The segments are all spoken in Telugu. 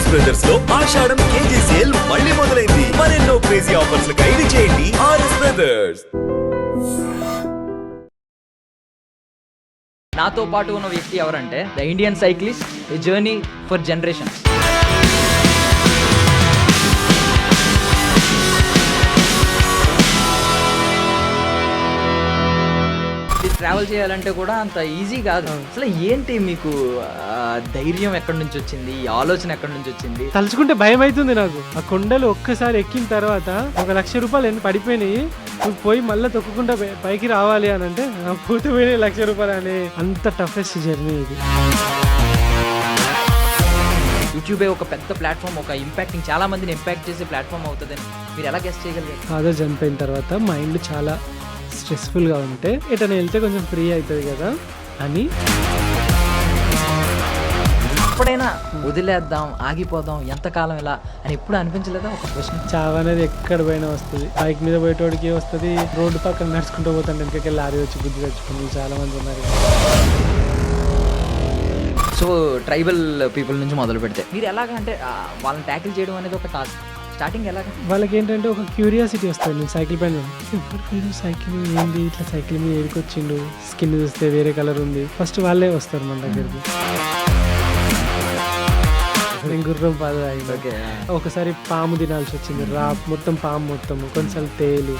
ఆర్ఎస్ బ్రదర్స్ లో ఆషాఢం కేజీ సేల్ మళ్ళీ మొదలైంది. మరెన్నో క్రేజీ ఆఫర్స్ ఖైదీ చేయండి ఆర్ఎస్ బ్రదర్స్. నాతో పాటు ఉన్న వ్యక్తి ఎవరంటే the Indian cyclist, A journey for generations. Travel చేయాలంటే కూడా అంత ఈజీ కాదు. అసలు ఏంటి మీకు ధైర్యం ఎక్కడి నుంచి వచ్చింది, ఈ ఆలోచన ఎక్కడి నుంచి వచ్చింది? తలుచుకుంటే భయం అవుతుంది నాకు. ఆ కొండలు ఒక్కసారి ఎక్కిన తర్వాత 1,00,000 రూపాయలు ఎన్ని పడిపోయినాయి, నువ్వు పోయి మళ్ళీ తొక్కకుండా పైకి రావాలి అని అంటే పోతే పోయినాయి 1,00,000 రూపాయలు అనే అంత టఫెస్ట్ జర్నీ ఇది. యూట్యూబే ఒక పెద్ద ప్లాట్ఫామ్, ఒక ఇంపాక్టింగ్, చాలా మందిని ఇంపాక్ట్ చేసే ప్లాట్ఫామ్ అవుతుందని మీరు ఎలా గెస్ట్ చేయగలిగారు? ఫాదర్ చనిపోయిన తర్వాత మైండ్ చాలా స్ట్రెస్ఫుల్గా ఉంటే ఎటైనా వెళ్తే కొంచెం ఫ్రీ అవుతుంది కదా అని. ఎప్పుడైనా వదిలేద్దాం, ఆగిపోదాం, ఎంతకాలం ఇలా అని ఎప్పుడు అనిపించలేదా? ఒక క్వశ్చన్. చావు అనేది ఎక్కడ పోయినా వస్తుంది. బైక్ మీద పోయేటోడికి వస్తుంది, రోడ్డు పక్కన నడుచుకుంటూ పోతాంటే వెనకకి లారీ వచ్చి గుద్ది తెచ్చుకుని చాలా మంది ఉన్నారు. సో ట్రైబల్ పీపుల్ నుంచి మొదలు పెడితే మీరు ఎలాగంటే వాళ్ళని ట్యాకిల్ చేయడం అనేది ఒక టాస్క్. స్టార్టింగ్ ఎలాగ వాళ్ళకి ఏంటంటే ఒక క్యూరియాసిటీ వస్తుంది. నేను సైకిల్ పైన ఎవరు సైకిల్ ఏంది, ఇట్లా సైకిల్ మీద ఏడుకొచ్చిండు, స్కిన్ చూస్తే వేరే కలర్ ఉంది, ఫస్ట్ వాళ్ళే వస్తారు మన దగ్గరికి. నేను గుర్రం పాద తాగిన, ఒకసారి పాము తినాల్సి వచ్చింది, మొత్తం పాము మొత్తం, కొన్నిసార్లు తేలు.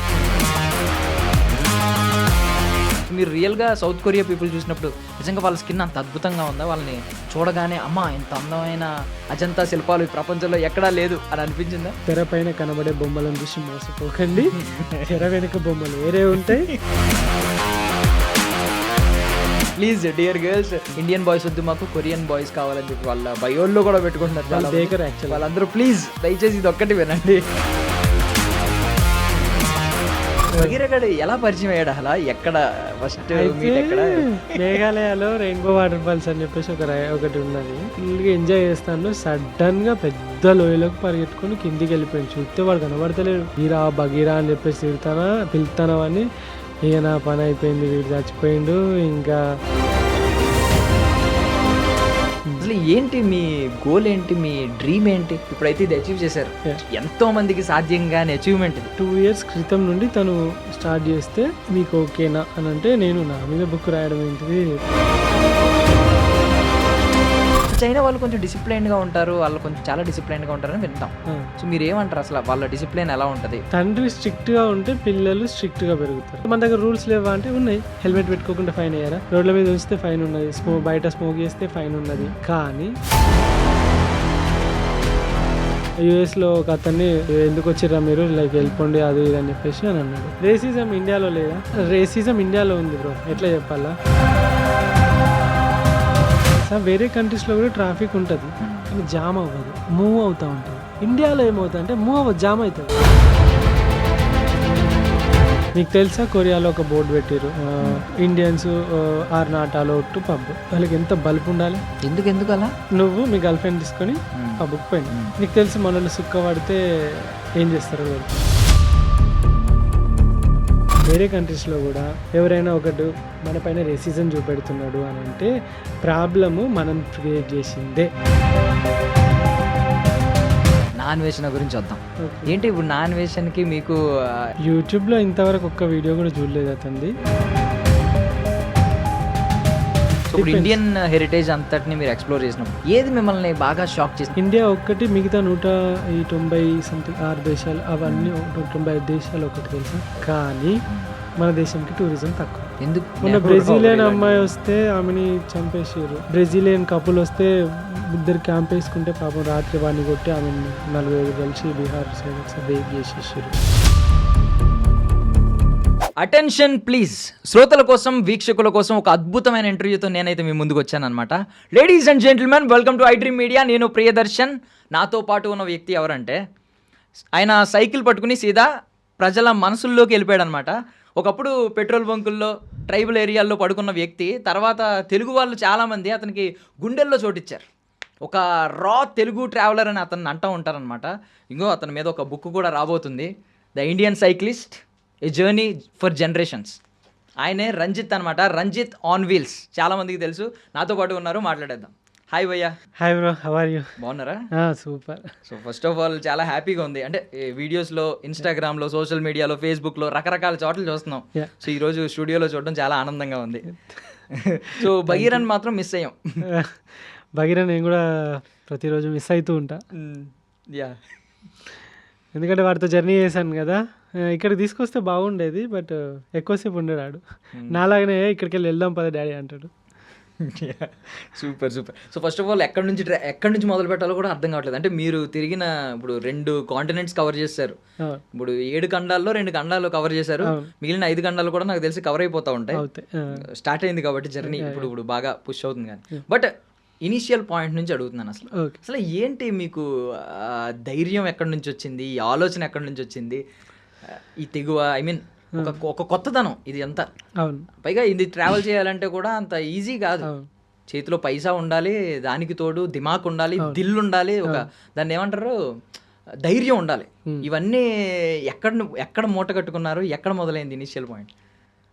మీరు రియల్గా సౌత్ కొరియా పీపుల్ చూసినప్పుడు నిజంగా వాళ్ళ స్కిన్ అంత అద్భుతంగా ఉందా? వాళ్ళని చూడగానే అమ్మా ఇంత అందమైన అజంతా శిల్పాలు ఈ ప్రపంచంలో ఎక్కడా లేదు అని అనిపించిందా? తెర పైన కనబడే బొమ్మలను చూసి మోసపోకండి, తెర వెనుక బొమ్మలు వేరే ఉంటాయి. Please dear girls, Indian boys వద్దు, మాకు కొరియన్ బాయ్స్ కావాలని చెప్పి వాళ్ళ బయోల్లో కూడా పెట్టుకుంటున్నారు వాళ్ళందరూ. ప్లీజ్ దయచేసి ఇది ఒక్కటి వినండి. భగీరథుడు ఎలా పరిచయం అయ్యాడు? అలా ఎక్కడ ఫస్ట్ మీట్ ఎక్కడ? మేఘాలయలో రెయిన్బో వాటర్ ఫాల్స్ అని చెప్పేసి ఒకటి ఉన్నది. ఫుల్గా ఎంజాయ్ చేస్తాను. సడన్ గా పెద్ద లోయలోకి పరిగెట్టుకుని కిందికి వెళ్ళిపోయాను. చూస్తే వాడు కనబడతలేడు. బగీరా బగీరా అని చెప్పేసి పిలుతానా అని. ఇక నా పని అయిపోయింది, వీడు చచ్చిపోయిండు. ఇంకా అసలు ఏంటి మీ గోల్, ఏంటి మీ డ్రీమ్ ఏంటి? ఇప్పుడైతే ఇది అచీవ్ చేశారు, ఎంతో మందికి సాధ్యం కాని అచీవ్మెంట్ ఇది. 2 years క్రితం నుండి తను స్టార్ట్ చేస్తే మీకు ఓకేనా అని అంటే నేను నా మీద బుక్ రాయడం ఏంటిది. చైనా వాళ్ళు కొంచెం డిసిప్లైన్గా ఉంటారు, వాళ్ళు కొంచెం చాలా డిసిప్లైన్గా ఉంటారని వింటాం. సో మీరు ఏమంటారు అసలు వాళ్ళ డిసిప్లైన్ ఎలా ఉంటుంది? తండ్రి స్ట్రిక్ట్గా ఉంటే పిల్లలు స్ట్రిక్ట్గా పెరుగుతారు. మన దగ్గర రూల్స్ లేవా అంటే ఉన్నాయి. హెల్మెట్ పెట్టుకోకుండా ఫైన్ అయ్యారా, రోడ్ల మీద ఉంచితే ఫైన్ ఉన్నది, బయట స్మోక్ చేస్తే ఫైన్ ఉన్నది. కానీ యుఎస్లో ఒక అతన్ని ఎందుకు వచ్చిర్రా మీరు, లైక్ వెళ్ళిపోండి అది ఇది అని చెప్పేసి అని అన్నాడు. రేసిజం ఇండియాలో లేదా? రేసిజం ఇండియాలో ఉంది బ్రో, ఎట్లా చెప్పాలా? వేరే కంట్రీస్లో కూడా ట్రాఫిక్ ఉంటుంది కానీ జామ్ అవ్వదు, మూవ్ అవుతూ ఉంటుంది. ఇండియాలో ఏమవుతుంది అంటే మూవ్ అవ్వదు, జామ్ అవుతుంది. మీకు తెలుసా కొరియాలో ఒక బోర్డు పెట్టారు, Indians are not allowed to pub. వాళ్ళకి ఎంత బల్బ్ ఉండాలి? ఎందుకు అలా? నువ్వు మీ గర్ల్ ఫ్రెండ్ తీసుకొని పబ్కి పోయినా, నీకు తెలుసు మనల్ని సుక్క పడితే ఏం చేస్తారు వాళ్ళు. వేరే కంట్రీస్లో కూడా ఎవరైనా ఒకటి మన పైన రేసిజం చూపెడుతున్నాడు అని అంటే ప్రాబ్లము మనం క్రియేట్ చేసిందే. నాన్ వేషన్ గురించి వద్దాం. ఏంటి ఇప్పుడు నాన్ వేషన్కి మీకు యూట్యూబ్లో ఇంతవరకు ఒక్క వీడియో కూడా చూడలేదు అతనిది. ఇప్పుడు ఇండియన్ హెరిటేజ్ అంతటిని మీరు ఎక్స్ప్లోర్ చేసినప్పుడు ఏది మిమ్మల్ని బాగా షాక్ చేసింది? ఇండియా ఒక్కటి, మిగతా 190 సంథింగ్ 6 దేశాలు, అవన్నీ 195 దేశాలు ఒకటి తెలుసా. కానీ మన దేశంకి టూరిజం తక్కువ. ఎందుకు? మొన్న బ్రెజిలియన్ అమ్మాయి వస్తే ఆమెని చంపేసారు. బ్రెజిలియన్ కపుల్ వస్తే ఇద్దరు క్యాంప్ వేసుకుంటే పాపం రాత్రి వాడిని కొట్టి ఆమెను 4-5 కలిసి బీహార్ సైడ్ ఒకసారి రేప్ చేసేసారు. అటెన్షన్ ప్లీజ్, శ్రోతల కోసం, వీక్షకుల కోసం ఒక అద్భుతమైన ఇంటర్వ్యూతో నేనైతే మీ ముందుకు వచ్చాను అనమాట. Ladies and gentlemen, welcome to iDream media. నేను ప్రియదర్శన్. నాతో పాటు ఉన్న వ్యక్తి ఎవరంటే ఆయన సైకిల్ పట్టుకుని సీదా ప్రజల మనసుల్లోకి వెళ్ళిపోయాడు అనమాట. ఒకప్పుడు పెట్రోల్ బంకుల్లో ట్రైబల్ ఏరియాల్లో పడుకున్న వ్యక్తి తర్వాత తెలుగు వాళ్ళు చాలామంది అతనికి గుండెల్లో చోటిచ్చారు. ఒక రా తెలుగు ట్రావెలర్ అని అతన్ని అంటూ ఉంటారనమాట. ఇంకో అతని మీద ఒక బుక్ కూడా రాబోతుంది, the Indian cyclist, A journey for generations. ఆయనే రంజిత్ అనమాట. రంజిత్ ఆన్ వీల్స్ చాలామందికి తెలుసు. నాతో పాటు ఉన్నారు, మాట్లాడేద్దాం. హాయ్ భయ్యా, hi bro, how are you? బాగున్నారా? Super. So first of all చాలా హ్యాపీగా ఉంది. అంటే వీడియోస్లో, ఇన్స్టాగ్రామ్లో, సోషల్ మీడియాలో, ఫేస్బుక్లో రకరకాల చోట్ల చూస్తున్నాం. Yeah. సో ఈరోజు స్టూడియోలో చూడడం చాలా ఆనందంగా ఉంది. సో భగీరథ్ మాత్రం మిస్ అయ్యాం. భగీరథ్ నేను కూడా ప్రతిరోజు మిస్ అవుతూ ఉంటా, యా. ఎందుకంటే వాడితో జర్నీ చేశాను కదా. ఇక్కడికి తీసుకొస్తే బాగుండేది, బట్ ఎక్కువసేపు ఉండడాడు. నాలాగనే ఇక్కడికి వెళ్దాం పద డాడీ అంటాడు. Super super. So first of all ఎక్కడి నుంచి మొదలు పెట్టాలో కూడా అర్థం కావట్లేదు. అంటే మీరు తిరిగిన ఇప్పుడు 2 కాంటినెంట్స్ కవర్ చేశారు. ఇప్పుడు 7 ఖండాల్లో 2 ఖండాలు కవర్ చేశారు. మిగిలిన 5 ఖండాలు కూడా నాకు తెలిసి కవర్ అయిపోతా ఉంటాయి. స్టార్ట్ అయింది కాబట్టి జర్నీ ఇప్పుడు బాగా పుష్ అవుతుంది. కానీ బట్ ఇనీషియల్ పాయింట్ నుంచి అడుగుతున్నాను, అసలు ఏంటి మీకు ధైర్యం ఎక్కడి నుంచి వచ్చింది, ఈ ఆలోచన ఎక్కడి నుంచి వచ్చింది, ఈ తెగువ, ఐ మీన్ ఒక కొత్తదనం ఇది అంతా. అవును, పైగా ఇది ట్రావెల్ చేయాలంటే కూడా అంత ఈజీ కాదు. చేతిలో పైసా ఉండాలి, దానికి తోడు దిమాక్ ఉండాలి, దిల్ ఉండాలి, ఒక దాన్ని ఏమంటారు ధైర్యం ఉండాలి. ఇవన్నీ ఎక్కడ మూట కట్టుకున్నారు, ఎక్కడ మొదలైంది ఇనిషియల్ పాయింట్?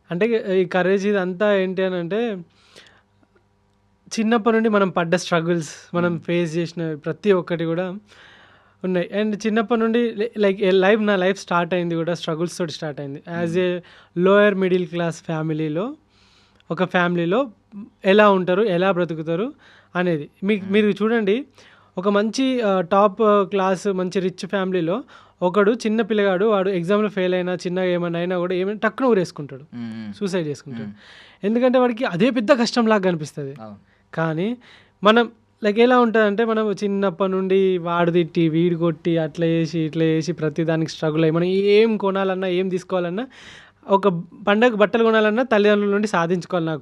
అంటే ఈ కరేజ్ ఇది అంతా ఏంటి అని అంటే, చిన్నప్పటి నుండి మనం పడ్డ స్ట్రగుల్స్, మనం ఫేస్ చేసిన ప్రతి ఒక్కటి కూడా ఉన్నాయి. అండ్ చిన్నప్పటి నుండి లైక్ నా లైఫ్ స్టార్ట్ అయింది కూడా స్ట్రగుల్స్ తోటి స్టార్ట్ అయింది. As a lower middle class ఫ్యామిలీలో, ఒక ఫ్యామిలీలో ఎలా ఉంటారు, ఎలా బ్రతుకుతారు అనేది మీరు చూడండి. ఒక మంచి టాప్ క్లాస్ మంచి రిచ్ ఫ్యామిలీలో ఒకడు చిన్న పిల్లగాడు, వాడు ఎగ్జామ్లో ఫెయిల్ అయినా, చిన్నగా ఏమైనా అయినా కూడా ఏమైనా టక్కున ఊరేసుకుంటాడు, సూసైడ్ చేసుకుంటాడు. ఎందుకంటే వాడికి అదే పెద్ద కష్టంలాగా కనిపిస్తుంది. కానీ మనం లైక్ ఎలా ఉంటుందంటే, మనం చిన్నప్పటి నుండి వాడు తిట్టి వీడు కొట్టి అట్లా చేసి ఇట్లా చేసి ప్రతి దానికి స్ట్రగుల్ అయ్యి, మనం ఏం కొనాలన్నా ఏం తీసుకోవాలన్నా, ఒక పండగ బట్టలు కొనాలన్నా తల్లిదండ్రుల నుండి సాధించుకోవాలి, నాకు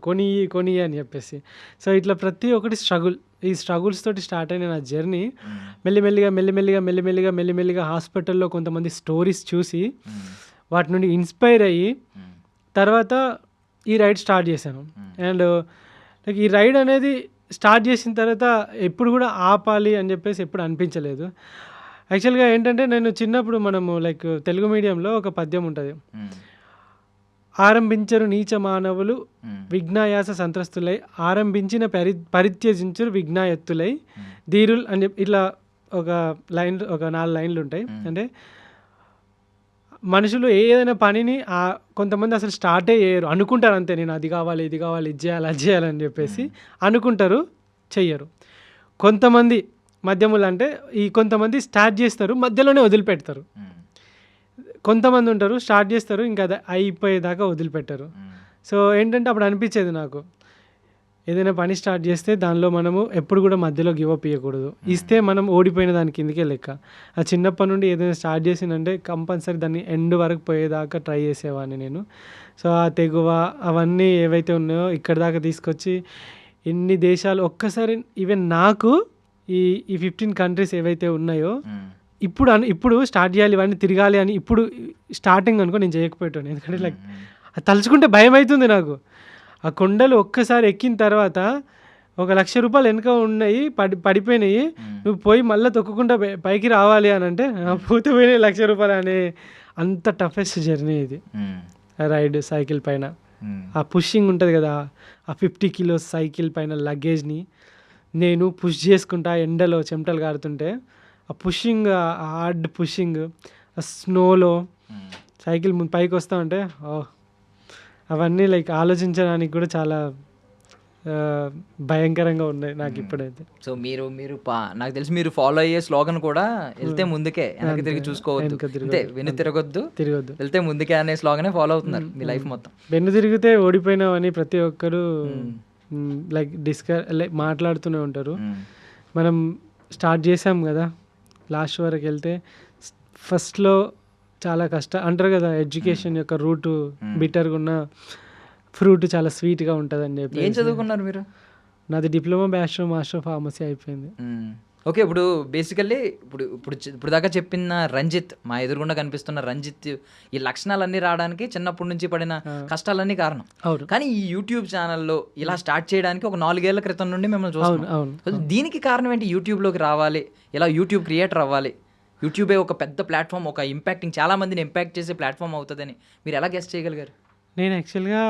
కొని అని చెప్పేసి. సో ఇట్లా ప్రతి ఒక్కటి స్ట్రగుల్, ఈ స్ట్రగుల్స్ తోటి స్టార్ట్ అయిన నా జర్నీ మెల్లిమెల్లిగా హాస్పిటల్లో కొంతమంది స్టోరీస్ చూసి వాటి నుండి ఇన్స్పైర్ అయ్యి తర్వాత ఈ రైడ్ స్టార్ట్ చేశాను. అండ్ లైక్ ఈ రైడ్ అనేది స్టార్ట్ చేసిన తర్వాత ఎప్పుడు కూడా ఆపాలి అని చెప్పేసి ఎప్పుడు అనిపించలేదు. యాక్చువల్గా ఏంటంటే, నేను చిన్నప్పుడు మనము లైక్ తెలుగు మీడియంలో ఒక పద్యం ఉంటుంది, ఆరంభించరు నీచ మానవులు విఘ్నాయాస సంత్రస్తులై, ఆరంభించిన పరిత్యజించరు విఘ్నాయత్తులై ధీరులు అని చెప్పి ఇట్లా ఒక 4 లైన్లు ఉంటాయి. అంటే మనుషులు ఏదైనా పనిని కొంతమంది అసలు స్టార్టే చేయరు, అనుకుంటారు అంతే, నేను అది కావాలి ఇది కావాలి ఇది చేయాలని చెప్పేసి అనుకుంటారు, చెయ్యరు. కొంతమంది మధ్యములు అంటే కొంతమంది స్టార్ట్ చేస్తారు, మధ్యలోనే వదిలిపెడతారు. కొంతమంది ఉంటారు స్టార్ట్ చేస్తారు, ఇంకా అది అయిపోయేదాకా వదిలిపెట్టరు. సో ఏంటంటే అప్పుడు అనిపించేది నాకు, ఏదైనా పని స్టార్ట్ చేస్తే దానిలో మనము ఎప్పుడు కూడా మధ్యలో గివప్ ఇవ్వకూడదు. ఇస్తే మనం ఓడిపోయిన దాని కిందకే లెక్క. ఆ చిన్నప్పటి నుండి ఏదైనా స్టార్ట్ చేసిందంటే కంపల్సరీ దాన్ని ఎండ్ వరకు పోయేదాకా ట్రై చేసేవాడిని నేను. సో ఆ తెగువ అవన్నీ ఏవైతే ఉన్నాయో ఇక్కడి దాకా తీసుకొచ్చి ఇన్ని దేశాలు ఒక్కసారి, ఈవెన్ నాకు ఈ 15 కంట్రీస్ ఏవైతే ఉన్నాయో ఇప్పుడు స్టార్ట్ చేయాలి, ఇవన్నీ తిరగాలి అని ఇప్పుడు స్టార్టింగ్ అనుకో నేను చేయకపోయాను. ఎందుకంటే లైక్ అది తలుచుకుంటే భయం అవుతుంది నాకు. ఆ కొండలు ఒక్కసారి ఎక్కిన తర్వాత ₹1,00,000 వెనక ఉన్నాయి, పడిపోయినాయి, నువ్వు పోయి మళ్ళీ తొక్కుకుంటా పైకి రావాలి అని అంటే పోతే పోయినాయి ₹1,00,000 అనే అంత టఫెస్ట్ జర్నీ ఇది. రైడ్ సైకిల్ పైన ఆ పుషింగ్ ఉంటుంది కదా, ఆ 50 కిలోస్ సైకిల్ పైన లగేజ్ని నేను పుష్ చేసుకుంటా, ఎండలో చెమటలు కారుతుంటే ఆ పుషింగ్, హార్డ్ పుషింగ్, ఆ స్నోలో సైకిల్ పైకి వస్తూ ఉంటే అవన్నీ లైక్ ఆలోచించడానికి కూడా చాలా భయంకరంగా ఉన్నాయి నాకు ఇప్పుడైతే. సో మీరు నాకు తెలిసి మీరు ఫాలో అయ్యే స్లోగన్ కూడా వెళ్తే ముందుకే వెనక్కి తిరిగి చూసుకోవద్దు, అంతే, వెన్ను తిరగొద్దు వెళ్తే ముందుకే అనే స్లోగనే ఫాలో అవుతున్నారు మీ లైఫ్ మొత్తం. వెన్ను తిరిగితే ఓడిపోయినామని ప్రతి ఒక్కరు లైక్ మాట్లాడుతూనే ఉంటారు. మనం స్టార్ట్ చేసాం కదా, లాస్ట్ వరకు వెళ్తే ఫస్ట్లో చాలా అంటారు కదా, ఎడ్యుకేషన్ యొక్క రూట్ బిటర్గా ఉన్న ఫ్రూట్ చాలా స్వీట్గా ఉంటుంది అని చెప్పి. ఏం చదువుకున్నారు మీరు? నాది డిప్లొమా బ్యాచిలర్ మాస్టర్ ఫార్మసీ అయిపోయింది. ఓకే, ఇప్పుడు బేసికల్లీ ఇప్పుడు దాకా చెప్పిన రంజిత్, మా ఎదురుగుండా కనిపిస్తున్న రంజిత్, ఈ లక్షణాలన్నీ రావడానికి చిన్నప్పటి నుంచి పడిన కష్టాలన్నీ కారణం. కానీ ఈ యూట్యూబ్ ఛానల్లో ఇలా స్టార్ట్ చేయడానికి ఒక 4 ఏళ్ల క్రితం నుండి మిమ్మల్ని చూస్తున్నాం. దీనికి కారణం ఏంటి? యూట్యూబ్లోకి రావాలి, ఇలా యూట్యూబ్ క్రియేటర్ అవ్వాలి, యూట్యూబే ఒక పెద్ద ప్లాట్ఫామ్, ఒక ఇంపాక్టింగ్, చాలా మందిని ఇంపాక్ట్ చేసే ప్లాట్ఫామ్ అవుతుందని మీరు ఎలా గెస్ట్ చేయగలిగారు? నేను యాక్చువల్గా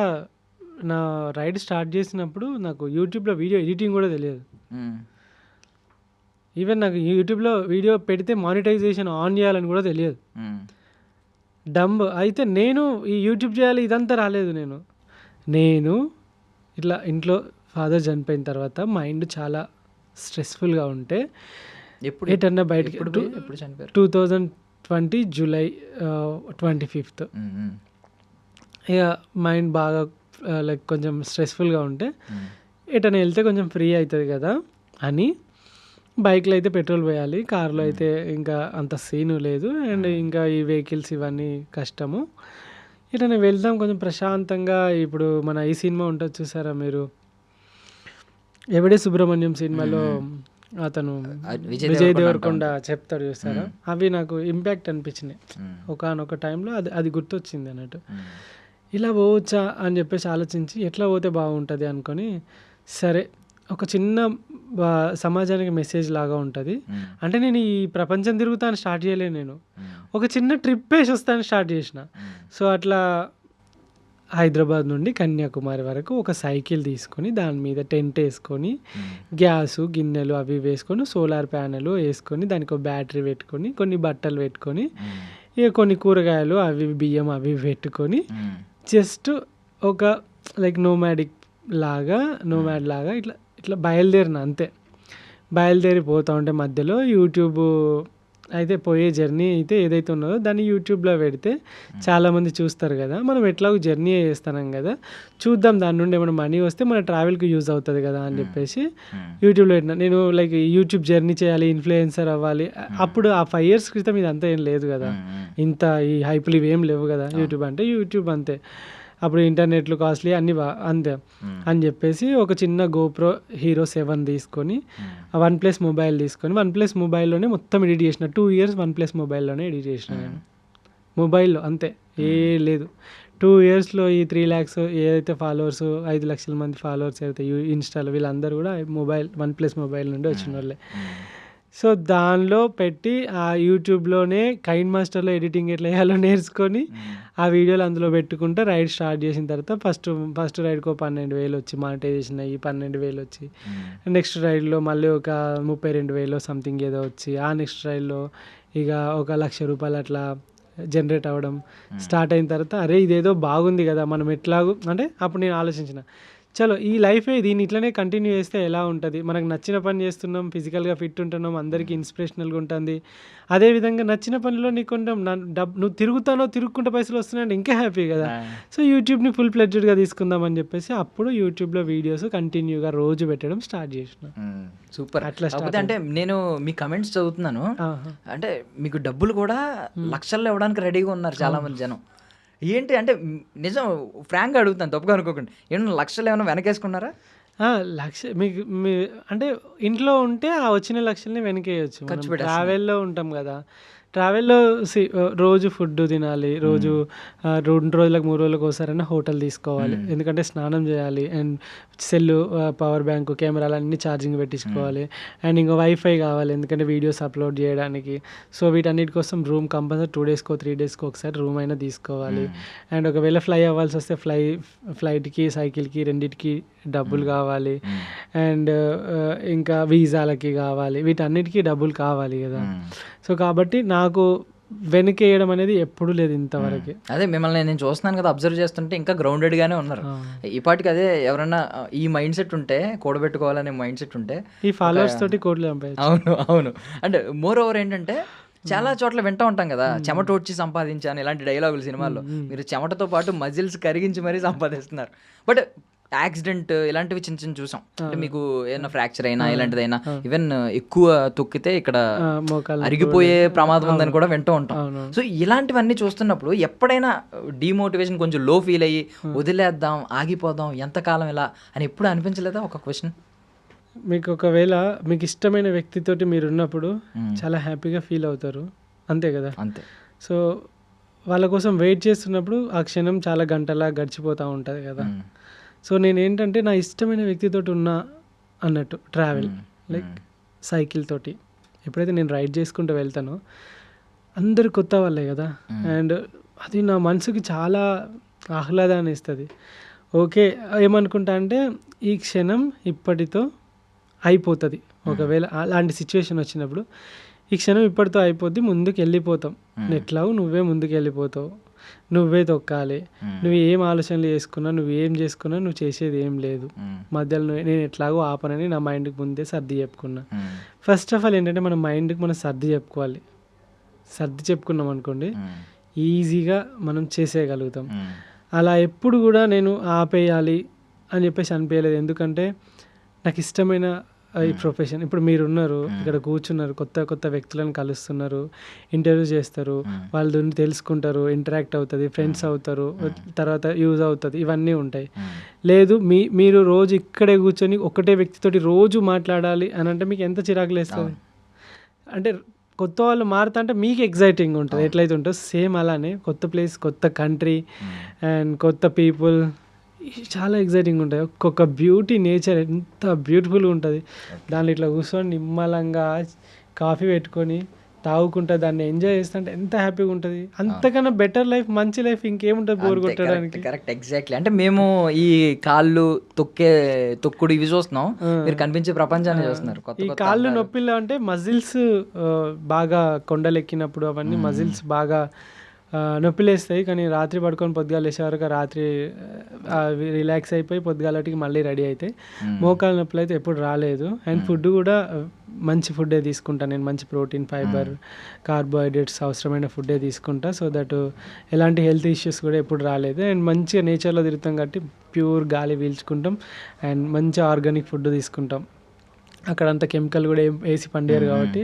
నా రైడ్ స్టార్ట్ చేసినప్పుడు నాకు యూట్యూబ్లో వీడియో ఎడిటింగ్ కూడా తెలియదు. ఈవెన్ నాకు యూట్యూబ్లో వీడియో పెడితే మానిటైజేషన్ ఆన్ చేయాలని కూడా తెలియదు. డంబ్ అయితే నేను ఈ యూట్యూబ్ చేయాలి ఇదంతా రాలేదు. నేను ఇట్లా ఇంట్లో ఫాదర్ చనిపోయిన తర్వాత మైండ్ చాలా స్ట్రెస్ఫుల్గా ఉంటే ఎటన్నా బయటకి 2020 జూలై 25th ఇక మైండ్ బాగా లైక్ కొంచెం స్ట్రెస్ఫుల్గా ఉంటే ఎటన్నా వెళ్తే కొంచెం ఫ్రీ అవుతుంది కదా అని బైక్లో అయితే పెట్రోల్ పోయాలి, కార్లో అయితే ఇంకా అంత సీను లేదు. అండ్ ఇంకా ఈ వెహికల్స్ ఇవన్నీ కష్టము. ఇటనే వెళ్దాం కొంచెం ప్రశాంతంగా. ఇప్పుడు మన ఈ సినిమా ఉంటుంది చూసారా మీరు, ఎవడే సుబ్రహ్మణ్యం సినిమాలో అతను విజయ్ దేవరకొండ చెప్తాడు చూస్తారా, అవి నాకు ఇంపాక్ట్ అనిపించినాయి ఒకనొక టైంలో. అది గుర్తొచ్చింది అన్నట్టు. ఇలా పోవచ్చా అని చెప్పేసి ఆలోచించి ఎట్లా పోతే బాగుంటుంది అనుకొని, సరే ఒక చిన్న సమాజానికి మెసేజ్ లాగా ఉంటుంది. అంటే నేను ఈ ప్రపంచం తిరుగుతాను స్టార్ట్ చేయలేను, నేను ఒక చిన్న ట్రిప్ వేసి వస్తాను స్టార్ట్ చేసిన. సో అట్లా హైదరాబాద్ నుండి కన్యాకుమారి వరకు ఒక సైకిల్ తీసుకొని దాని మీద టెంట్ వేసుకొని గ్యాసు గిన్నెలు అవి వేసుకొని సోలార్ ప్యానెల్ వేసుకొని దానికి ఒక బ్యాటరీ పెట్టుకొని కొన్ని బట్టలు పెట్టుకొని ఇక కొన్ని కూరగాయలు అవి బియ్యం అవి పెట్టుకొని జస్ట్ ఒక లైక్ నోమాడ్ లాగా ఇట్లా బయలుదేరిన అంతే. బయలుదేరి పోతూ ఉంటే మధ్యలో యూట్యూబ్ అయితే పోయే జర్నీ అయితే ఏదైతే ఉన్నదో దాన్ని యూట్యూబ్లో పెడితే చాలామంది చూస్తారు కదా, మనం ఎట్లాగో జర్నీ చేస్తున్నాం కదా, చూద్దాం దాని నుండి ఏమైనా మనీ వస్తే మన ట్రావెల్కి యూజ్ అవుతుంది కదా అని చెప్పేసి యూట్యూబ్లో పెట్టిన. నేను లైక్ యూట్యూబ్ జర్నీ చేయాలి, ఇన్ఫ్లుయెన్సర్ అవ్వాలి. అప్పుడు ఆ 5 years క్రితం ఇదంతా ఏం లేదు కదా, ఇంత ఈ హైపులు ఇవేం లేవు కదా. యూట్యూబ్ అంటే యూట్యూబ్ అంతే, అప్పుడు ఇంటర్నెట్లు కాస్ట్లీ అన్నీ అంతే అని చెప్పేసి ఒక చిన్న GoPro Hero 7 తీసుకొని OnePlus మొబైల్ తీసుకొని OnePlus మొబైల్లోనే మొత్తం ఎడిట్ చేసిన. 2 years OnePlus మొబైల్లోనే ఎడిట్ చేసిన నేను, మొబైల్లో అంతే, ఏ లేదు. 2 yearsలో ఈ 3 lakhs ఏదైతే ఫాలోవర్స్ 5 లక్షల మంది ఫాలోవర్స్ అయితే ఇన్స్టాలో వీళ్ళందరూ కూడా OnePlus మొబైల్ నుండి వచ్చిన వాళ్ళే. సో దానిలో పెట్టి ఆ యూట్యూబ్లోనే కైన్ మాస్టర్లో ఎడిటింగ్ ఎట్లా వేయాలో నేర్చుకొని ఆ వీడియోలు అందులో పెట్టుకుంటే రైడ్ స్టార్ట్ చేసిన తర్వాత ఫస్ట్ రైడ్కి 12,000 వచ్చి మానిటైజేషన్ అయ్యి 12,000 వచ్చి, నెక్స్ట్ రైడ్లో మళ్ళీ ఒక 32,000 సంథింగ్ ఏదో వచ్చి, ఆ నెక్స్ట్ రైడ్లో ఇక 1,00,000 రూపాయలు అట్లా జనరేట్ అవ్వడం స్టార్ట్ అయిన తర్వాత అరే ఇదేదో బాగుంది కదా, మనం ఎట్లాగో అంటే అప్పుడు నేను ఆలోచించిన, చలో ఈ లైఫే దీన్ని ఇట్లనే కంటిన్యూ చేస్తే ఎలా ఉంటుంది, మనకు నచ్చిన పని చేస్తున్నాం, ఫిజికల్గా ఫిట్ ఉంటున్నాం, అందరికీ ఇన్స్పిరేషనల్గా ఉంటుంది. అదేవిధంగా నచ్చిన పనిలో నీకు కొంచెం నువ్వు తిరుగుకుంటే పైసలు వస్తున్నాయంటే ఇంకా హ్యాపీ కదా. సో యూట్యూబ్ని ఫుల్ ప్లెడ్జ్డ్గా తీసుకుందాం అని చెప్పేసి అప్పుడు యూట్యూబ్లో వీడియోస్ కంటిన్యూగా రోజు పెట్టడం స్టార్ట్ చేసిన. సూపర్. అట్లా అంటే నేను మీ కమెంట్స్ చదువుతున్నాను, అంటే మీకు డబ్బులు కూడా లక్షల్లో ఇవ్వడానికి రెడీగా ఉన్నారు చాలా మంది జనం. ఏంటి అంటే నిజం ఫ్రాంక్గా అడుగుతాను, తప్పుగా అనుకోకండి, ఏమన్నా లక్షలు ఏమైనా వెనకేసుకున్నారా? లక్ష మీకు అంటే ఇంట్లో ఉంటే ఆ వచ్చిన లక్షల్ని వెనకేయచ్చు. ట్రావెల్లో ఉంటాం కదా, ట్రావెల్లో రోజు ఫుడ్ తినాలి, రోజు 2 రోజులకు 3 రోజులకు ఒకసారైనా హోటల్ తీసుకోవాలి, ఎందుకంటే స్నానం చేయాలి, అండ్ సెల్ పవర్ బ్యాంకు కెమెరాలు అన్నీ ఛార్జింగ్ పెట్టించుకోవాలి, అండ్ ఇంకా వైఫై కావాలి ఎందుకంటే వీడియోస్ అప్లోడ్ చేయడానికి. సో వీటన్నిటి కోసం రూమ్ కంపల్సరీ 2 daysకో 3 daysకో ఒకసారి రూమ్ అయినా తీసుకోవాలి. అండ్ ఒకవేళ ఫ్లై అవ్వాల్సి వస్తే ఫ్లైట్కి సైకిల్కి రెండింటికి డబ్బులు కావాలి, అండ్ ఇంకా వీసాలకి కావాలి, వీటన్నిటికీ డబ్బులు కావాలి కదా. సో కాబట్టి నాకు వెనకేయడం అనేది ఎప్పుడు లేదు ఇంతవరకు. అదే మిమ్మల్ని నేను చూస్తున్నాను కదా, అబ్జర్వ్ చేస్తుంటే ఇంకా గ్రౌండెడ్గానే ఉన్నారు. ఈ పాటికి అదే ఎవరన్నా ఈ మైండ్ సెట్ ఉంటే, కూడబెట్టుకోవాలనే మైండ్ సెట్ ఉంటే ఈ ఫాలోవర్స్ తోటి కోట్లు చంపేయచ్చు. అవును. అంటే మోర్ ఓవర్ ఏంటంటే చాలా చోట్ల వింటూ ఉంటాం కదా, చెమట వచ్చి సంపాదించాను ఇలాంటి డైలాగులు సినిమాల్లో. మీరు చెమటతో పాటు మజిల్స్ కరిగించి మరీ సంపాదిస్తున్నారు. బట్ యాక్సిడెంట్ ఇలాంటివి చిన్న చిన్న చూసాం, అంటే మీకు ఏదైనా ఫ్రాక్చర్ అయినా ఇలాంటిదైనా ఈవెన్ ఎక్కువ తొక్కితే ఇక్కడ అరిగిపోయే ప్రమాదం ఉందని కూడా వింటూ ఉంటాం. సో ఇలాంటివన్నీ చూస్తున్నప్పుడు ఎప్పుడైనా డిమోటివేషన్ కొంచెం లో ఫీల్ అయ్యి వదిలేద్దాం, ఆగిపోదాం, ఎంతకాలం ఇలా అని ఎప్పుడు అనిపించలేదా? ఒక క్వశ్చన్, మీకు ఒకవేళ మీకు ఇష్టమైన వ్యక్తితోటి మీరు ఉన్నప్పుడు చాలా హ్యాపీగా ఫీల్ అవుతారు, అంతే కదా. అంతే. సో వాళ్ళ కోసం వెయిట్ చేస్తున్నప్పుడు ఆ క్షణం చాలా గంటలా గడిచిపోతూ ఉంటుంది కదా. సో నేనేంటంటే నా ఇష్టమైన వ్యక్తితో ఉన్నా అన్నట్టు ట్రావెల్ లైక్ సైకిల్ తోటి ఎప్పుడైతే నేను రైడ్ చేసుకుంటూ వెళ్తానో అందరు కొత్త వాళ్ళే కదా, అండ్ అది నా మనసుకి చాలా ఆహ్లాదాన్ని ఇస్తుంది. ఓకే ఏమనుకుంటా అంటే ఈ క్షణం ఇప్పటితో అయిపోతుంది. ఒకవేళ అలాంటి సిచ్యువేషన్ వచ్చినప్పుడు ఈ క్షణం ఇప్పటితో అయిపోద్ది, ముందుకు వెళ్ళిపోతాం. ఎట్లాగో నువ్వే ముందుకు వెళ్ళిపోతావు, నువ్వే తొక్కాలి. నువ్వు ఏం ఆలోచనలు చేసుకున్నా, నువ్వు ఏం చేసుకున్నా నువ్వు చేసేది ఏం లేదు. మధ్యలో నేను ఎట్లాగో ఆపనని నా మైండ్కి ముందే సర్ది చెప్పుకున్నా. ఫస్ట్ ఆఫ్ ఆల్ ఏంటంటే మన మైండ్కి మనం సర్ది చెప్పుకోవాలి. సర్ది చెప్పుకున్నాం అనుకోండి ఈజీగా మనం చేసేయగలుగుతాం. అలా ఎప్పుడు కూడా నేను ఆపేయాలి అని చెప్పేసి అనిపించలేదు. ఎందుకంటే నాకు ఇష్టమైన ఈ ప్రొఫెషన్. ఇప్పుడు మీరున్నారు ఇక్కడ కూర్చున్నారు, కొత్త కొత్త వ్యక్తులను కలుస్తున్నారు, ఇంటర్వ్యూ చేస్తారు, వాళ్ళు తెలుసుకుంటారు, ఇంటరాక్ట్ అవుతుంది, ఫ్రెండ్స్ అవుతారు, తర్వాత యూజ్ అవుతుంది, ఇవన్నీ ఉంటాయి. లేదు మీరు రోజు ఇక్కడే కూర్చొని ఒకటే వ్యక్తితోటి రోజు మాట్లాడాలి అని అంటే మీకు ఎంత చిరాకు లేస్తుంది. అంటే కొత్త వాళ్ళు మారుతా అంటే మీకు ఎగ్జైటింగ్ ఉంటుంది, ఎట్లయితే ఉంటుందో సేమ్ అలానే కొత్త ప్లేస్, కొత్త కంట్రీ అండ్ కొత్త పీపుల్ చాలా ఎగ్జైటింగ్ ఉంటాయి. ఒక్కొక్క బ్యూటీ, నేచర్ ఎంత బ్యూటిఫుల్గా ఉంటుంది. దాన్ని ఇట్లా కూర్చొని నిమ్మలంగా కాఫీ పెట్టుకొని తాగుకుంటా దాన్ని ఎంజాయ్ చేస్తుంటే ఎంత హ్యాపీగా ఉంటుంది. అంతకన్నా బెటర్ లైఫ్, మంచి లైఫ్ ఇంకేముంటుంది బోర్ కొట్టడానికి. Correct, exactly. అంటే మేము ఈ కాళ్ళు తొక్కుడు ఇవి చూస్తున్నాం, మీరు కనిపించే ప్రపంచాన్ని చూస్తున్నారు. ఈ కాళ్ళు నొప్పిలో అంటే మజిల్స్ బాగా కొండలెక్కినప్పుడు అవన్నీ మజిల్స్ బాగా నొప్పిలేస్తాయి. కానీ రాత్రి పడుకొని పొద్దుగాలు లేచే వరకు రాత్రి రిలాక్స్ అయిపోయి పొద్దుగాలటికి మళ్ళీ రెడీ అవుతాయి. మోకాలు నొప్పులు అయితే ఎప్పుడు రాలేదు. అండ్ ఫుడ్ కూడా మంచి ఫుడ్డే తీసుకుంటాను నేను. మంచి ప్రోటీన్, ఫైబర్, కార్బోహైడ్రేట్స్ అవసరమైన ఫుడ్డే తీసుకుంటా. సో దట్ ఎలాంటి హెల్త్ ఇష్యూస్ కూడా ఎప్పుడు రాలేదు. అండ్ మంచిగా నేచర్లో తిరుగుతాం కాబట్టి ప్యూర్ గాలి పీల్చుకుంటాం అండ్ మంచి ఆర్గానిక్ ఫుడ్ తీసుకుంటాం. అక్కడ అంత కెమికల్ కూడా వేసి పండియారు కాబట్టి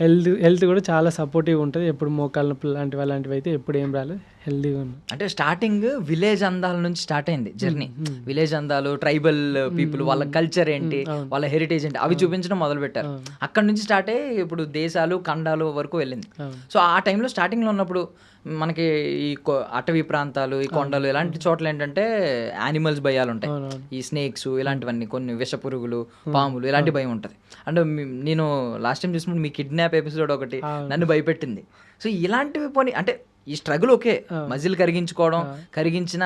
హెల్త్ కూడా చాలా సపోర్టివ్గా ఉంటుంది. ఎప్పుడు మోకాళ్ళ నొప్పులు అలాంటివి అయితే ఎప్పుడు ఏం రాలేదు, హెల్తీగా ఉంది. అంటే స్టార్టింగ్ విలేజ్ అందాల నుంచి స్టార్ట్ అయింది జర్నీ. విలేజ్ అందాలు, ట్రైబల్ పీపుల్, వాళ్ళ కల్చర్ ఏంటి, వాళ్ళ హెరిటేజ్ ఏంటి అవి చూపించడం మొదలు పెట్టారు. అక్కడ నుంచి స్టార్ట్ అయ్యి ఇప్పుడు దేశాలు, ఖండాలు వరకు వెళ్ళింది. సో ఆ టైంలో స్టార్టింగ్లో ఉన్నప్పుడు మనకి ఈ అటవీ ప్రాంతాలు, ఈ కొండలు ఇలాంటి చోట్ల ఏంటంటే యానిమల్స్ భయాలు ఉంటాయి. ఈ స్నేక్స్ ఇలాంటివన్నీ, కొన్ని విష పురుగులు, పాములు ఇలాంటి భయం ఉంటుంది. అంటే నేను లాస్ట్ టైం చూసినప్పుడు మీ కిడ్నాప్ ఎపిసోడ్ ఒకటి నన్ను భయపెట్టింది. సో ఇలాంటివి పోనీ అంటే ఈ స్ట్రగుల్ ఓకే, మజిల్ కరిగించుకోవడం, కరిగించిన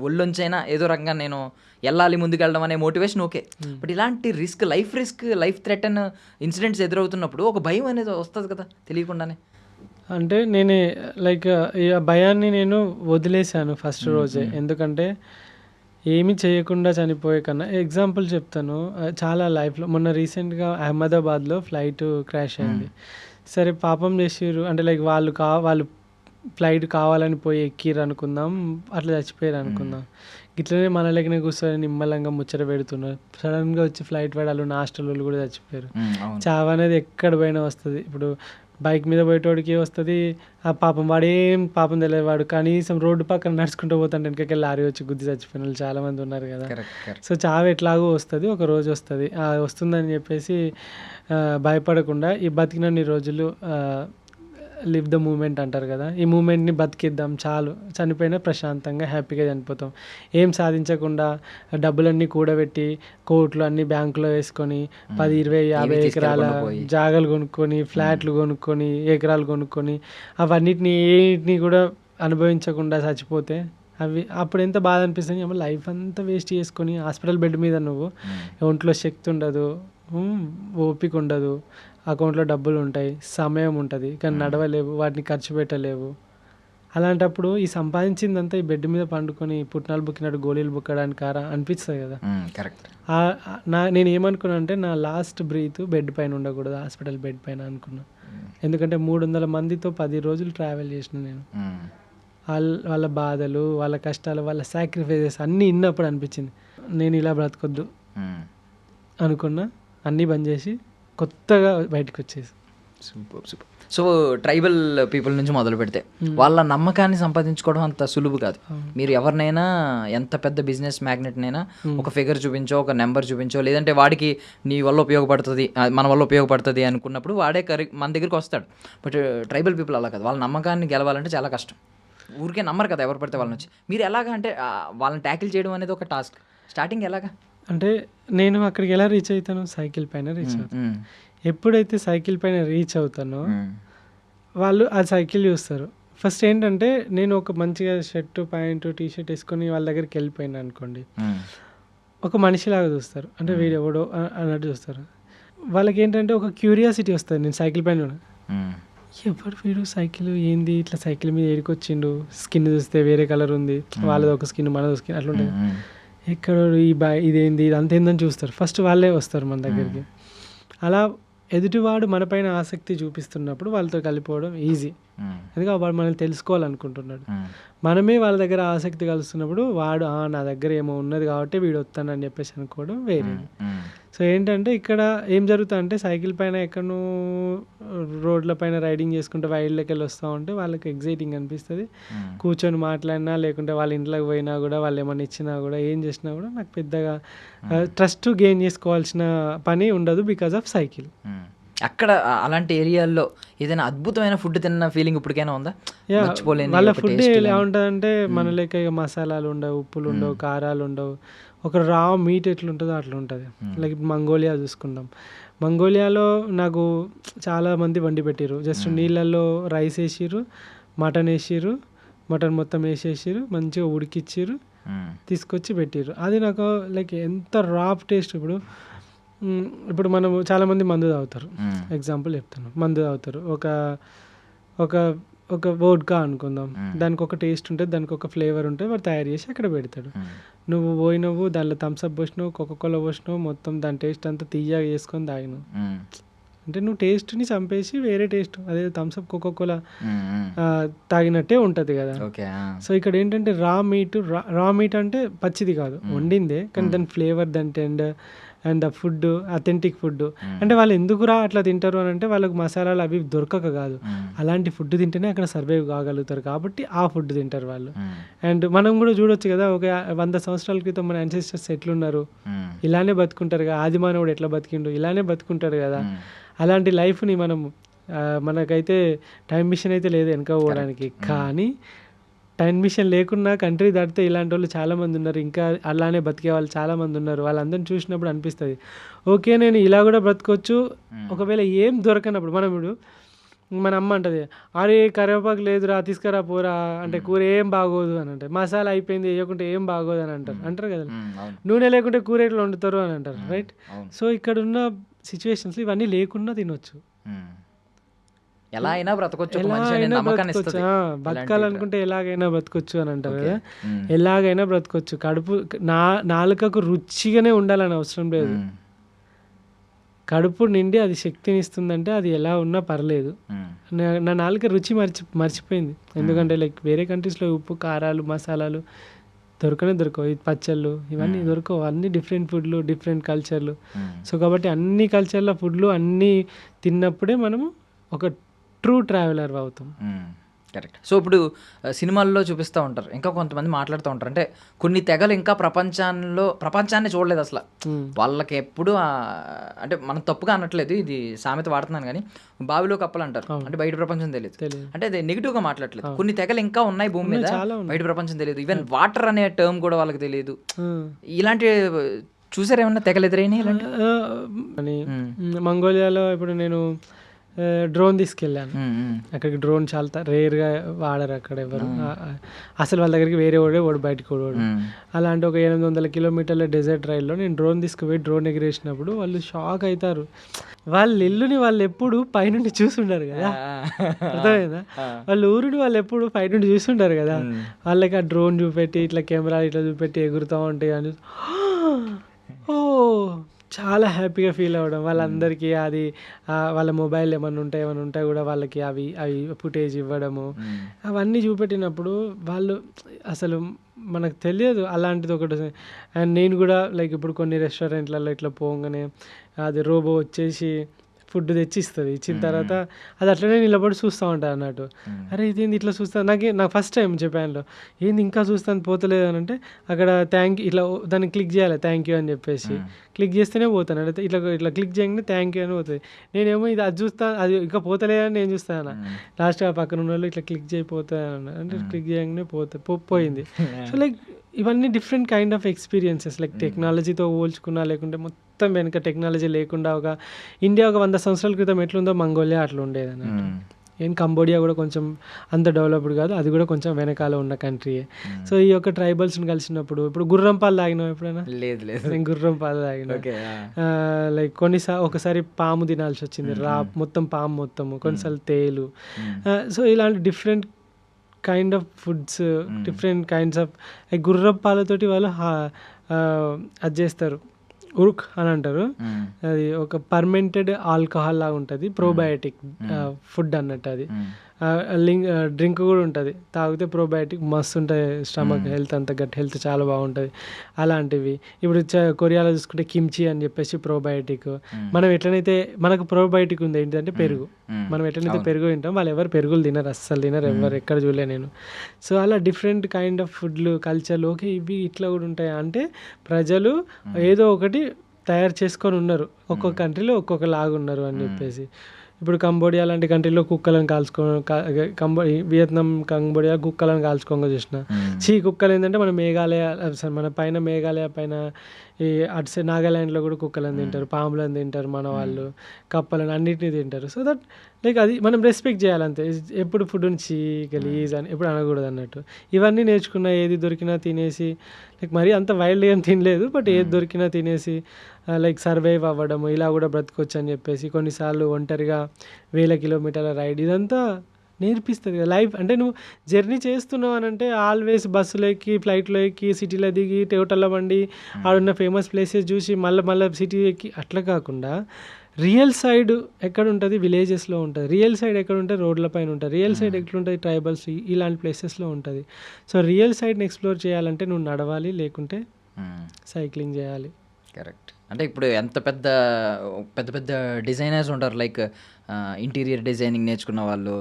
ఒళ్ళొంచైనా ఏదో రకంగా నేను వెళ్ళాలి ముందుకెళ్ళడం అనే మోటివేషన్ ఓకే. బట్ ఇలాంటి రిస్క్, లైఫ్ థ్రెటన్ ఇన్సిడెంట్స్ ఎదురవుతున్నప్పుడు ఒక భయం అనేది వస్తుంది కదా తెలియకుండానే. అంటే నేనే లైక్ ఈ భయాన్ని నేను వదిలేశాను ఫస్ట్ రోజే. ఎందుకంటే ఏమీ చేయకుండా చనిపోయే కన్నా, ఎగ్జాంపుల్ చెప్తాను. చాలా లైఫ్లో మొన్న రీసెంట్గా అహ్మదాబాద్లో ఫ్లైట్ క్రాష్ అయింది. సరే పాపం చేసిర్రు అంటే లైక్ వాళ్ళు ఫ్లైట్ కావాలని పోయి ఎక్కిర్రు అనుకుందాం, అట్లా చచ్చిపోయారు అనుకుందాం. ఇట్లనే మన లెక్కనే కూర్చొని నిమ్మలంగా ముచ్చట పెడుతున్నారు. సడన్గా వచ్చి ఫ్లైట్ వాడాలు, హాస్టల్ వాళ్ళు కూడా చచ్చిపోయారు. చావు అనేది ఎక్కడ పోయినా వస్తుంది. ఇప్పుడు బైక్ మీద పోయేటోడికి వస్తుంది, ఆ పాపం వాడేం పాపం తెలియదు, వాడు కనీసం రోడ్డు పక్కన నడుచుకుంటూ పోతాంటే వెనకకి లారీ వచ్చి గుద్ది చచ్చిపోయిన వాళ్ళు చాలామంది ఉన్నారు కదా. సో చావు ఎట్లాగో వస్తుంది, ఒక రోజు వస్తుంది. వస్తుందని చెప్పేసి భయపడకుండా ఈ బతికినన్ని రోజులు లివ్ ద మూమెంట్ అంటారు కదా, ఈ మూమెంట్ని బతికిద్దాం చాలు. చనిపోయినా ప్రశాంతంగా హ్యాపీగా చనిపోతాం. ఏం సాధించకుండా డబ్బులన్నీ కూడబెట్టి కోట్లు అన్నీ బ్యాంకులో వేసుకొని 10, 20, 50 ఎకరాల జాగాలు కొనుక్కొని, ఫ్లాట్లు కొనుక్కొని, ఎకరాలు కొనుక్కొని అవన్నిటిని కూడా అనుభవించకుండా చచ్చిపోతే అప్పుడు ఎంత బాధ అనిపిస్తుంది. ఏమో లైఫ్ అంతా వేస్ట్ చేసుకొని హాస్పిటల్ బెడ్ మీద నువ్వు ఒంట్లో శక్తి ఉండదు, ఓపిక ఉండదు, అకౌంట్లో డబ్బులు ఉంటాయి, సమయం ఉంటుంది, కానీ నడవలేవు, వాటిని ఖర్చు పెట్టలేవు. అలాంటప్పుడు ఈ సంపాదించిందంతా ఈ బెడ్ మీద పండుకొని పుట్నాలు బుక్కినట్టు గోళీలు బుక్కడానికి అనిపిస్తుంది కదా. కరెక్ట్. నేను ఏమనుకున్నా అంటే నా లాస్ట్ బ్రీత్ బెడ్ పైన ఉండకూడదు, హాస్పిటల్ బెడ్ పైన అనుకున్నా. ఎందుకంటే 300 మందితో 10 రోజులు ట్రావెల్ చేసిన నేను. వాళ్ళ బాధలు, వాళ్ళ కష్టాలు, వాళ్ళ సాక్రిఫైజెస్ అన్నీ ఇన్నప్పుడు అనిపించింది నేను ఇలా బ్రతకొద్దు అనుకున్నా. అన్నీ బంద్ చేసి కొత్తగా బయటకు వచ్చేసి. సూపర్. సో ట్రైబల్ పీపుల్ నుంచి మొదలు పెడితే వాళ్ళ నమ్మకాన్ని సంపాదించుకోవడం అంత సులువు కాదు. మీరు ఎవరినైనా, ఎంత పెద్ద బిజినెస్ మ్యాగ్నెట్నైనా ఒక ఫిగర్ చూపించో, ఒక నెంబర్ చూపించో, లేదంటే వాడికి నీ వల్ల ఉపయోగపడుతుంది, మన వల్ల ఉపయోగపడుతుంది అనుకున్నప్పుడు వాడే మన దగ్గరికి వస్తాడు. బట్ ట్రైబల్ పీపుల్ అలా కాదు. వాళ్ళ నమ్మకాన్ని గెలవాలంటే చాలా కష్టం. ఊరికే నమ్మరు కదా ఎవరు పడితే వాళ్ళని వచ్చి. మీరు ఎలాగా అంటే వాళ్ళని ట్యాకిల్ చేయడం అనేది ఒక టాస్క్. స్టార్టింగ్ ఎలాగా అంటే నేను అక్కడికి ఎలా రీచ్ అవుతాను, సైకిల్ పైన రీచ్ అవుతాను. ఎప్పుడైతే సైకిల్ పైన రీచ్ అవుతానో వాళ్ళు ఆ సైకిల్ చూస్తారు. ఫస్ట్ ఏంటంటే నేను ఒక మంచిగా షర్ట్ ప్యాంటు టీ షర్ట్ వేసుకొని వాళ్ళ దగ్గరికి వెళ్ళిపోయాను అనుకోండి, ఒక మనిషిలాగా చూస్తారు, అంటే వీడు ఎవడో అన్నట్టు చూస్తారు. వాళ్ళకి ఏంటంటే ఒక క్యూరియాసిటీ వస్తుంది. నేను సైకిల్ పైన ఎవరు వీడు, సైకిల్ ఏంది, ఇట్లా సైకిల్ మీద ఏడుకొచ్చిండు, స్కిన్ చూస్తే వేరే కలర్ ఉంది, వాళ్ళది ఒక స్కిన్ మనది స్కిన్ అట్లా ఉంటుంది. ఎక్కడ ఇదేంది, ఇది అంత ఏందని చూస్తారు. ఫస్ట్ వాళ్ళే వస్తారు మన దగ్గరికి. అలా ఎదుటివాడు మనపైన ఆసక్తి చూపిస్తున్నప్పుడు వాళ్ళతో కలిపోవడం ఈజీ, ఎందుకంటే వాడు మనల్ని తెలుసుకోవాలనుకుంటున్నాడు. మనమే వాళ్ళ దగ్గర ఆసక్తి కలుస్తున్నప్పుడు వాడు నా దగ్గర ఏమో ఉన్నది కాబట్టి వీడు వస్తానని చెప్పేసి అనుకోవడం వేరే. సో ఏంటంటే ఇక్కడ ఏం జరుగుతుందంటే సైకిల్ పైన ఎక్కడో రోడ్ల పైన రైడింగ్ చేసుకుంటే వైల్డ్లోకి వెళ్ళి వస్తూ ఉంటే వాళ్ళకి ఎగ్జైటింగ్ అనిపిస్తుంది. కూర్చొని మాట్లాడినా లేకుంటే వాళ్ళ ఇంట్లోకి పోయినా కూడా వాళ్ళు ఏమైనా ఇచ్చినా కూడా ఏం చేసినా కూడా నాకు పెద్దగా ట్రస్ట్ గెయిన్ చేసుకోవాల్సిన పని ఉండదు బికాజ్ ఆఫ్ సైకిల్. అక్కడ అలాంటి ఏరియాల్లో ఏదైనా అద్భుతమైన ఫుడ్ తిన్న ఫీలింగ్ ఇప్పటికైనా ఉందా? వాళ్ళ ఫుడ్ ఎలా ఉంటుందంటే మన లెక్క ఇక మసాలాలు ఉండవు, ఉప్పులు ఉండవు, కారాలు ఉండవు. ఒక రా మీట్ ఎట్లుంటుందో అట్లా ఉంటుంది. లైక్ మంగోలియా చూసుకుందాం. మంగోలియాలో నాకు చాలా మంది వండి పెట్టిర్రు. జస్ట్ నీళ్ళల్లో రైస్ వేసిర్రు, మటన్ వేసిర్రు, మటన్ మొత్తం వేసేసిర్రు, మంచిగా ఉడికిచ్చిర్రు, తీసుకొచ్చి పెట్టిర్రు. అది నాకు లైక్ ఎంత రాప్ టేస్ట్. ఇప్పుడు మనం చాలామంది మందు తాగుతారు, ఎగ్జాంపుల్ చెప్తాను, మందు తాగుతారు. ఒక ఒక వోడ్కా అనుకుందాం, దానికి ఒక టేస్ట్ ఉంటుంది, దానికి ఒక ఫ్లేవర్ ఉంటుంది, వాడు తయారు చేసి అక్కడ పెడతాడు. నువ్వు పోయినవు దానిలో థమ్స్అప్ పోసినావు, కోకోకోలా పోసినావు, మొత్తం దాని టేస్ట్ అంతా తీయగా వేసుకొని తాగినావు. అంటే నువ్వు టేస్ట్ని చంపేసి వేరే టేస్ట్, అదే థమ్స్అప్ కోకోకోలా తాగినట్టే ఉంటుంది కదా. సో ఇక్కడ ఏంటంటే రా మీట్ అంటే పచ్చిది కాదు, వండిందే, కానీ దాని ఫ్లేవర్, దాని tender and the food authentic food. అంటే వాళ్ళు ఎందుకురా అట్లా తింటారు అని అంటే వాళ్ళకి మసాలాలు అవి దొరకక కాదు, అలాంటి ఫుడ్ తింటేనే అక్కడ సర్వైవ్ కాగలుగుతారు కాబట్టి ఆ ఫుడ్ తింటారు వాళ్ళు. అండ్ మనం కూడా చూడొచ్చు కదా, ఒక 100 సంవత్సరాల క్రితం మన యాన్సెస్టర్స్ ఎట్లున్నారు, ఇలానే బతుకుంటారు కదా, ఆదిమానవుడు ఎట్లా బతికిండు ఇలానే బతుకుంటాడు కదా. అలాంటి లైఫ్ని మనకైతే టైం మిషన్ అయితే లేదు వెనక పోవడానికి, కానీ టైం మిషన్ లేకున్నా కంట్రీ దాటితే ఇలాంటి వాళ్ళు చాలామంది ఉన్నారు, ఇంకా అలానే బతికే వాళ్ళు చాలామంది ఉన్నారు. వాళ్ళందరిని చూసినప్పుడు అనిపిస్తుంది ఓకే నేను ఇలా కూడా బ్రతకొచ్చు. ఒకవేళ ఏం దొరకనప్పుడు మన అమ్మ అంటది, అరే కరివేపాకు లేదురా తీసుకురా పోరా అంటే కూర ఏం బాగోదు అని అంటారు, మసాలా అయిపోయింది వేయకుంటే ఏం బాగోదు అని అంటారు కదా, నూనె లేకుంటే కూర ఎట్లా వండుతారు అని అంటారు, రైట్. సో ఇక్కడ ఉన్న సిచ్యువేషన్స్ ఇవన్నీ లేకుండా తినొచ్చు, ఎలా అయినా బ్రతకొచ్చు, బతకాలనుకుంటే ఎలాగైనా బ్రతకొచ్చు అని అంటారు కదా. ఎలాగైనా బ్రతకొచ్చు, నాలుకకు రుచిగానే ఉండాలని అవసరం లేదు. కడుపు నిండి అది శక్తిని ఇస్తుందంటే అది ఎలా ఉన్నా పర్లేదు. నా నాలుక రుచి మర్చిపోయింది, ఎందుకంటే లైక్ వేరే కంట్రీస్లో ఉప్పు కారాలు మసాలాలు దొరకవు, పచ్చళ్ళు ఇవన్నీ దొరకవు, అన్ని డిఫరెంట్ ఫుడ్లు డిఫరెంట్ కల్చర్లు. సో కాబట్టి అన్ని కల్చర్ల ఫుడ్లు అన్నీ తిన్నప్పుడే మనము ఒక ట్రూ ట్రావెలర్ అవుతాం. కరెక్ట్. సో ఇప్పుడు సినిమాల్లో చూపిస్తూ ఉంటారు, ఇంకా కొంతమంది మాట్లాడుతూ ఉంటారు, అంటే కొన్ని తెగలు ఇంకా ప్రపంచాన్ని చూడలేదు అసలు, వాళ్ళకి ఎప్పుడు అంటే మనం తప్పుగా అనట్లేదు, ఇది సామెత వాడుతున్నాను కానీ బావిలో కప్పలు అంటారు, అంటే బయట ప్రపంచం తెలియదు, అంటే అది నెగిటివ్గా మాట్లాడలేదు. కొన్ని తెగలు ఇంకా ఉన్నాయి భూమి మీద, బయట ప్రపంచం తెలియదు, ఈవెన్ వాటర్ అనే టర్మ్ కూడా వాళ్ళకి తెలియదు. ఇలాంటి చూసారు ఏమన్నా తెగలు ఎదురైనాయి ఇలాంటి? మంగోలియాలో ఇప్పుడు నేను డ్రోన్ తీసుకెళ్ళాను, అక్కడికి డ్రోన్ చాలా రేర్గా వాడరు అక్కడ ఎవరు, అసలు వాళ్ళ దగ్గరికి వేరే వాడు బయటకు వాడు. అలాంటి ఒక 800 కిలోమీటర్ల డెజర్ట్ రైల్లో నేను డ్రోన్ తీసుకుపోయి డ్రోన్ ఎగిరేసినప్పుడు వాళ్ళు షాక్ అవుతారు. వాళ్ళ ఇల్లుని వాళ్ళు ఎప్పుడు పైనుండి చూసుంటారు కదా, అర్థమైందా, వాళ్ళ ఊరిని వాళ్ళు ఎప్పుడు పైనుండి చూసుంటారు కదా, వాళ్ళకి ఆ డ్రోన్ చూపెట్టి ఇట్లా కెమెరా ఇట్లా చూపెట్టి ఎగురుతూ ఉంటాయి అని ఓ చాలా హ్యాపీగా ఫీల్ అవ్వడం. వాళ్ళందరికీ అది వాళ్ళ మొబైల్ ఏమైనా ఉంటే కూడా వాళ్ళకి అవి ఫుటేజ్ ఇవ్వడము, అవన్నీ చూపెట్టినప్పుడు వాళ్ళు అసలు మనకు తెలియదు అలాంటిది ఒకటి. అండ్ నేను కూడా లైక్ ఇప్పుడు కొన్ని రెస్టారెంట్లలో ఇట్లా పోగానే అది రోబో వచ్చేసి ఫుడ్ తెచ్చి ఇచ్చిన తర్వాత అది అట్లనే నిలబడి చూస్తూ ఉంటాను అన్నట్టు. అరే ఇదేంది ఇట్లా చూస్తాను, నాకు ఫస్ట్ టైం చెప్పాను ఏంది ఇంకా చూస్తాను పోతలేదు అని అంటే అక్కడ ఇట్లా దాన్ని క్లిక్ చేయాలి థ్యాంక్ యూ అని చెప్పేసి, క్లిక్ చేస్తేనే పోతాను, అంటే ఇట్లా క్లిక్ చేయగానే థ్యాంక్ యూ అని పోతుంది. నేనేమో అది చూస్తాను, అది ఇంకా పోతలేదని నేను చూస్తాను, లాస్ట్ పక్కన ఉన్న వాళ్ళు ఇట్లా క్లిక్ చేయపోతాను అంటే క్లిక్ చేయగానే పోయింది. సో లైక్ ఇవన్నీ different kind of experiences, like టెక్నాలజీతో పోల్చుకున్నా లేకుంటే మొత్తం వెనుక టెక్నాలజీ లేకుండా ఇండియా ఒక 100 సంవత్సరాల క్రితం ఎట్లుందో మంగోలియా అట్లా ఉండేది అన్నట్టు. ఏం కంబోడియా కూడా కొంచెం అంత డెవలప్డ్ కాదు, అది కూడా కొంచెం వెనకాల ఉన్న కంట్రీయే. సో ఈ యొక్క ట్రైబల్స్ని కలిసినప్పుడు ఇప్పుడు గుర్రం పాలు తాగినావు ఎప్పుడైనా? లేదు లేదు. నేను గుర్రం పాలు తాగిన. ఓకే. లైక్ ఒకసారి పాము తినాల్సి వచ్చింది, మొత్తం పాము మొత్తము, కొన్నిసార్లు తేలు. సో ఇలాంటి different kind of foods, different kinds of గుర్రం పాలతోటి వాళ్ళు అది చేస్తారు, ఉరుక్ అని అంటారు. అది ఒక పర్మెంటెడ్ ఆల్కహాల్ లాగా ఉంటుంది, ప్రోబయాటిక్ ఫుడ్ అన్నట్టు. అది డ్రింక్ కూడా ఉంటుంది, తాగితే ప్రోబయాటిక్ మస్తు ఉంటుంది, స్టమక్ హెల్త్ అంతా గట్ హెల్త్ చాలా బాగుంటుంది. అలాంటివి ఇప్పుడు కొరియాలో చూసుకుంటే కిమ్చి అని చెప్పేసి ప్రోబయాటిక్. మనం ఎట్లనైతే మనకు ప్రోబయాటిక్ ఉంది ఏంటంటే పెరుగు, మనం ఎట్లనైతే పెరుగు తింటాం వాళ్ళు ఎవరు పెరుగులు తినరు, అస్సలు తినరు, ఎవరు ఎక్కడ చూడలే నేను. సో అలా డిఫరెంట్ కైండ్ ఆఫ్ ఫుడ్లు, కల్చర్లు, ఓకే ఇవి ఇట్లా కూడా ఉంటాయి అంటే ప్రజలు ఏదో ఒకటి తయారు చేసుకొని ఉన్నారు, ఒక్కొక్క కంట్రీలో ఒక్కొక్క లాగా ఉన్నారు అని చెప్పేసి. ఇప్పుడు కంబోడియా లాంటి కంట్రీలో కుక్కలను వియత్నాం, కంబోడియా కుక్కలను కాల్చుకోగా చూసిన. కుక్కలు ఏంటంటే మన మేఘాలయ, మన పైన మేఘాలయ పైన ఈ అటు సైడ్ నాగాల్యాండ్లో కూడా కుక్కలను తింటారు, పాములను తింటారు, మన వాళ్ళు కప్పలను అన్నిటినీ తింటారు. సో దట్ లైక్ అది మనం రెస్పెక్ట్ చేయాలంతే. ఎప్పుడు ఫుడ్ని గలీజ్ అని ఎప్పుడు అనకూడదు అన్నట్టు. ఇవన్నీ నేర్చుకున్న, ఏది దొరికినా తినేసి, లైక్ మరీ అంత వైల్డ్ ఏం తినలేదు, బట్ ఏది దొరికినా తినేసి లైక్ సర్వైవ్ అవ్వడము, ఇలా కూడా బ్రతకొచ్చు అని చెప్పేసి. కొన్నిసార్లు ఒంటరిగా 1000 కిలోమీటర్ల రైడ్, ఇదంతా నేర్పిస్తుంది కదా లైఫ్. అంటే నువ్వు జర్నీ చేస్తున్నావు అని అంటే ఆల్వేస్ బస్సులో ఎక్కి, ఫ్లైట్లో ఎక్కి, సిటీలో దిగి, టోటల్లో బండి, ఆడున్న ఫేమస్ ప్లేసెస్ చూసి మళ్ళీ సిటీ ఎక్కి అట్లా కాకుండా రియల్ సైడ్ ఎక్కడ ఉంటుంది, విలేజెస్లో ఉంటుంది. రియల్ సైడ్ ఎక్కడ ఉంటుంది, రోడ్ల పైన ఉంటుంది. రియల్ సైడ్ ఎట్లుంటుంది, ట్రైబల్స్ ఇలాంటి ప్లేసెస్లో ఉంటుంది. సో రియల్ సైడ్ని ఎక్స్ప్లోర్ చేయాలంటే నువ్వు నడవాలి, లేకుంటే సైక్లింగ్ చేయాలి. కరెక్ట్. అంటే ఇప్పుడు ఎంత పెద్ద పెద్ద డిజైనర్స్ ఉంటారు, లైక్ ఇంటీరియర్ డిజైనింగ్ నేర్చుకున్న వాళ్ళు,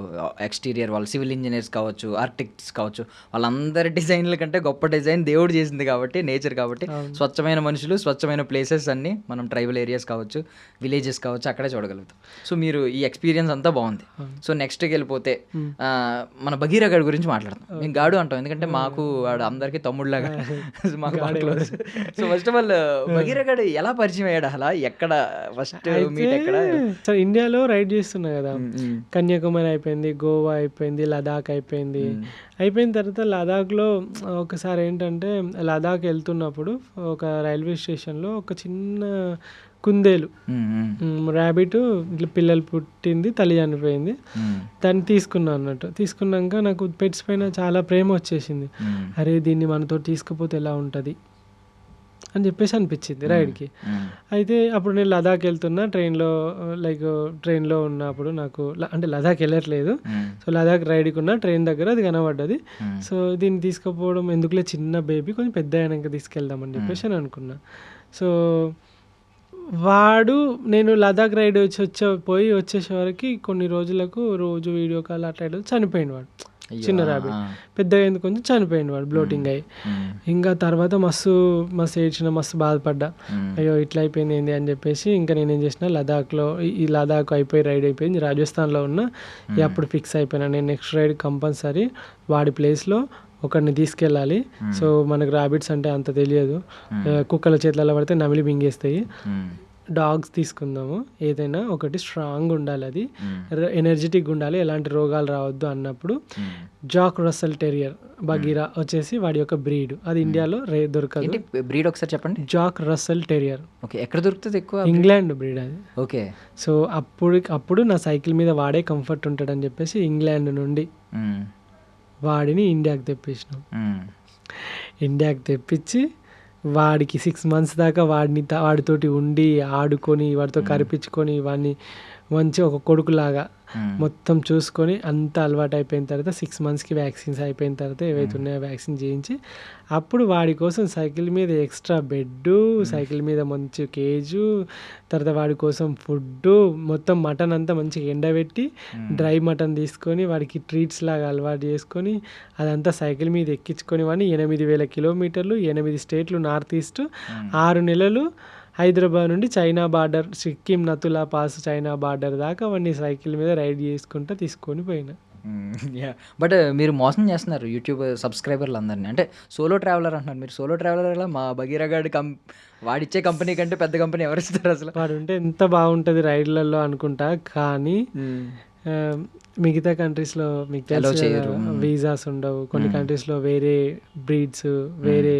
ఎక్స్టీరియర్ వాళ్ళు, సివిల్ ఇంజనీర్స్ కావచ్చు, ఆర్కిటెక్ట్స్ కావచ్చు, వాళ్ళందరి డిజైన్ల కంటే గొప్ప డిజైన్ దేవుడు చేసింది కాబట్టి, నేచర్ కాబట్టి. స్వచ్ఛమైన మనుషులు, స్వచ్ఛమైన ప్లేసెస్ అన్నీ మనం ట్రైబల్ ఏరియాస్ కావచ్చు, విలేజెస్ కావచ్చు, అక్కడే చూడగలుగుతాం. సో మీరు ఈ ఎక్స్పీరియన్స్ అంతా బాగుంది. సో నెక్స్ట్కి వెళ్ళిపోతే మన భగీరా గాడి గురించి మాట్లాడతాం. మేము గాడు అంటాం ఎందుకంటే మాకు వాడు అందరికీ తమ్ముడులాగా, మాకు బాగా close. So first of all Bagheera గాడు ఎలా పరిచయం అయ్యాడు, అలా ఎక్కడ ఫస్ట్ మీట్ ఎక్కడ? సో ఇండియాలో రైడ్ చేస్తున్నా కదా, కన్యాకుమారి అయిపోయింది, గోవా అయిపోయింది, లదాఖ్ అయిపోయింది. అయిపోయిన తర్వాత లదాఖ్లో ఒకసారి ఏంటంటే, లదాఖ్ వెళ్తున్నప్పుడు ఒక రైల్వే స్టేషన్లో ఒక చిన్న కుందేలు, ర్యాబిట్ ఇట్లా పిల్లలు పుట్టింది, తల్లి చనిపోయింది. దాన్ని తీసుకున్నాను అన్నట్టు. తీసుకున్నాక నాకు పెట్స్ పైన చాలా ప్రేమ వచ్చేసింది. అరే దీన్ని మనతో తీసుకుపోతే ఎలా ఉంటుంది అని చెప్పేసి అనిపించింది రైడ్కి. అయితే అప్పుడు నేను లదాఖ్ వెళ్తున్నా, ట్రైన్లో ఉన్నప్పుడు నాకు అంటే లదాఖ్ వెళ్ళట్లేదు. సో లదాఖ్ రైడ్కి ఉన్న ట్రైన్ దగ్గర అది కనబడ్డది. సో దీన్ని తీసుకుపోవడం ఎందుకులే, చిన్న బేబీ కొంచెం పెద్ద అయినాక తీసుకెళ్దామని చెప్పేసి అని అనుకున్నా. సో నేను లదాఖ్ రైడ్ పోయి వచ్చేసే వరకు కొన్ని రోజులకు రోజు వీడియో కాల్ అట్లా చనిపోయింది వాడు, చిన్న ర్యాబిట్. పెద్దగా ఎందుకు కొంచెం చనిపోయింది వాడు, బ్లోటింగ్ అయ్యి. ఇంకా తర్వాత మస్తు ఏడ్చిన, మస్తు బాధపడ్డా, అయ్యో ఇట్లా అయిపోయింది ఏంది అని చెప్పేసి. ఇంకా నేనేం చేసిన, లదాఖ్లో ఈ లదాఖ్ రైడ్ అయిపోయింది, రాజస్థాన్లో ఉన్న అప్పుడు ఫిక్స్ అయిపోయినా నేను నెక్స్ట్ రైడ్ కంపల్సరీ వాడి ప్లేస్లో ఒకరిని తీసుకెళ్ళాలి. సో మనకు ర్యాబిట్స్ అంటే అంత తెలియదు, కుక్కల చేతులలో పడితే నమిలి మింగేస్తాయి. డాగ్స్ తీసుకుందాము, ఏదైనా ఒకటి స్ట్రాంగ్ ఉండాలి, అది ఎనర్జెటిక్ ఉండాలి, ఎలాంటి రోగాలు రావద్దు అన్నప్పుడు జాక్ రస్సెల్ టెరియర్ బగీరా వచ్చేసి వాడి యొక్క బ్రీడ్. అది ఇండియాలో దొరకదు. బ్రీడ్ ఒకసారి చెప్పండి. Jack Russell terrier. ఓకే, ఎక్కడ దొరుకుతుంది ఎక్కువ? ఇంగ్లాండ్ బ్రీడ్ అది. ఓకే. సో అప్పుడు నా సైకిల్ మీద వాడే కంఫర్ట్ ఉంటాడని చెప్పేసి ఇంగ్లాండ్ నుండి వాడిని ఇండియాకి తెప్పించినాం. ఇండియాకి తెప్పించి వాడికి 6 months దాకా వాడితోటి ఉండి ఆడుకొని, వాడితో కరిపించుకొని, వాడిని మంచి ఒక కొడుకులాగా మొత్తం చూసుకొని అంతా అలవాటు అయిపోయిన తర్వాత 6 monthsకి వ్యాక్సిన్స్ అయిపోయిన తర్వాత ఏవైతే ఉన్నాయో వ్యాక్సిన్ చేయించి అప్పుడు వాడి కోసం సైకిల్ మీద ఎక్స్ట్రా బెడ్, సైకిల్ మీద మంచి కేజు, తర్వాత వాడి కోసం ఫుడ్డు, మొత్తం మటన్ అంతా మంచిగా ఎండబెట్టి డ్రై మటన్ తీసుకొని వాడికి ట్రీట్స్ లాగా అలవాటు చేసుకొని అదంతా సైకిల్ మీద ఎక్కించుకొని వాడిని 8000 కిలోమీటర్లు 8 స్టేట్లు నార్త్ ఈస్ట్ 6 నెలలు హైదరాబాద్ నుండి China border, Sikkim Nathula pass China border దాకా అవన్నీ సైకిల్ మీద రైడ్ చేసుకుంటూ తీసుకొని పోయినా. బట్ మీరు మోసం చేస్తున్నారు యూట్యూబ్ సబ్స్క్రైబర్లు అందరినీ. అంటే సోలో ట్రావెలర్ అంటున్నారు మీరు. సోలో ట్రావెలర్ మా భగీరా గాడి వాడిచ్చే కంపెనీ కంటే పెద్ద కంపెనీ ఎవరిస్తారు అసలు? వాడు ఉంటే ఎంత బాగుంటుంది రైడ్లలో అనుకుంటా, కానీ మిగతా కంట్రీస్లో మీకు Allow తెలుసు చేయరు. వీసాస్ ఉండవు, కొన్ని కంట్రీస్లో వేరే బ్రీడ్స్, వేరే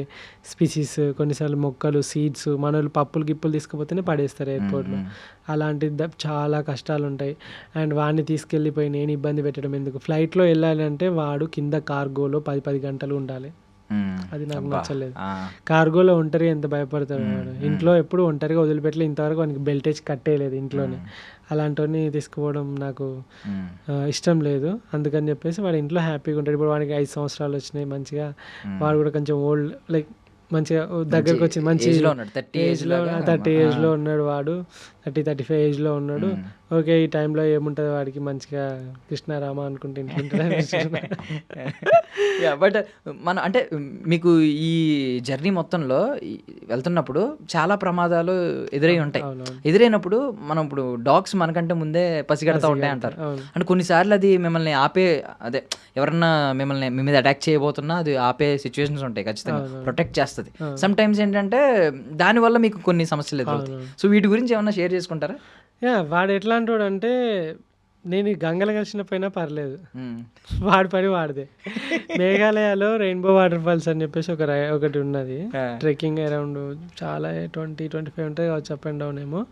స్పీసీస్, కొన్నిసార్లు మొక్కలు, సీడ్స్, మన వాళ్ళు పప్పులు గిప్పులు తీసుకుపోతేనే పడేస్తారు ఎయిర్పోర్ట్లో. అలాంటి చాలా కష్టాలు ఉంటాయి. అండ్ వాడిని తీసుకెళ్ళిపోయి నేను ఇబ్బంది పెట్టడం ఎందుకు, ఫ్లైట్లో వెళ్ళాలంటే వాడు కింద కార్గోలో 10 గంటలు ఉండాలి. అది నాకు నచ్చలేదు. కార్గోలో ఒంటరిగా ఎంత భయపడతాడు వాడు. ఇంట్లో ఎప్పుడు ఒంటరిగా వదిలిపెట్టలే, ఇంతవరకు వానికి బెల్టేజ్ కట్టేయలేదు ఇంట్లోనే. అలాంటివన్నీ తీసుకుపోవడం నాకు ఇష్టం లేదు. అందుకని చెప్పేసి వాడు ఇంట్లో హ్యాపీగా ఉంటాడు. ఇప్పుడు వాడికి 5 సంవత్సరాలు వచ్చినాయి, మంచిగా వాడు కూడా కొంచెం ఓల్డ్ లైక్ మంచిగా దగ్గరకు వచ్చి మంచి 30 ఏజ్లో ఉన్నాడు వాడు, 35 ఏజ్లో ఉన్నాడు. ఓకే, ఈ టైంలో ఏముంటుంది వాడికి, మంచిగా కృష్ణారామ అనుకుంటే ఇంట్లో. బట్ మన అంటే మీకు ఈ జర్నీ మొత్తంలో వెళ్తున్నప్పుడు చాలా ప్రమాదాలు ఎదురై ఉంటాయి. ఎదురైనప్పుడు మనం ఇప్పుడు డాగ్స్ మనకంటే ముందే పసిగడతా ఉంటాయి అంటారు. అంటే కొన్నిసార్లు అది మిమ్మల్ని ఆపే, అదే ఎవరన్నా మిమ్మల్ని మీ మీద అటాక్ చేయబోతున్నా అది ఆపే సిచ్యువేషన్స్ ఉంటాయి, ఖచ్చితంగా ప్రొటెక్ట్ చేస్తుంది. సమ్ టైమ్స్ ఏంటంటే దానివల్ల మీకు కొన్ని సమస్యలు ఎదురవుతాయి. సో వీటి గురించి ఏమన్నా షేర్ చేసుకుంటారా? వాడు ఎట్లాంటి వాడు అంటే, నేను ఈ గంగలు కలిసిన పైన పర్లేదు, వాడి పని వాడిదే. మేఘాలయలో రెయిన్బో వాటర్ ఫాల్స్ అని చెప్పేసి ఒకటి ఉన్నది. ట్రెక్కింగ్ అరౌండ్ చాలా 20-25 ఉంటుంది కావచ్చు, అప్ అండ్ డౌన్ ఏమో.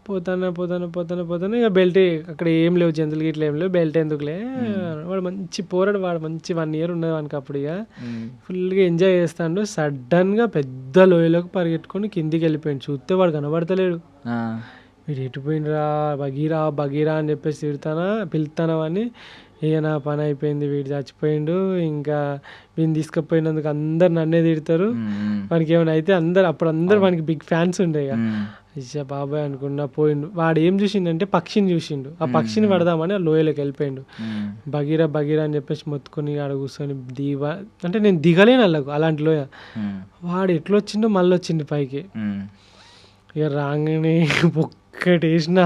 పోతాను ఇక బెల్ట్ అక్కడ ఏం లేవు, జంతువులకి ఇట్లా ఏం లేవు, బెల్ట్ ఎందుకులే. వాడు మంచి పోరాడు, వాడు మంచి 1 year ఉన్నది వానికి. అప్పుడు ఇక ఫుల్గా ఎంజాయ్ చేస్తాడు. సడన్గా పెద్ద లోయలోకి పరిగెట్టుకొని కిందికి వెళ్ళిపోయాడు. చూస్తే వాడు కనబడతలేడు. వీడు ఎటుపోయినరా, బగీరా అని చెప్పేసి పిలుతానా అని. ఇక నా పని అయిపోయింది, వీడు చచ్చిపోయిండు. ఇంకా వీడిని తీసుకుపోయినందుకు అందరు నన్నే తిడతారు. వానికి ఏమైనా అయితే అందరు వానికి బిగ్ ఫ్యాన్స్ ఉండే. ఇక ఇచ్చా బాబాయ్ అనుకున్నా పోయిండు. వాడు ఏం చూసిండంటే పక్షిని చూసిండు. ఆ పక్షిని పడదామని ఆ లోయలోకి వెళ్ళిపోయిండు. బగీరా అని చెప్పేసి మొత్తుకొని ఆడ కూర్చొని అంటే నేను దిగలేను అల్లకు అలాంటి లోయ. వాడు ఎట్లొచ్చిండో మళ్ళీ వచ్చిండు పైకి. ఇక రాగానే ఒక్కటి వేసిన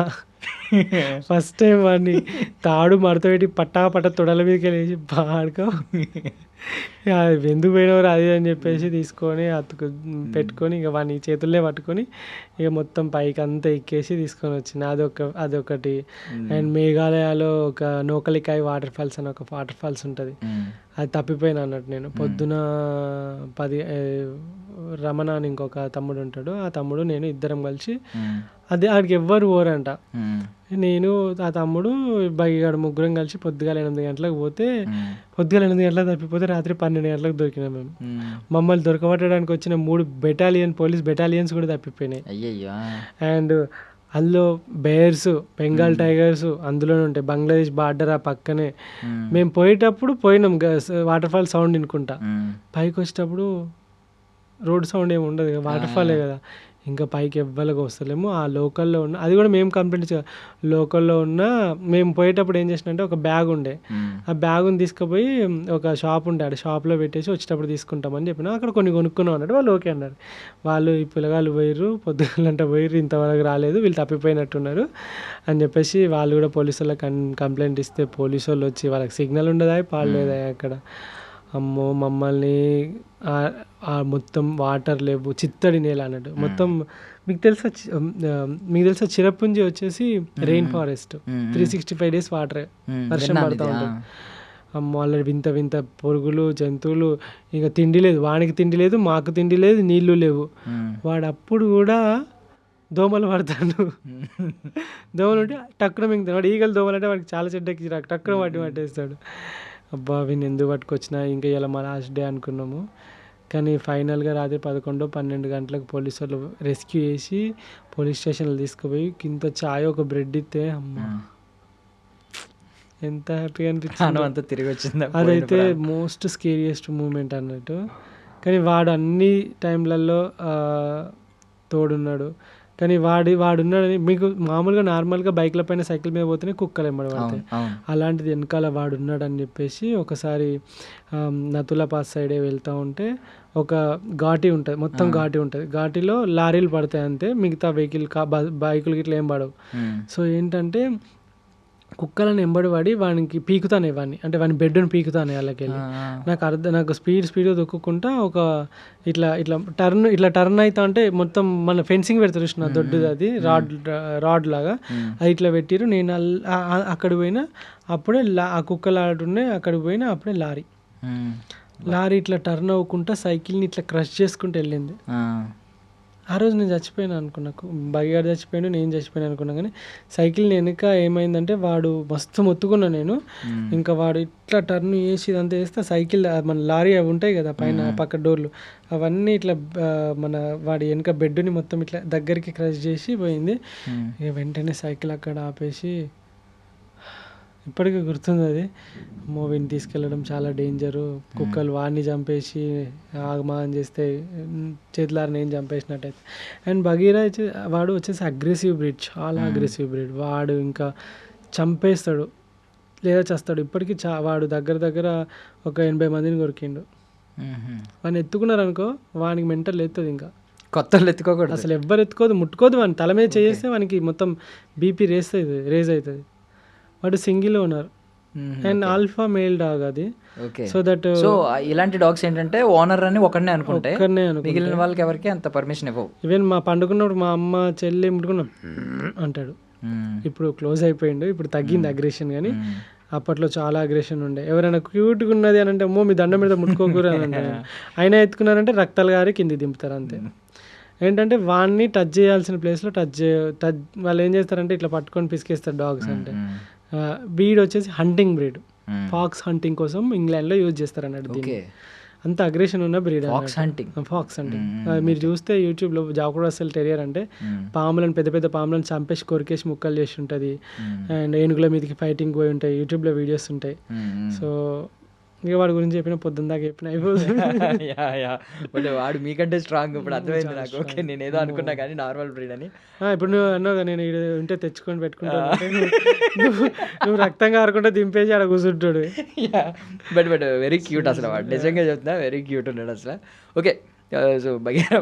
ఫస్ట్ టైం వాడిని తాడు మడత పెట్టి పట్టా తొడల మీదకి వెళ్ళేసి బాడుకో ఎందుకు పోయినవారు అది అని చెప్పేసి తీసుకొని పెట్టుకొని ఇక వాడిని చేతుల్లే పట్టుకొని ఇక మొత్తం పైకి అంతా ఎక్కేసి తీసుకొని వచ్చింది. అదొకటి. అండ్ మేఘాలయలో ఒక నోకలికాయ్ వాటర్ ఫాల్స్ అని ఒక వాటర్ ఫాల్స్ ఉంటుంది. అది తప్పిపోయినా అన్నట్టు నేను. పొద్దున 10 రమణ అని ఇంకొక తమ్ముడు ఉంటాడు, ఆ తమ్ముడు నేను ఇద్దరం కలిసి, ఆడికి ఎవ్వరు పోరంట. నేను ఆ తమ్ముడు బగిగాడు ముగ్గురం కలిసి పొద్దుగాల 8 గంటలకు పోతే, పొద్దుగాల 8 గంటలకు తప్పిపోతే రాత్రి 12 గంటలకు దొరికినాం మేము. మమ్మల్ని దొరకబట్టడానికి వచ్చిన 3 పోలీస్ బెటాలియన్స్ కూడా తప్పిపోయినాయి. అండ్ అందులో బేర్స్, బెంగాల్ టైగర్స్ అందులోనే ఉంటాయి. బంగ్లాదేశ్ బార్డర్ ఆ పక్కనే. మేము పోయేటప్పుడు పోయినాం వాటర్ ఫాల్ సౌండ్ వినుకుంటా. పైకి వచ్చేటప్పుడు రోడ్ సౌండ్ ఏమి ఉండదు, వాటర్ ఫాలే కదా. ఇంకా పైకి ఎవ్వరికి వస్తలేము. ఆ లోకల్లో ఉన్న, అది కూడా మేము కంప్లైంట్ లోకల్లో ఉన్న, మేము పోయేటప్పుడు ఏం చేసినంటే ఒక బ్యాగ్ ఉండే, ఆ బ్యాగుని తీసుకుపోయి ఒక షాప్ ఉండే, ఆ షాప్లో పెట్టేసి వచ్చేటప్పుడు తీసుకుంటామని చెప్పిన. అక్కడ కొన్ని కొనుక్కున్నాం అన్నట్టు. వాళ్ళు ఓకే అన్నారు. వాళ్ళు ఈ పిల్లగాళ్ళు పోయిర్రు, పొద్దుగలంటే పోయిర్రు, ఇంతవరకు రాలేదు, వీళ్ళు తప్పిపోయినట్టున్నారు అని చెప్పేసి వాళ్ళు కూడా పోలీసు వాళ్ళకి కంప్లైంట్ ఇస్తే పోలీసు వాళ్ళు వచ్చి, వాళ్ళకి సిగ్నల్ ఉండదా పాడలేదా అక్కడ. అమ్మో మమ్మల్ని మొత్తం వాటర్ లేవు, చిత్తడి నేల అన్నట్టు మొత్తం. మీకు తెలుసా చిరపుంజి వచ్చేసి రెయిన్ ఫారెస్ట్, 365 days వాటరే, వర్షం పడుతూ ఉంటుంది. అమ్మో ఆల్రెడీ వింత పురుగులు, జంతువులు. ఇంకా తిండి లేదు, వానికి తిండి లేదు, మాకు తిండి లేదు, నీళ్లు లేవు. వాడు అప్పుడు కూడా దోమలు పడతాడు. దోమలు ఉంటే టక్కున మింగుతాడు. వాడు ఈగలు దోమలు అంటే వాడికి చాలా చెడ్డకి టక్కున పట్టేస్తాడు. అబ్బా వీని ఎందుకు పట్టుకొచ్చినా, ఇంకా ఇలా మా లాస్ట్ డే అనుకున్నాము. కానీ ఫైనల్గా రాత్రి 11-12 గంటలకు పోలీసు వాళ్ళు రెస్క్యూ చేసి పోలీస్ స్టేషన్లో తీసుకుపోయి కింద చాయ్ ఒక బ్రెడ్ ఇస్తే అమ్మ ఎంత హ్యాపీగా అనిపించింది. తిరిగి వచ్చింది. అదైతే మోస్ట్ స్కేరియస్ట్ మూమెంట్ అన్నట్టు. కానీ వాడు అన్ని టైంలలో తోడున్నాడు. కానీ వాడున్నాడని, మీకు మామూలుగా నార్మల్గా బైక్ల పైన సైకిల్ మీద పోతేనే కుక్కలు ఎంబడబడతాయి, అలాంటిది వెనకాల వాడున్నాడని చెప్పేసి ఒకసారి నతులా పాస్ సైడే వెళ్తూ ఉంటే ఒక ఘాటి ఉంటుంది, మొత్తం ఘాటి ఉంటుంది. ఘాటిలో లారీలు పడతాయి అంతే, మిగతా బైకులు ఇట్లా ఏం పడవు. సో ఏంటంటే కుక్కలను ఎంబడి పడి వానికి పీకుతానే వాడిని, అంటే వాని బెడ్ని పీకుతానే వాళ్ళకెళ్ళి. నాకు స్పీడ్ దొక్కుకుంటా ఒక ఇట్లా టర్న్ అవుతా అంటే మొత్తం మన ఫెన్సింగ్ పెడతారు చూసిన దొడ్డుది, అది రాడ్ లాగా అది ఇట్లా పెట్టిరు. నేను అక్కడికి పోయినా అప్పుడే ఆ కుక్కలు ఆడుండే, అక్కడికి పోయినా అప్పుడే లారీ ఇట్లా టర్న్ అవ్వకుండా సైకిల్ని ఇట్లా క్రష్ చేసుకుంటూ వెళ్ళింది. ఆ రోజు నేను చచ్చిపోయాను అనుకున్నా, బగిగాడు చచ్చిపోయాను, నేను చచ్చిపోయాను అనుకున్నా. కానీ సైకిల్ వెనుక ఏమైందంటే వాడు మస్తు మొత్తుకున్నా నేను. ఇంకా వాడు ఇట్లా టర్న్ చేసి ఇదంతా వేస్తే సైకిల్ మన లారీ అవి ఉంటాయి కదా పైన పక్క డోర్లు, అవన్నీ ఇట్లా మన వాడి వెనుక బెడ్ని మొత్తం ఇట్లా దగ్గరికి క్రష్ చేసి పోయింది. ఇక వెంటనే సైకిల్ అక్కడ ఆపేసి, ఇప్పటికీ గుర్తుంది అది, మూవీని తీసుకెళ్ళడం చాలా డేంజరు, కుక్కలు వాడిని చంపేసి ఆగమా అని చేస్తే చేతులారి నేను చంపేసినట్టయితే. అండ్ బగీరా వాడు వచ్చేసి అగ్రెసివ్ బ్రీడ్, చాలా అగ్రెసివ్ బ్రీడ్. వాడు ఇంకా చంపేస్తాడు లేదా చేస్తాడు. ఇప్పటికీ వాడు దగ్గర ఒక 80 మందిని కొరికిండు. వాడిని ఎత్తుకున్నారు అనుకో వానికి మెంటల్ ఎత్తుంది, ఇంకా కొత్తలు ఎత్తుకోకూడదు అసలు, ఎవ్వరు ఎత్తుకోదు, ముట్టుకోదు. వాడిని తల మీద చేస్తే వానికి మొత్తం బీపీ రేజ్ అవుతుంది. వాడు single owner and alpha male dog అది. సో దట్ ఇలాంటి డాగ్స్ ఏంటంటే ఓనర్ అని ఒకనే అనుకుంటే మిగిలిన వాళ్ళకి ఎవరికి అంత పర్మిషన్ ఇవ్వవు. ఈవెన్ మా పండుకున్నప్పుడు మా అమ్మ చెల్లి ముట్టుకున్నా అంటాడు. ఇప్పుడు క్లోజ్ అయిపోయిండు, ఇప్పుడు తగ్గింది అగ్రెషన్. కానీ అప్పట్లో చాలా అగ్రెషన్ ఉండే. ఎవరైనా క్యూట్గా ఉన్నది అని అంటే అమ్మో మీ దండం మీద ముట్టుకోకూరు అని అంటే, అయినా ఎత్తుకున్నారంటే రక్తాలు గారి కింది దింపుతారు అంతే. ఏంటంటే వాడిని టచ్ చేయాల్సిన ప్లేస్లో వాళ్ళు ఏం చేస్తారంటే ఇట్లా పట్టుకొని పిసికేస్తారు డాగ్స్. అంటే బ్రీడ్ వచ్చేసి హంటింగ్ బ్రీడ్, ఫాక్స్ హంటింగ్ కోసం ఇంగ్లాండ్లో యూజ్ చేస్తారు అన్నట్టు. దీన్ని అంత అగ్రెషన్ ఉన్న బ్రీడ్ ఫాక్స్ హంటింగ్. మీరు చూస్తే యూట్యూబ్లో జాక్ రస్సెల్ టెరియర్ అంటే పాములను, పెద్ద పెద్ద పాములను చంపేసి కొరికేసి ముక్కలు చేసి ఉంటుంది. అండ్ ఏనుగుల మీదకి ఫైటింగ్ పోయి ఉంటాయి, యూట్యూబ్లో వీడియోస్ ఉంటాయి. సో ఇక వాడి గురించి చెప్పిన పొద్దున్న దాకా చెప్పిన అయిపోతుంది. వాడు మీకంటే స్ట్రాంగ్, ఇప్పుడు అర్థమైంది నాకు. ఓకే, నేను ఏదో అనుకున్నా కానీ నార్మల్ బ్రీడ్ అని. ఇప్పుడు నువ్వు అన్నావు కదా నేను ఉంటే తెచ్చుకొని పెట్టుకుంటాను, నువ్వు రక్తం కారకుండా దింపేసి ఆడ కూర్చుంటాడు. బట్ వెరీ క్యూట్ అసలు, వాడు నిజంగా చెప్తున్నా వెరీ క్యూట్ ఉన్నాడు అసలు. ఓకే, సో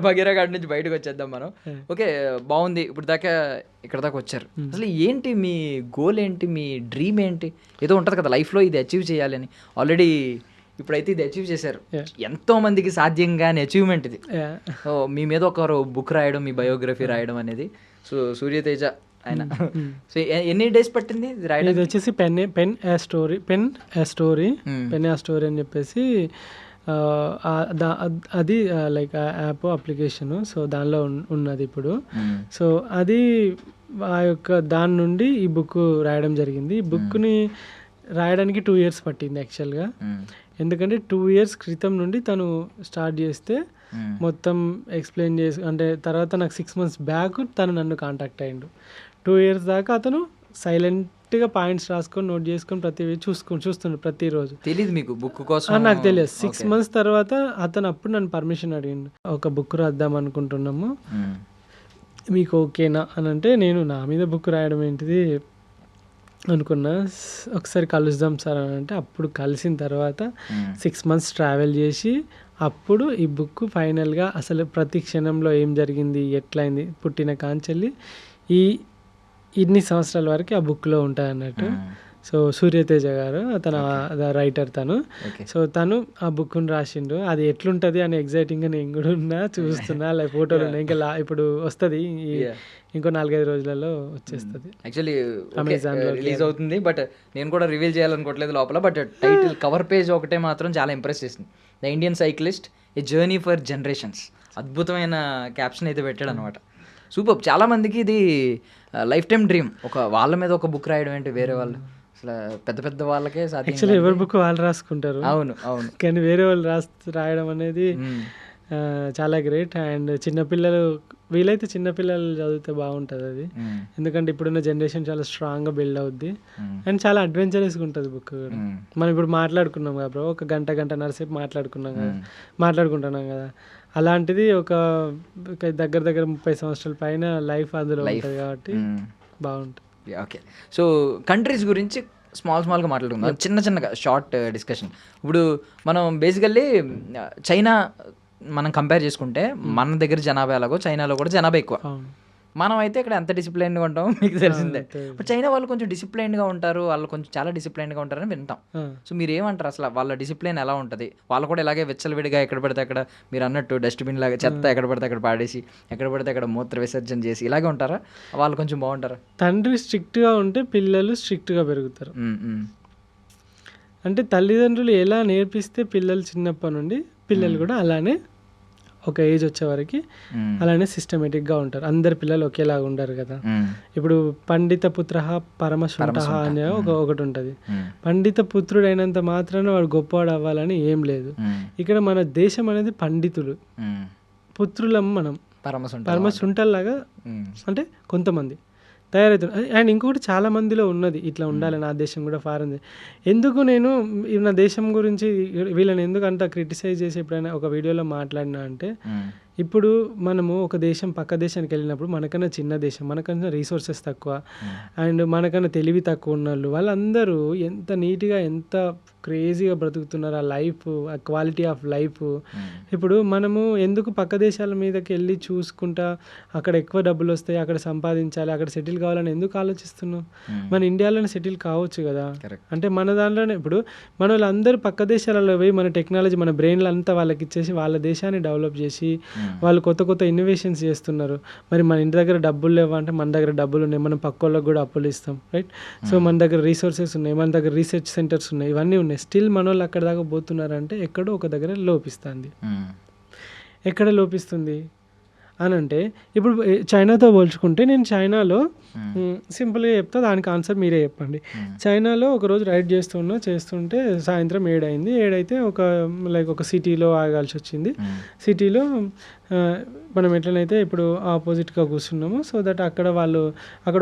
బగీరా గాడి నుంచి బయటకు వచ్చేద్దాం మనం. ఓకే, బాగుంది, ఇప్పుడు దాకా ఇక్కడ దాకా వచ్చారు. అసలు ఏంటి మీ గోల్, ఏంటి మీ డ్రీమ్, ఏంటి? ఏదో ఉంటుంది కదా లైఫ్లో ఇది అచీవ్ చేయాలని. ఆల్రెడీ ఇప్పుడైతే ఇది అచీవ్ చేశారు, ఎంతో మందికి సాధ్యం కాని అచీవ్మెంట్ ఇది. సో మీ మీద ఒకరు బుక్ రాయడం, మీ బయోగ్రఫీ రాయడం అనేది. సో సూర్యతేజ ఆయన. సో ఎన్ని డేస్ పట్టింది రాయడం? ఇది వచ్చేసి పెన్ ఏ స్టోరీ అని చెప్పేసి అది లైక్ యాప్ అప్లికేషను. సో దానిలో ఉన్నది ఇప్పుడు. సో అది ఆ యొక్క దాని నుండి ఈ బుక్ రాయడం జరిగింది. ఈ బుక్ని రాయడానికి 2 years పట్టింది యాక్చువల్గా. ఎందుకంటే 2 years క్రితం నుండి తను స్టార్ట్ చేస్తే మొత్తం ఎక్స్ప్లెయిన్ చేసి, అంటే తర్వాత నాకు 6 months బ్యాక్ తను నన్ను కాంటాక్ట్ అయ్యిండు. 2 years దాకా అతను సైలెంట్గా పాయింట్స్ రాసుకొని నోట్ చేసుకొని చూస్తుండే ప్రతిరోజు. తెలియదు మీకు బుక్ కోసం? నాకు తెలియదు. 6 months తర్వాత అతను అప్పుడు నన్ను పర్మిషన్ అడిగిండు, ఒక బుక్ రాద్దాం అనుకుంటున్నాము, మీకు ఓకేనా అని అంటే, నేను నా మీద బుక్ రాయడం ఏంటిది అనుకున్నా. ఒకసారి కలుద్దాం సార్ అని అంటే, అప్పుడు కలిసిన తర్వాత 6 months ట్రావెల్ చేసి అప్పుడు ఈ బుక్ ఫైనల్గా అసలు ప్రతి క్షణంలో ఏం జరిగింది, ఎట్లయింది, పుట్టిన కాంచెల్లి ఇన్ని సంవత్సరాల వరకు ఆ బుక్లో ఉంటాయి అన్నట్టు. సో సూర్యతేజ గారు తన రైటర్ తను. సో తను ఆ బుక్ని రాసిండు. అది ఎట్లుంటుంది అని ఎగ్జైటింగ్గా నేను కూడా ఉన్నా, చూస్తున్నా. లైక్ ఫోటోలు ఉన్నాయి, ఇంకా ఇప్పుడు వస్తుంది, ఇంకో 4-5 రోజులలో వచ్చేస్తుంది. యాక్చువల్లీ అమెజాన్లో రిలీజ్ అవుతుంది. బట్ నేను కూడా రివీల్ చేయాలనుకోవట్లేదు లోపల. బట్ టైటిల్ కవర్ పేజ్ ఒకటే మాత్రం చాలా ఇంప్రెస్ చేసింది. The Indian cyclist, A journey for generations. అద్భుతమైన క్యాప్షన్ అయితే పెట్టాడు అనమాట. సూపర్. చాలామందికి ఇది లైఫ్ టైం డ్రీమ్, ఒక వాళ్ళ మీద ఒక బుక్ రాయడం ఏంటి, వేరే వాళ్ళు అసలు పెద్ద పెద్ద వాళ్ళకే సాధ్యం. యాక్చువల్లీ ఎవరి బుక్ వాళ్ళు రాసుకుంటారు. అవును. కానీ వేరే వాళ్ళు రాయడం అనేది చాలా గ్రేట్. అండ్ చిన్నపిల్లలు, వీలైతే చిన్నపిల్లలు చదివితే బాగుంటుంది అది. ఎందుకంటే ఇప్పుడున్న జనరేషన్ చాలా స్ట్రాంగ్గా బిల్డ్ అవుద్ది. అండ్ చాలా అడ్వెంచరస్గా ఉంటుంది బుక్ కూడా. మనం ఇప్పుడు మాట్లాడుకున్నాం కదా బ్రో, ఒక గంటన్నర సేపు మాట్లాడుకుంటున్నాం కదా. అలాంటిది ఒక దగ్గర 30 సంవత్సరాల పైన లైఫ్ అందులో ఉంటుంది కాబట్టి బాగుంటుంది. ఓకే, సో కంట్రీస్ గురించి స్మాల్గా మాట్లాడుకుందాం, చిన్నగా షార్ట్ డిస్కషన్. ఇప్పుడు మనం బేసికల్లీ చైనా మనం కంపేర్ చేసుకుంటే మన దగ్గర జనాభా ఎలాగో చైనాలో కూడా జనాభా ఎక్కువ. మనం అయితే ఇక్కడ ఎంత డిసిప్లైన్గా ఉంటామో మీకు తెలిసిందే. ఇప్పుడు చైనా వాళ్ళు కొంచెం డిసిప్లైన్గా ఉంటారు, వాళ్ళు కొంచెం చాలా డిసిప్లైన్గా ఉంటారని వింటాం. సో మీరు ఏమంటారు అసలు వాళ్ళ డిసిప్లైన్ ఎలా ఉంటుంది? వాళ్ళు కూడా ఇలాగే విచ్చలవిడిగా ఎక్కడ పడితే అక్కడ మీరు అన్నట్టు డస్ట్బిన్ లాగా చెత్త ఎక్కడ పడితే అక్కడ పాడేసి ఎక్కడ పడితే అక్కడ మూత్ర విసర్జన చేసి ఇలాగే ఉంటారా? వాళ్ళు కొంచెం బాగుంటారా? తండ్రి స్ట్రిక్ట్గా ఉంటే పిల్లలు స్ట్రిక్ట్గా పెరుగుతారు. అంటే తల్లిదండ్రులు ఎలా నేర్పిస్తే పిల్లలు చిన్నప్పటి నుండి పిల్లలు కూడా అలానే ఒక ఏజ్ వచ్చే వరకు అలానే సిస్టమేటిక్గా ఉంటారు. అందరు పిల్లలు ఒకేలాగా ఉండరు కదా. ఇప్పుడు పండిత పుత్ర పరమశుంఠ అనే ఒకటి ఉంటుంది. పండిత పుత్రుడు అయినంత మాత్రాన వాడు గొప్పవాడు అవ్వాలని ఏం లేదు. ఇక్కడ మన దేశం అనేది పండితులు, పుత్రులం మనం పరమశుంఠల్లాగా అంటే కొంతమంది తయారవుతుంది. అండ్ ఇంకొకటి చాలా మందిలో ఉన్నది ఇట్లా ఉండాలి, నా దేశం కూడా ఫారెన్. ఎందుకు నేను నా దేశం గురించి వీళ్ళని ఎందుకు అంత క్రిటిసైజ్ చేసి ఎప్పుడైనా ఒక వీడియోలో మాట్లాడినా అంటే, ఇప్పుడు మనము ఒక దేశం పక్క దేశానికి వెళ్ళినప్పుడు మనకన్నా చిన్న దేశం, మనకన్నా రీసోర్సెస్ తక్కువ అండ్ మనకన్నా తెలివి తక్కువ ఉన్న వాళ్ళందరూ ఎంత నీట్గా ఎంత క్రేజీగా బ్రతుకుతున్నారు. ఆ లైఫ్, ఆ క్వాలిటీ ఆఫ్ లైఫ్. ఇప్పుడు మనము ఎందుకు పక్క దేశాల మీదకి వెళ్ళి చూసుకుంటా అక్కడ ఎక్కువ డబ్బులు వస్తాయి, అక్కడ సంపాదించాలి, అక్కడ సెటిల్ కావాలని ఎందుకు ఆలోచిస్తున్నాం? మన ఇండియాలోనే సెటిల్ కావచ్చు కదా. అంటే మన దాంట్లోనే ఇప్పుడు మన వాళ్ళందరూ పక్క దేశాలలో పోయి మన టెక్నాలజీ, మన బ్రెయిన్లు అంతా వాళ్ళకి ఇచ్చేసి వాళ్ళ దేశాన్ని డెవలప్ చేసి వాళ్ళు కొత్త కొత్త ఇన్నోవేషన్స్ చేస్తున్నారు. మరి మన ఇంటి దగ్గర డబ్బులు లేవా అంటే మన దగ్గర డబ్బులు ఉన్నాయి, మనం పక్క వాళ్ళకి కూడా అప్పులు ఇస్తాం, రైట్? సో మన దగ్గర రీసోర్సెస్ ఉన్నాయి, మన దగ్గర రీసెర్చ్ సెంటర్స్ ఉన్నాయి, ఇవన్నీ ఉన్నాయి. స్టిల్ మన వాళ్ళు అక్కడ దాకా పోతున్నారంటే ఎక్కడో ఒక దగ్గర లోపిస్తుంది. ఎక్కడ లోపిస్తుంది అని అంటే, ఇప్పుడు చైనాతో పోల్చుకుంటే నేను చైనాలో సింపుల్గా చెప్తా, దానికి ఆన్సర్ మీరే చెప్పండి. చైనాలో ఒకరోజు రైడ్ చేస్తుంటే సాయంత్రం 7 అయింది. 7 అయితే ఒక సిటీలో ఆగాల్సి వచ్చింది. సిటీలో మనం ఎట్లనైతే ఇప్పుడు ఆపోజిట్గా కూర్చున్నాము, సో దట్ అక్కడ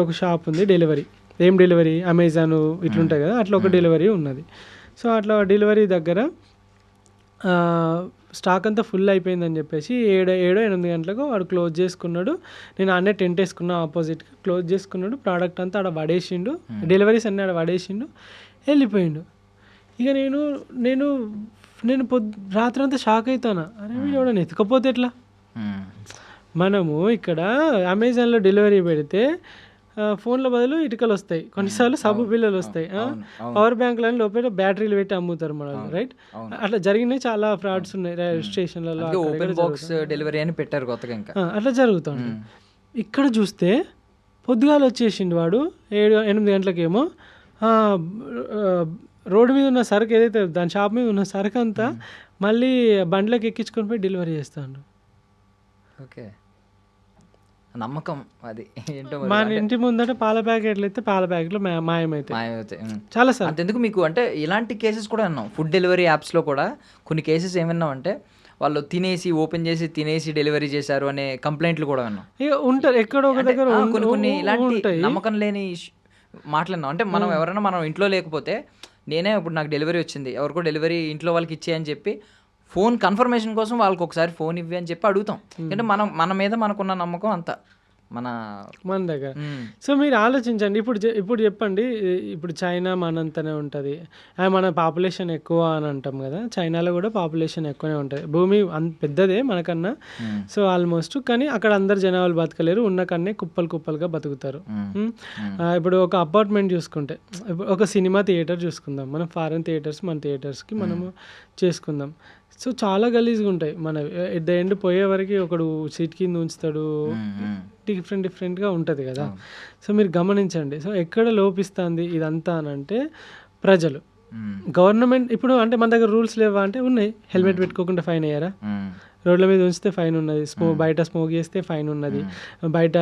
ఒక షాప్ ఉంది, డెలివరీ. ఏం డెలివరీ? అమెజాన్ ఇట్లుంటాయి కదా, అట్లా ఒక డెలివరీ ఉన్నది. సో అట్లా డెలివరీ దగ్గర స్టాక్ అంతా ఫుల్ అయిపోయిందని చెప్పేసి 7-8 గంటలకు వాడు క్లోజ్ చేసుకున్నాడు. నేను అన్నీ టెంట్ వేసుకున్నా, ఆపోజిట్గా క్లోజ్ చేసుకున్నాడు. ప్రోడక్ట్ అంతా ఆడ పడేసిండు, డెలివరీస్ అన్నీ ఆడ పడేసిండు, వెళ్ళిపోయిండు. ఇక నేను రాత్రి అంతా షాక్ అవుతాను. అరే వీడు ఎత్తుకపోతే ఎట్లా? మనము ఇక్కడ అమెజాన్లో డెలివరీ పెడితే ఫోన్ల బదులు ఇటుకలు వస్తాయి, కొన్నిసార్లు సబ్బు బిల్లలు వస్తాయి, పవర్ బ్యాంకులని లోపల బ్యాటరీలు పెట్టి అమ్ముతారు మనల్ని, రైట్? అట్లా జరిగినాయి, చాలా ఫ్రాడ్స్ ఉన్నాయి స్టేషన్లలో. ఓపెన్ బాక్స్ డెలివరీ అని పెట్టారు కొత్తగా, ఇంకా అట్లా జరుగుతుంది. ఇక్కడ చూస్తే పొద్దుగాల వచ్చేసిండు వాడు 7-8 గంటలకేమో. రోడ్డు మీద ఉన్న సరుకు ఏదైతే దాని షాప్ మీద ఉన్న సరుకు అంతా మళ్ళీ బండ్లకు ఎక్కించుకొని పోయి డెలివరీ చేస్తాడు. ఓకే, నమ్మకం అది ఏంటో. మన ఇంటి ముందట పాల ప్యాకెట్లు అయితే పాల ప్యాకెట్లు మాయమైతే చాలా సార్. అంతెందుకు మీకు అంటే ఇలాంటి కేసెస్ కూడా విన్నాం. ఫుడ్ డెలివరీ యాప్స్లో కూడా కొన్ని కేసెస్ ఏమన్నాం అంటే వాళ్ళు ఓపెన్ చేసి తినేసి డెలివరీ చేశారు అనే కంప్లైంట్లు కూడా విన్నాం. ఉంటారు ఎక్కడో ఒక దగ్గర కొన్ని ఇలాంటి నమ్మకం లేని మాట్లాడినాం. అంటే మనం ఇంట్లో లేకపోతే, నేనే ఇప్పుడు నాకు డెలివరీ వచ్చింది, ఎవరికో డెలివరీ ఇంట్లో వాళ్ళకి ఇచ్చేయని చెప్పి ఫోన్ కన్ఫర్మేషన్ కోసం వాళ్ళకి ఒకసారి ఫోన్ ఇవ్వి అని చెప్పి అడుగుతాం. అంటే మన మీద మనకున్న నమ్మకం అంతా మన దగ్గర. సో మీరు ఆలోచించండి. ఇప్పుడు చెప్పండి, ఇప్పుడు చైనా మనంతనే ఉంటుంది, మన పాపులేషన్ ఎక్కువ అని అంటాం కదా. చైనాలో కూడా పాపులేషన్ ఎక్కువనే ఉంటుంది, భూమి పెద్దదే మనకన్నా. సో ఆల్మోస్ట్, కానీ అక్కడ అందరు జనాలు బతకలేరు, ఉన్న కన్నే కుప్పలుగా బతుకుతారు. ఇప్పుడు ఒక అపార్ట్మెంట్ చూసుకుంటే, ఒక సినిమా థియేటర్ చూసుకుందాం, మనం ఫారెన్ థియేటర్స్ మన థియేటర్స్కి మనము చేసుకుందాం. సో చాలా గలీజ్గా ఉంటాయి. మన ఎట్ ద ఎండ్ పోయే వరకు ఒకడు సీట్ కింద ఉంచుతాడు, డిఫరెంట్గా ఉంటుంది కదా. సో మీరు గమనించండి. సో ఎక్కడ లోపిస్తుంది ఇదంతా అని అంటే ప్రజలు, గవర్నమెంట్. ఇప్పుడు అంటే మన దగ్గర రూల్స్ లేవా అంటే ఉన్నాయి. హెల్మెట్ పెట్టుకోకుండా ఫైన్ అయ్యారా? రోడ్ల మీద ఉంచితే ఫైన్ ఉన్నది, బయట స్మోక్ చేస్తే ఫైన్ ఉన్నది, బయట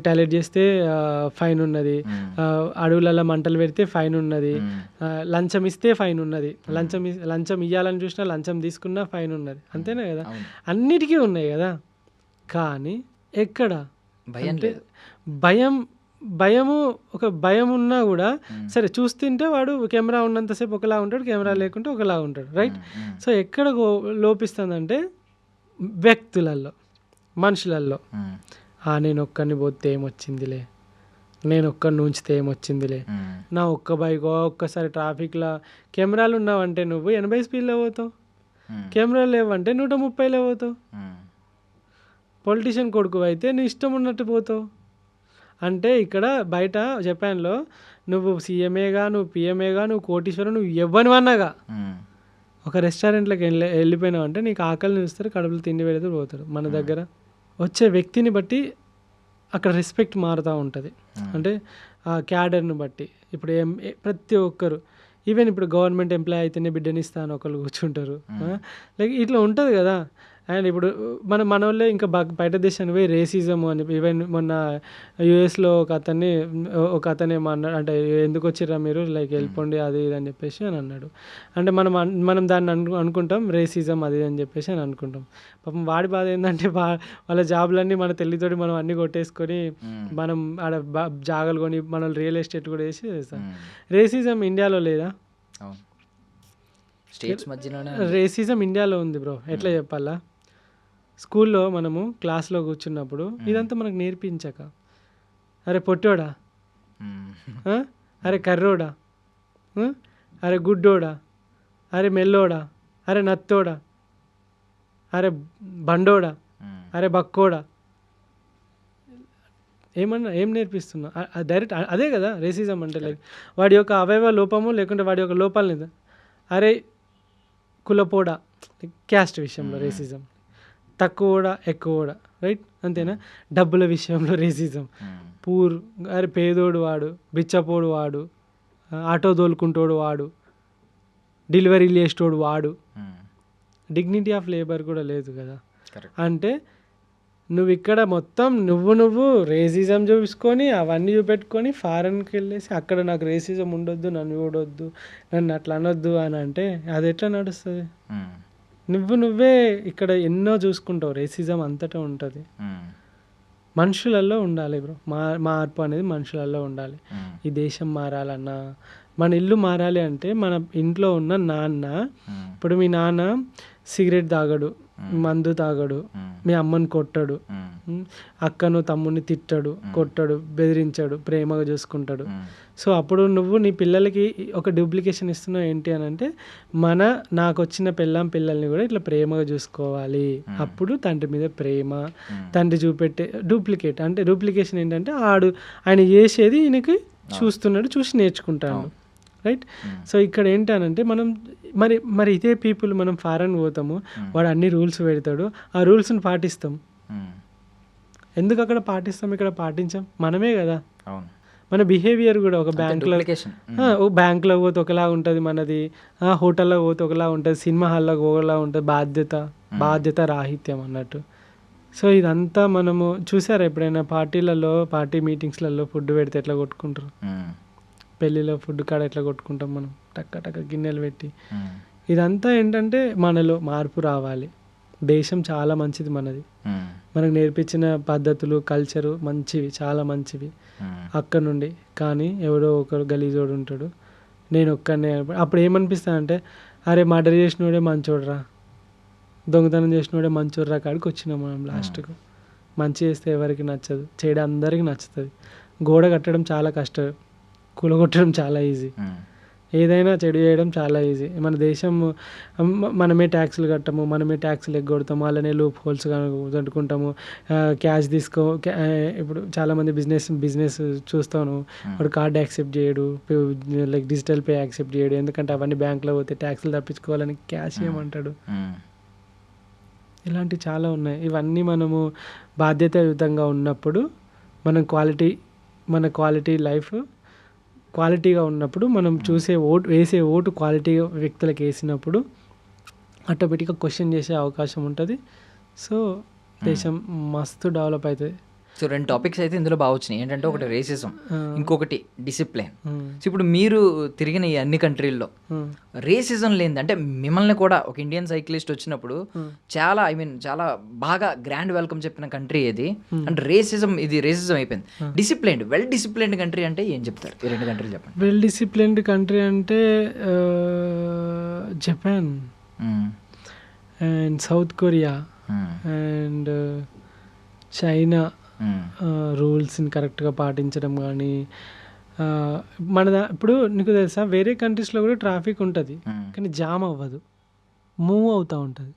టాయిలెట్ చేస్తే ఫైన్ ఉన్నది, అడవులలో మంటలు పెడితే ఫైన్ ఉన్నది, లంచం ఇస్తే ఫైన్ ఉన్నది, లంచం ఇవ్వాలని చూసినా లంచం తీసుకున్నా ఫైన్ ఉన్నది, అంతేనా కదా? అన్నిటికీ ఉన్నాయి కదా. కానీ ఎక్కడ భయము ఒక భయం ఉన్నా కూడా సరే చూస్తుంటే వాడు కెమెరా ఉన్నంతసేపు ఒకలా ఉంటాడు, కెమెరా లేకుంటే ఒకలా ఉంటాడు, రైట్? సో ఎక్కడ లోపిస్తుందంటే వ్యక్తులలో, మనుషులలో. నేను ఒక్కడిని పోతే ఏమొచ్చిందిలే, నేను ఒక్కడిని ఉంచితే ఏమొచ్చిందిలే, నా ఒక్క బైక్ ఒక్కసారి ట్రాఫిక్లో కెమెరాలు ఉన్నావంటే నువ్వు 80 స్పీడ్లో పోతావు, కెమెరాలు లేవంటే 130లో పోతావు. పొలిటీషియన్ కొడుకు అయితే నీ ఇష్టం ఉన్నట్టు పోతావు. అంటే ఇక్కడ బయట జపాన్లో నువ్వు సీఎంఏగా, నువ్వు పిఎంఏగా, నువ్వు కోటీశ్వరం, నువ్వు ఎవ్వనివన్నాగా ఒక రెస్టారెంట్లోకి వెళ్ళిపోయినావు అంటే నీకు ఆకలిని చూస్తారు, కడుపులో తిండి పెడితే పోతారు. మన దగ్గర వచ్చే వ్యక్తిని బట్టి అక్కడ రెస్పెక్ట్ మారుతూ ఉంటుంది. అంటే ఆ క్యాడర్ని బట్టి ఇప్పుడు ప్రతి ఒక్కరు ఈవెన్ ఇప్పుడు గవర్నమెంట్ ఎంప్లాయ్ అయితేనే బిడ్డని ఇస్తాను ఒకళ్ళు కూర్చుంటారు. లైక్ ఇట్లా ఉంటుంది కదా. అండ్ ఇప్పుడు మన వాళ్ళే ఇంకా బయట దేశానికి పోయి రేసిజం అని ఈవెన్ మొన్న యూఎస్లో ఒక అతనే అన్నాడు, అంటే ఎందుకు వచ్చిర్రా మీరు, లైక్ వెళ్ళిపోండి అది ఇది అని చెప్పేసి అని అన్నాడు. అంటే మనం దాన్ని అనుకుంటాం రేసిజం అది అని చెప్పేసి అని అనుకుంటాం. పాపం వాడి బాధ ఏంటంటే వాళ్ళ జాబులన్నీ మన తెల్లితోటి మనం అన్నీ కొట్టేసుకొని మనం ఆడ జాగాలు కొని మనం రియల్ ఎస్టేట్ కూడా వేసి చేస్తాం. రేసిజం ఇండియాలో లేదా? స్టేట్స్ మధ్యలోనే రేసిజం ఇండియాలో ఉంది బ్రో. ఎట్లా చెప్పాలా, స్కూల్లో మనము క్లాస్లో కూర్చున్నప్పుడు ఇదంతా మనకు నేర్పించక, అరే పొట్టోడా, అరే కర్రోడా, అరే గుడ్డోడా, అరే మెల్లోడా, అరే నత్తోడా, అరే బండోడా, అరే బక్కోడా, ఏం నేర్పిస్తున్నా? డైరెక్ట్ అదే కదా రేసిజం అంటే. లైక్ వాడి యొక్క అవయవ లోపము లేకుంటే వాడి యొక్క లోపాలు లేదా, అరే కులపోడా, క్యాస్ట్ విషయంలో రేసిజం, తక్కువడా ఎక్కువడా, రైట్ అంతేనా. డబ్బుల విషయంలో రేసిజం, అరే పేదోడు వాడు, బిచ్చపోడు వాడు, ఆటో తోలుకుంటోడు వాడు, డెలివరీ చేసేటోడు వాడు, డిగ్నిటీ ఆఫ్ లేబర్ కూడా లేదు కదా. అంటే నువ్వు ఇక్కడ మొత్తం నువ్వు రేసిజం చూపించుకొని అవన్నీ చూపెట్టుకొని ఫారెన్కి వెళ్ళేసి అక్కడ నాకు రేసిజం ఉండొద్దు, నన్ను చూడొద్దు, నన్ను అట్లా అనొద్దు అని అంటే అది ఎట్లా నడుస్తుంది? నువ్వే ఇక్కడ ఎన్నో చూసుకుంటావు. రేసిజం అంతటా ఉంటుంది. మనుషులలో ఉండాలి బ్రో. మార్పు అనేది మనుషులలో ఉండాలి. ఈ దేశం మారాలన్నా, మన ఇల్లు మారాలి అంటే మన ఇంట్లో ఉన్న నాన్న, ఇప్పుడు మీ నాన్న సిగరెట్ తాగడు, మందు తాగడు, మీ అమ్మని కొట్టడు, అక్కను తమ్ముడిని తిట్టడు, కొట్టడు, బెదిరించాడు, ప్రేమగా చూసుకుంటాడు. సో అప్పుడు నువ్వు నీ పిల్లలకి ఒక డూప్లికేషన్ ఇస్తున్నావు. ఏంటి అని అంటే నాకు వచ్చిన పిల్లల్ని కూడా ఇట్లా ప్రేమగా చూసుకోవాలి. అప్పుడు తండ్రి మీద ప్రేమ, తండ్రి చూపెట్టే డూప్లికేట్ అంటే డూప్లికేషన్ ఏంటంటే ఆయన చేసేది ఈయనకి చూస్తున్నాడు, చూసి నేర్చుకుంటాడు, రైట్. సో ఇక్కడ ఏంటనంటే మనం మరి ఇదే పీపుల్ మనం ఫారెన్ పోతాము, వాడు అన్ని రూల్స్ పెడతాడు, ఆ రూల్స్ని పాటిస్తాం. ఎందుకు అక్కడ పాటిస్తాం, ఇక్కడ పాటించాం? మనమే కదా. మన బిహేవియర్ కూడా ఒక బ్యాంక్లో పోతే ఒకలా ఉంటుంది మనది, హోటల్లో పోతే ఒకలా ఉంటుంది, సినిమా హాల్లోకి ఒకలా ఉంటుంది. బాధ్యత రాహిత్యం అన్నట్టు. సో ఇదంతా మనము చూసారా ఎప్పుడైనా పార్టీ మీటింగ్స్లలో ఫుడ్ పెడితే ఎట్లా కొట్టుకుంటారు, పెళ్ళిలో ఫుడ్ కాడ ఎట్లా కొట్టుకుంటాం మనం, టక్క గిన్నెలు పెట్టి. ఇదంతా ఏంటంటే మనలో మార్పు రావాలి. దేశం చాలా మంచిది మనది, మనకు నేర్పించిన పద్ధతులు కల్చరు మంచివి, చాలా మంచివి అక్కడ నుండి. కానీ ఎవడో ఒకరు గలీజోడు ఉంటాడు, నేను ఒక్కనే. అప్పుడు ఏమనిపిస్తానంటే అరే మర్డర్ చేసినోడే మంచోడ్రా, దొంగతనం చేసినోడే మంచోడ్రా కాడికి వచ్చినాం మనం లాస్ట్కు. మంచి చేస్తే ఎవరికి నచ్చదు, చేయడం అందరికీ నచ్చుతుంది. గోడ కట్టడం చాలా కష్టం, కూలగొట్టడం చాలా ఈజీ, ఏదైనా చెడు చేయడం చాలా ఈజీ. మన దేశం మనమే ట్యాక్సులు కట్టము, మనమే ట్యాక్సులు ఎగ్గొడతాము, అలానే లూప్ హోల్స్ కట్టుకుంటాము, క్యాష్ ఇప్పుడు చాలామంది బిజినెస్ చూస్తాను, వాడు కార్డ్ యాక్సెప్ట్ చేయడు, లైక్ డిజిటల్ పే యాక్సెప్ట్ చేయడు, ఎందుకంటే అవన్నీ బ్యాంక్లో పోతే ట్యాక్సులు తప్పించుకోవాలని క్యాష్ ఏమంటాడు. ఇలాంటివి చాలా ఉన్నాయి. ఇవన్నీ మనము బాధ్యతాయుతంగా ఉన్నప్పుడు మన క్వాలిటీ లైఫ్ క్వాలిటీగా ఉన్నప్పుడు, మనం వేసే ఓటు క్వాలిటీ వ్యక్తులకు వేసినప్పుడు ఆటోమేటిక్గా క్వశ్చన్ చేసే అవకాశం ఉంటుంది. సో దేశం మస్తు డెవలప్ అవుతుంది. సో 2 టాపిక్స్ అయితే ఇందులో బాగా వచ్చినాయి. ఏంటంటే ఒకటి రేసిజం, ఇంకొకటి డిసిప్లిన్. సో ఇప్పుడు మీరు తిరిగిన ఈ అన్ని కంట్రీల్లో రేసిజం లేనిది, అంటే మిమ్మల్ని కూడా ఒక ఇండియన్ సైక్లిస్ట్ వచ్చినప్పుడు చాలా చాలా బాగా గ్రాండ్ వెల్కమ్ చెప్పిన కంట్రీ ఏది? అంటే రేసిజం అయిపోయింది. డిసిప్లైన్డ్, వెల్ డిసిప్లైన్డ్ కంట్రీ అంటే ఏం చెప్తారు? ఈ 2 కంట్రీలు చెప్పండి. వెల్ డిసిప్లైన్డ్ కంట్రీ అంటే Japan and South Korea and China. రూల్స్ని కరెక్ట్గా పాటించడం కానీ, ఇప్పుడు నీకు తెలుసా వేరే కంట్రీస్లో కూడా ట్రాఫిక్ ఉంటుంది కానీ జామ్ అవ్వదు, మూవ్ అవుతూ ఉంటుంది.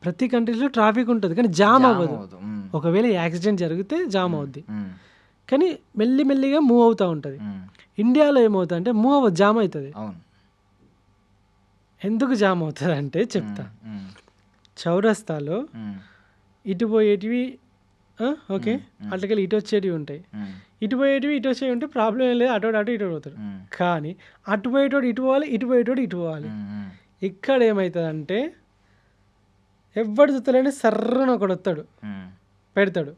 ప్రతి కంట్రీస్లో ట్రాఫిక్ ఉంటుంది కానీ జామ్ అవ్వదు. అవ్వదు. ఒకవేళ యాక్సిడెంట్ జరిగితే జామ్ అవుద్ది, కానీ మెల్లిమెల్లిగా మూవ్ అవుతూ ఉంటుంది. ఇండియాలో ఏమవుతుంది అంటే మూవ్ అవ్వదు, జామ్ అవుతుంది. అవును. ఎందుకు జామ్ అవుతుంది అంటే చెప్తా. చౌరస్తాలో ఇటు పోయేటివి ఓకే, అట్లకెళ్ళి ఇటు వచ్చేటివి ఉంటాయి, ఇటు పోయేటివి ఇటు వచ్చేవి ఉంటే ప్రాబ్లం ఏం లేదు, అటు ఇటు పోతాడు. కానీ అటు పోయేటోడు ఇటు పోవాలి, ఇటు పోయేటోడు ఇటు పోవాలి. ఇక్కడ ఏమవుతుందంటే ఎవడు చూస్తలేని సర్రన ఒకడు వస్తాడు, పెడతాడు.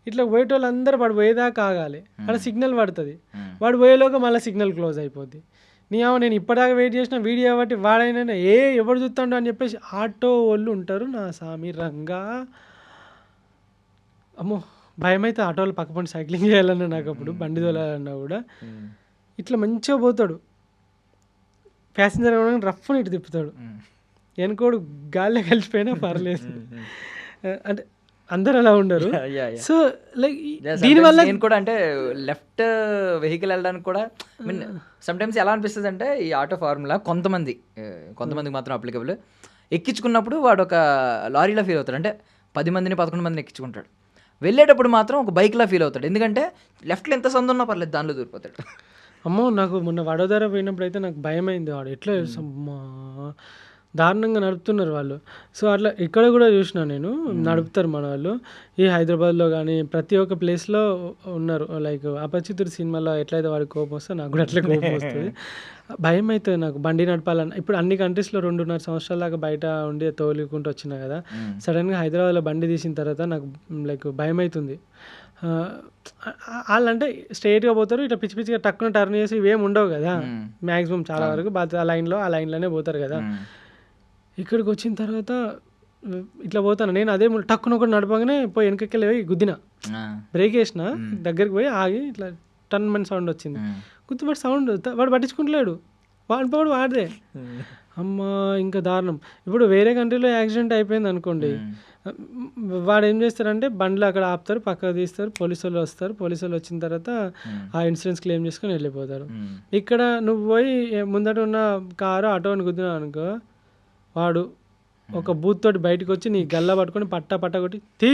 ఇట్లా పోయేటోళ్ళు అందరూ వాడు పోయేదాకా ఆగాలి, అక్కడ సిగ్నల్ పడుతుంది. వాడు పోయేలోగా మళ్ళీ సిగ్నల్ క్లోజ్ అయిపోద్ది. నేను ఇప్పటిదాకా వెయిట్ చేసిన వీడియో బట్టి వాడైనా ఎవడు చూస్తాడు అని చెప్పేసి ఆటో వాళ్ళు ఉంటారు. నా సామి రంగా అమ్మో భయం అయితే ఆటోలు పక్కపండి సైక్లింగ్ చేయాలన్నా నాకు, అప్పుడు బండి తోలాలన్నా కూడా ఇట్లా మంచిగా పోతాడు. ప్యాసింజర్ రఫ్ ఇటు తిప్పుతాడు, వెనుకోడు గాల్లో కలిసిపోయినా పర్లేదు. అంటే అందరు అలా ఉండరు. సో లైక్ దీనివల్ల నేను కూడా అంటే లెఫ్ట్ వెహికల్ వెళ్ళడానికి కూడా మీన్ సమ్టైమ్స్ ఎలా అనిపిస్తుంది అంటే ఈ ఆటో ఫార్ములా కొంతమందికి మాత్రం అప్లికబుల్. ఎక్కించుకున్నప్పుడు వాడు ఒక లారీలో ఫీల్ అవుతాడు, అంటే 10 మందిని 11 మందిని ఎక్కించుకుంటాడు. వెళ్ళేటప్పుడు మాత్రం ఒక బైక్లా ఫీల్ అవుతాడు, ఎందుకంటే లెఫ్ట్లో ఎంత సందు ఉన్నా పర్లేదు దానిలో దూరిపోతాడు. అమ్మో నాకు మొన్న వడోదర పోయినప్పుడు అయితే నాకు భయం అయింది. వాడు ఎట్లా దారుణంగా నడుపుతున్నారు వాళ్ళు. సో అట్లా ఇక్కడ కూడా చూసినా నేను, నడుపుతారు మన వాళ్ళు. ఈ హైదరాబాద్లో కానీ ప్రతి ఒక్క ప్లేస్లో ఉన్నారు. లైక్ అపరిచితుడు సినిమాలో ఎట్లయితే వాడికి కోపం వస్తే నాకు కూడా అట్లే కోపం వస్తుంది. భయం అవుతుంది నాకు బండి నడపాలన్న. ఇప్పుడు అన్ని కంట్రీస్లో 2.5 సంవత్సరాల దాకా బయట ఉండి తోలుకుంటూ వచ్చినా కదా, సడన్గా హైదరాబాద్లో బండి తీసిన తర్వాత నాకు లైక్ భయం అవుతుంది. వాళ్ళంటే స్ట్రైట్గా పోతారు, ఇట్లా పిచ్చి పిచ్చిగా టక్కున టర్న్ చేసి ఇవేమి ఉండవు కదా మ్యాక్సిమం, చాలా వరకు ఆ లైన్లోనే పోతారు కదా. ఇక్కడికి వచ్చిన తర్వాత ఇట్లా పోతాను నేను, అదే టక్కున ఒకటి నడపగానే పోయి వెనకకెళ్ళి పోయి గుద్దిన, బ్రేక్ వేసిన, దగ్గరికి పోయి ఆగి ఇట్లా టన్ మని సౌండ్ వచ్చింది. గుర్తుపట్టి సౌండ్ వాడు పట్టించుకుంటలేడు, వాడు వాడిదే. అమ్మ ఇంకా దారుణం. ఇప్పుడు వేరే కంట్రీలో యాక్సిడెంట్ అయిపోయింది అనుకోండి, వాడు ఏం చేస్తారంటే బండ్లు అక్కడ ఆపుతారు, పక్కకు తీస్తారు, పోలీసు వాళ్ళు వస్తారు, పోలీసు వాళ్ళు వచ్చిన తర్వాత ఆ ఇన్సూరెన్స్ క్లెయిమ్ చేసుకొని వెళ్ళిపోతారు. ఇక్కడ నువ్వు పోయి ముందట ఉన్న కారు ఆటోని గుద్దినావు అనుకో, వాడు ఒక బూత్ తోటి బయటకు వచ్చి నీ గల్లా పట్టుకొని పట్ట కొట్టి తీ